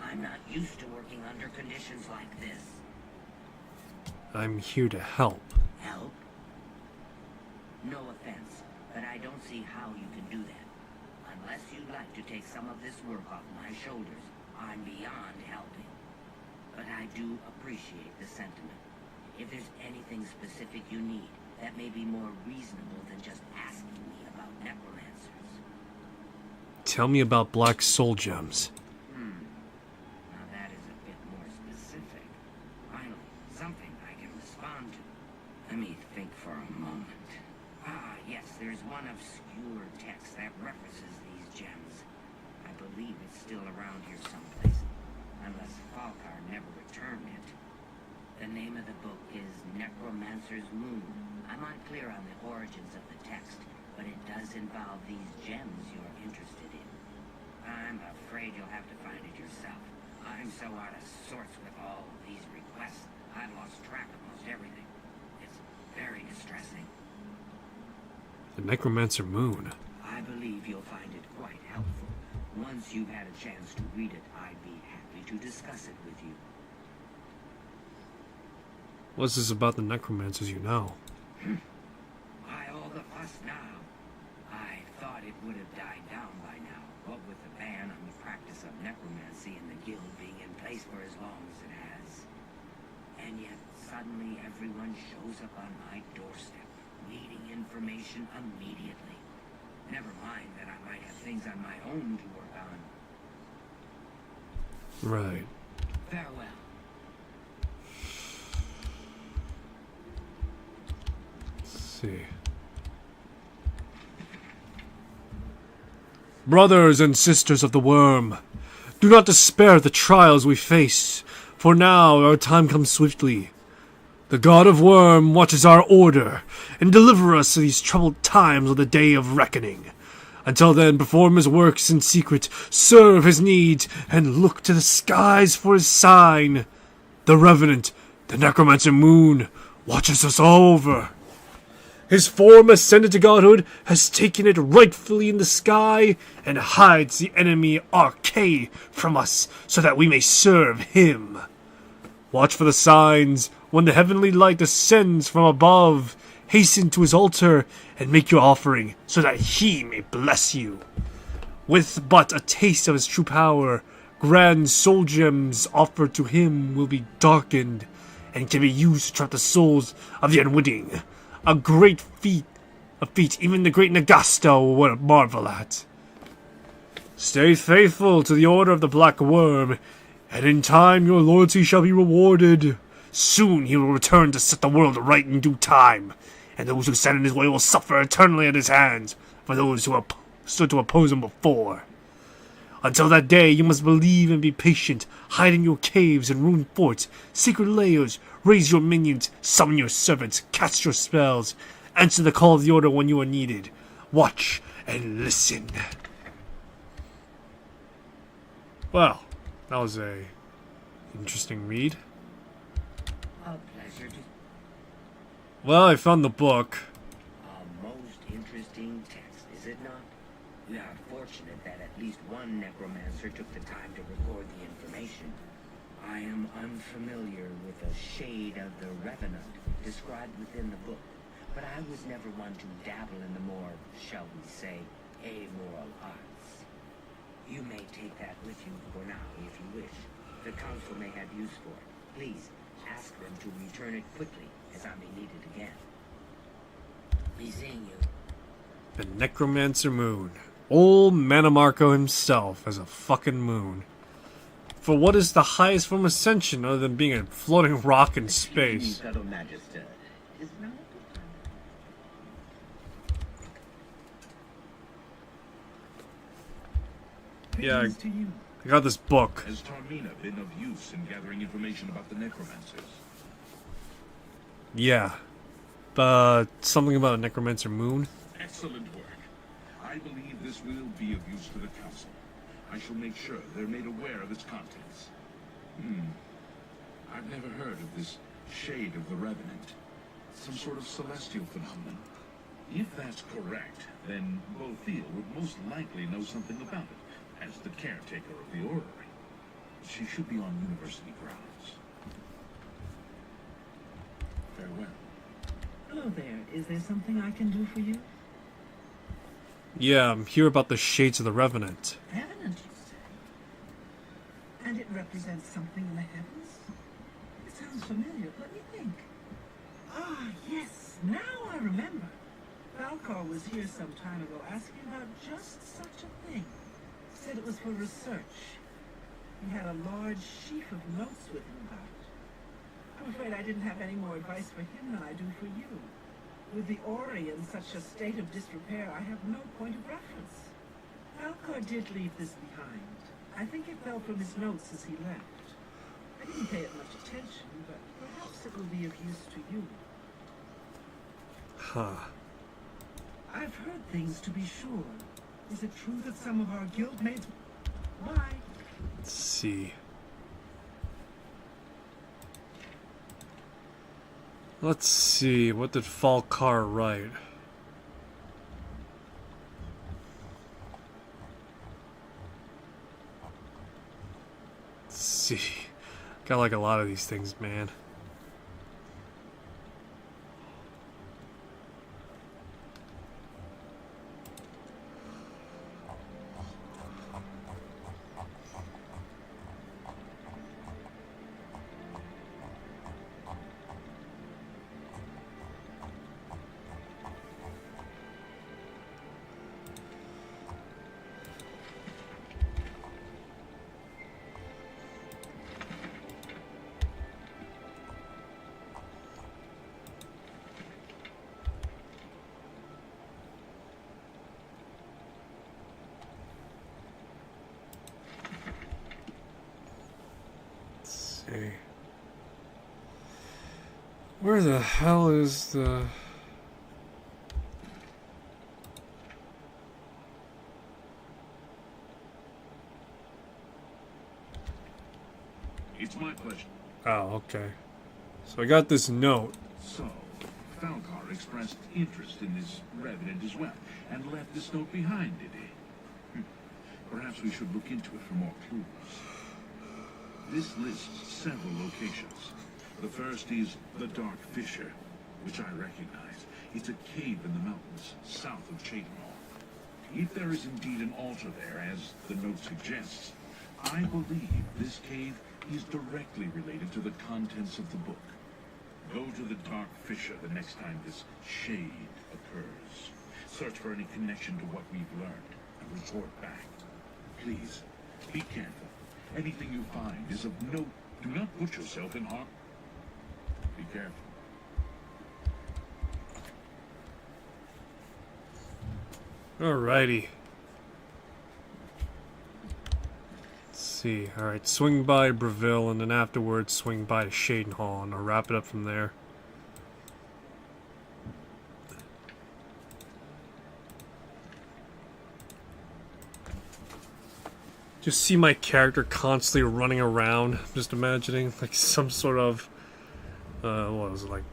I'm not used to working under conditions like this. I'm here to help. Help? No offense, but I don't see how you can do that. Unless you'd like to take some of this work off my shoulders, I'm beyond helping. But I do appreciate the sentiment. If there's anything specific you need, that may be more reasonable than just asking me about necromancers. Tell me about black soul gems. Now that is a bit more specific. Finally, something I can respond to. Let me think for a moment. Ah, yes, there's one obscure text that references these gems. I believe it's still around here someplace, unless Falkar never returned it. The name of the book is Necromancer's Moon. I'm unclear on the origins of the text, but it does involve these gems you're interested in. I'm afraid you'll have to find it yourself. I'm so out of sorts with all of these requests, I've lost track of most everything. It's very distressing. The Necromancer Moon. I believe you'll find it quite helpful. Once you've had a chance to read it, I'd be happy to discuss it with you. What's this about the Necromancers you know? Why all the fuss now? I thought it would have died down by now, what with the ban on the practice of necromancy and the guild being in place for as long as it has. And yet, suddenly everyone shows up on my doorstep, needing information immediately. Never mind that I might have things on my own to work on. Right. Farewell. See. Brothers and sisters of the worm, do not despair of the trials we face, for now our time comes swiftly. The God of Worm watches our order, and deliver us to these troubled times on the day of reckoning. Until then, perform his works in secret, serve his needs, and look to the skies for his sign. The Revenant, the Necromancer Moon, watches us all over. His form ascended to godhood has taken it rightfully in the sky and hides the enemy Arcade from us so that we may serve him. Watch for the signs. When the heavenly light descends from above, hasten to his altar and make your offering so that he may bless you. With but a taste of his true power, grand soul gems offered to him will be darkened and can be used to trap the souls of the unwitting. A great feat, a feat even the great Nagasto would marvel at. Stay faithful to the Order of the Black Worm, and in time your loyalty shall be rewarded. Soon he will return to set the world right in due time, and those who stand in his way will suffer eternally at his hands for those who stood to oppose him before. Until that day, you must believe and be patient, hide in your caves and ruined forts, secret layers, raise your minions, summon your servants, cast your spells, answer the call of the Order when you are needed. Watch and listen. Well, that was a interesting read. A pleasure to... Well, I found the book. A most interesting text, is it not? We are fortunate that at least one necromancer took the time to record the information. I am unfamiliar with the shade of the Revenant described within the book, but I was never one to dabble in the more, shall we say, amoral arts. You may take that with you for now, if you wish. The Council may have use for it. Please, ask them to return it quickly, as I may need it again. Be seeing you. The Necromancer Moon. Old Manamarco himself as a fucking moon. For what is the highest form of ascension other than being a floating rock in space? Yeah, I got this book. Has Tarmina been of use in gathering information about the necromancers? Yeah. Something about a Necromancer Moon? Excellent work. I believe this will be of use to the Council. I shall make sure they're made aware of its contents. I've never heard of this shade of the Revenant. Some sort of celestial phenomenon. If that's correct, then Bothia would most likely know something about it, as the caretaker of the orrery. She should be on university grounds. Farewell. Hello there. Is there something I can do for you? Yeah, I'm here about the shades of the Revenant. Revenant, you say? And it represents something in the heavens? It sounds familiar. Let me think. Ah, yes. Now I remember. Falcor was here some time ago asking about just such a thing. Said it was for research. He had a large sheaf of notes with him about it. I'm afraid I didn't have any more advice for him than I do for you. With the Ori in such a state of disrepair, I have no point of reference. Falcor did leave this behind. I think it fell from his notes as he left. I didn't pay it much attention, but perhaps it will be of use to you. Huh. I've heard things, to be sure. Is it true that some of our guildmates... Bye. Let's see. Let's see, what did Falcar write? Let's see. Got like a lot of these things, man. Where the hell is the... Okay. So I got this note. So, Falcar expressed interest in this revenant as well, and left this note behind, did he? Perhaps we should look into it for more clues. This lists several locations. The first is the Dark Fissure, which I recognize. It's a cave in the mountains, south of Cheydinhal. If there is indeed an altar there, as the note suggests, I believe this cave is directly related to the contents of the book. Go to the Dark Fissure the next time this shade occurs. Search for any connection to what we've learned, and report back. Please, be careful. Anything you find is of note. Do not put yourself in harm. Be careful. Alrighty. Let's see. Alright, swing by Breville, and then afterwards swing by to Cheydinhal, and I'll wrap it up from there. Just see my character constantly running around, just imagining like some sort of what was it, like,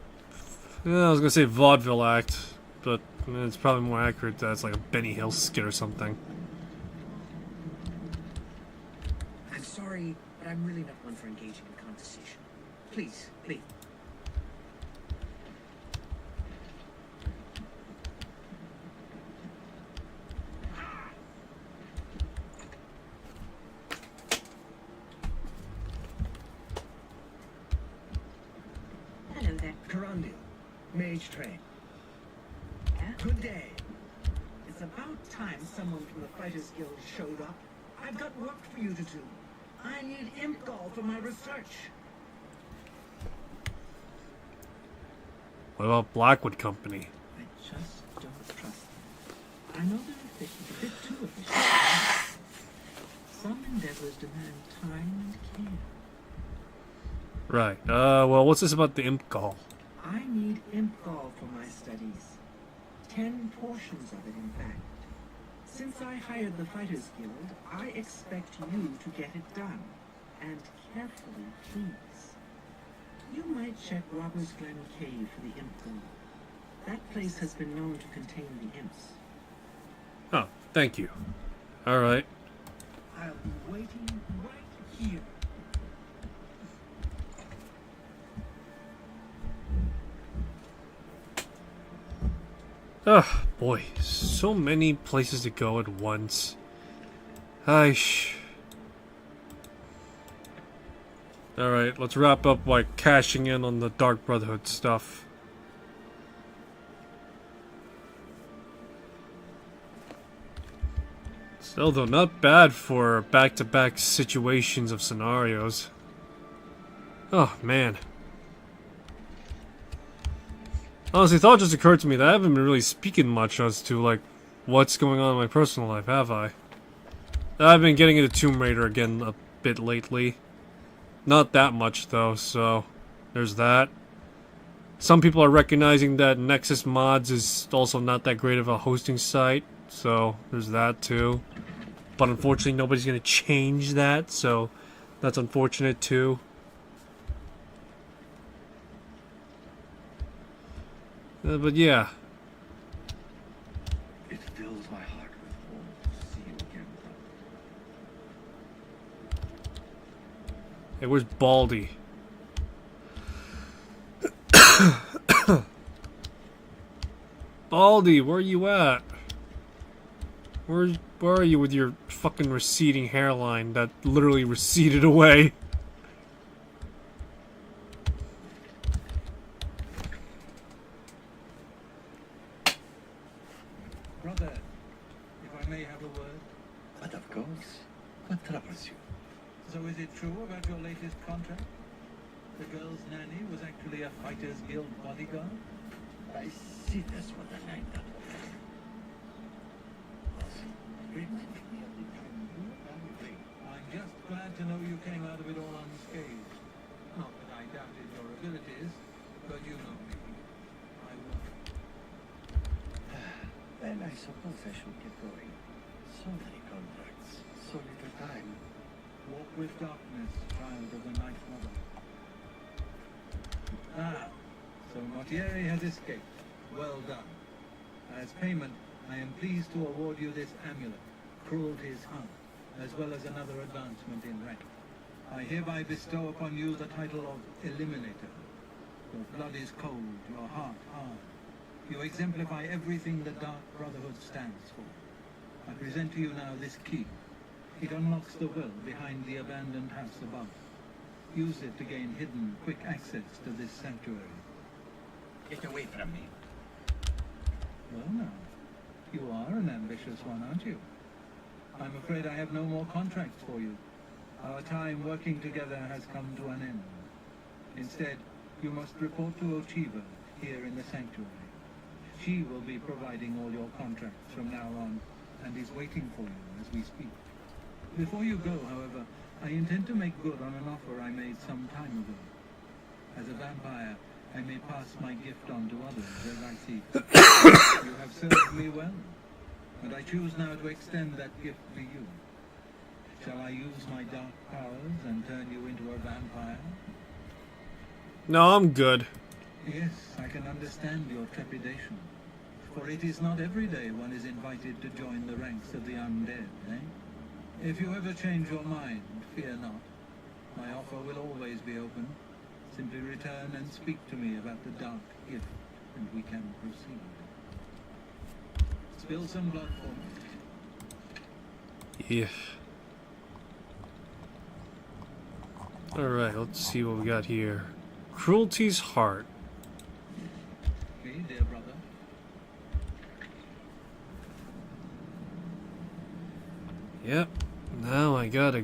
I was gonna say vaudeville act, but it's probably more accurate that it's like a Benny Hill skit or something. I'm sorry, but I'm really not one for engaging in conversation. Please, please. Hello there. Carandil, Mage Train. Yeah? Good day. It's about time someone from the Fighters Guild showed up. I've got work for you to do. I need imp gall for my research. What about Blackwood Company? I just don't trust them. I know they're efficient, a bit too efficient. Some endeavors demand time and care. Right. Well, what's this about the imp gall? I need imp gall for my studies. 10 portions of it, in fact. Since I hired the Fighters Guild, I expect you to get it done. And carefully, please. You might check Robbers Glen Cave for the imp gall. That place has been known to contain the imps. Oh, thank you. Alright. I'll be waiting right here. Ugh, boy, so many places to go at once. Aish. Alright, let's wrap up by cashing in on the Dark Brotherhood stuff. Still, though, not bad for back-to-back situations of scenarios. Oh, man. Honestly, thought just occurred to me that I haven't been really speaking much as to, like, what's going on in my personal life, have I? I've been getting into Tomb Raider again a bit lately. Not that much, though, so there's that. Some people are recognizing that Nexus Mods is also not that great of a hosting site, so there's that, too. But unfortunately, nobody's going to change that, so that's unfortunate, too. But yeah. It fills my heart with warmth to see you again, brother. Hey, where's Baldy? Baldy, where are you at? Where are you with your fucking receding hairline that literally receded away? Brother, if I may have a word. But of course. What troubles you? So is it true about your latest contract? The girl's nanny was actually a Fighters Guild bodyguard? I see that's what I lined up. Remind me of the time you and me. I'm just glad to know you came out of it all unscathed. Not that I doubted your abilities, but you know me. I won't. Then I suppose I should get going. So many contracts, so little time. Walk with darkness, child of the Night Mother. Ah, so Mortieri has escaped. Well done. As payment, I am pleased to award you this amulet, Cruelty's Heart, as well as another advancement in rank. I hereby bestow upon you the title of Eliminator. Your blood is cold, your heart hard. You exemplify everything the Dark Brotherhood stands for. I present to you now this key. It unlocks the well behind the abandoned house above. Use it to gain hidden, quick access to this sanctuary. Get away from me. Well now, you are an ambitious one, aren't you? I'm afraid I have no more contracts for you. Our time working together has come to an end. Instead, you must report to Ochiva here in the sanctuary. She will be providing all your contracts from now on, and is waiting for you as we speak. Before you go, however, I intend to make good on an offer I made some time ago. As a vampire, I may pass my gift on to others as I see fit. You have served me well, and I choose now to extend that gift to you. Shall I use my dark powers and turn you into a vampire? No, I'm good. Yes, I can understand your trepidation. For it is not every day one is invited to join the ranks of the undead, eh? If you ever change your mind, fear not. My offer will always be open. Simply return and speak to me about the dark gift, and we can proceed. Spill some blood for me. Yeah. Alright, let's see what we got here. Cruelty's Heart. Okay, dear brother. Yep. Now I got a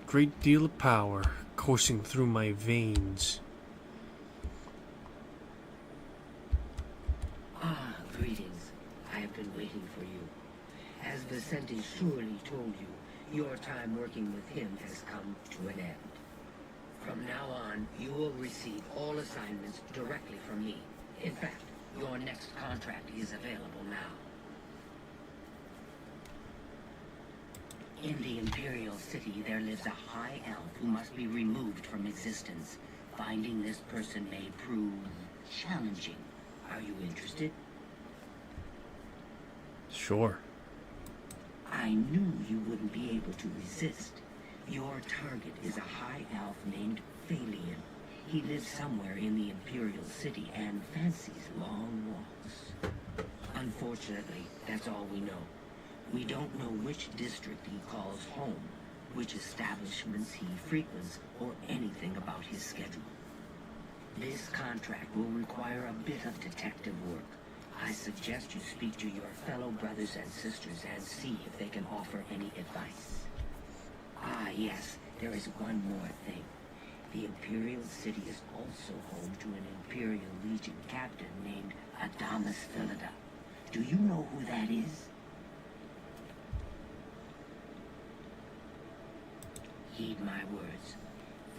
great deal of power coursing through my veins. Ah, greetings. I have been waiting for you. As Vicente surely told you, your time working with him has come to an end. From now on, you will receive all assignments directly from me. In fact, your next contract is available now. In the Imperial City, there lives a high elf who must be removed from existence. Finding this person may prove challenging. Are you interested? Sure. I knew you wouldn't be able to resist. Your target is a high elf named Phalian. He lives somewhere in the Imperial City and fancies long walks. Unfortunately, that's all we know. We don't know which district he calls home, which establishments he frequents, or anything about his schedule. This contract will require a bit of detective work. I suggest you speak to your fellow brothers and sisters and see if they can offer any advice. Ah, yes, there is one more thing. The Imperial City is also home to an Imperial Legion captain named Adamus Philida. Do you know who that is? Heed my words.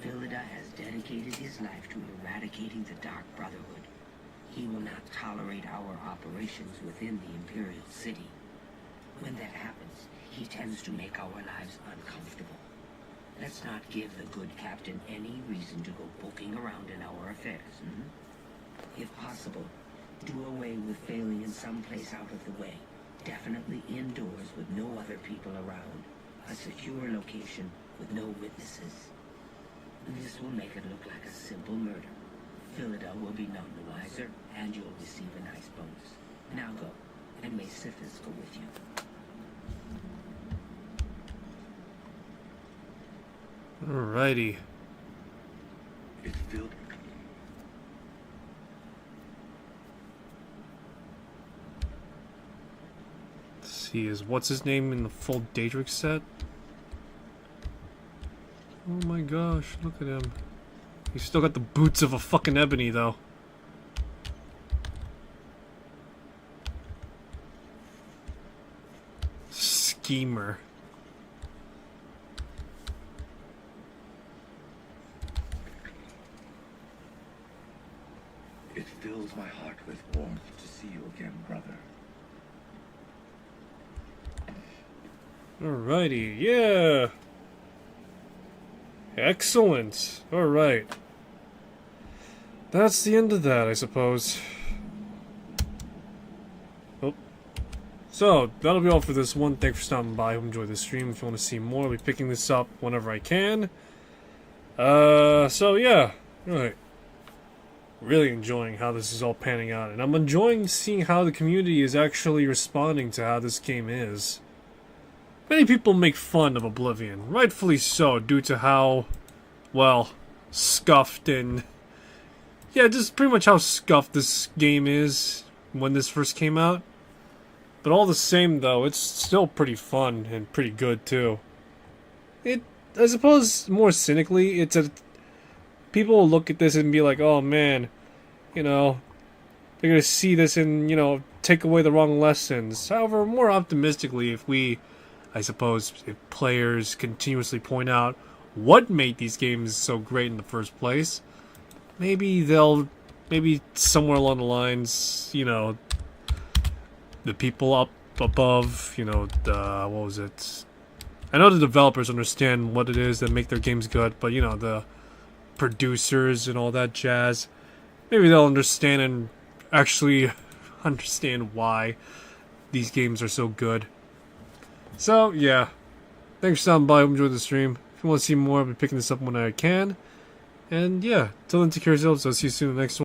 Philida has dedicated his life to eradicating the Dark Brotherhood. He will not tolerate our operations within the Imperial City. When that happens, he tends to make our lives uncomfortable. Let's not give the good captain any reason to go poking around in our affairs, If possible, do away with Phalian someplace out of the way. Definitely indoors with no other people around. A secure location with no witnesses. This will make it look like a simple murder. Philida will be none the wiser, and you'll receive a nice bonus. Now go, and may Sithis go with you. Alrighty. It's filled. Let's see, is what's his name in the full Daedric set? Oh my gosh, look at him. He's still got the boots of a fucking ebony though. Schemer. It fills my heart with warmth to see you again, brother. Alrighty, yeah. Excellent. Alright. that's the end of that, I suppose. Oh. So, that'll be all for this one. Thanks for stopping by. Hope you enjoyed the stream. If you want to see more, I'll be picking this up whenever I can. So yeah. Alright. Really enjoying how this is all panning out. And I'm enjoying seeing how the community is actually responding to how this game is. Many people make fun of Oblivion. Rightfully so, due to how, well, scuffed and... yeah, just pretty much how scuffed this game is when this first came out. But all the same, though, it's still pretty fun and pretty good, too. I suppose, more cynically, it's a... people will look at this and be like, oh man, you know, they're gonna see this and, you know, take away the wrong lessons. However, more optimistically, if we, I suppose, if players continuously point out what made these games so great in the first place, maybe somewhere along the lines, you know, the people up above, you know, what was it? I know the developers understand what it is that make their games good, but, you know, the producers and all that jazz, maybe they'll understand and actually understand why these games are so good. So, yeah. Thanks for stopping by. Hope you enjoyed the stream. If you want to see more, I'll be picking this up when I can. And, yeah. Till then, take care of yourselves. I'll see you soon in the next one.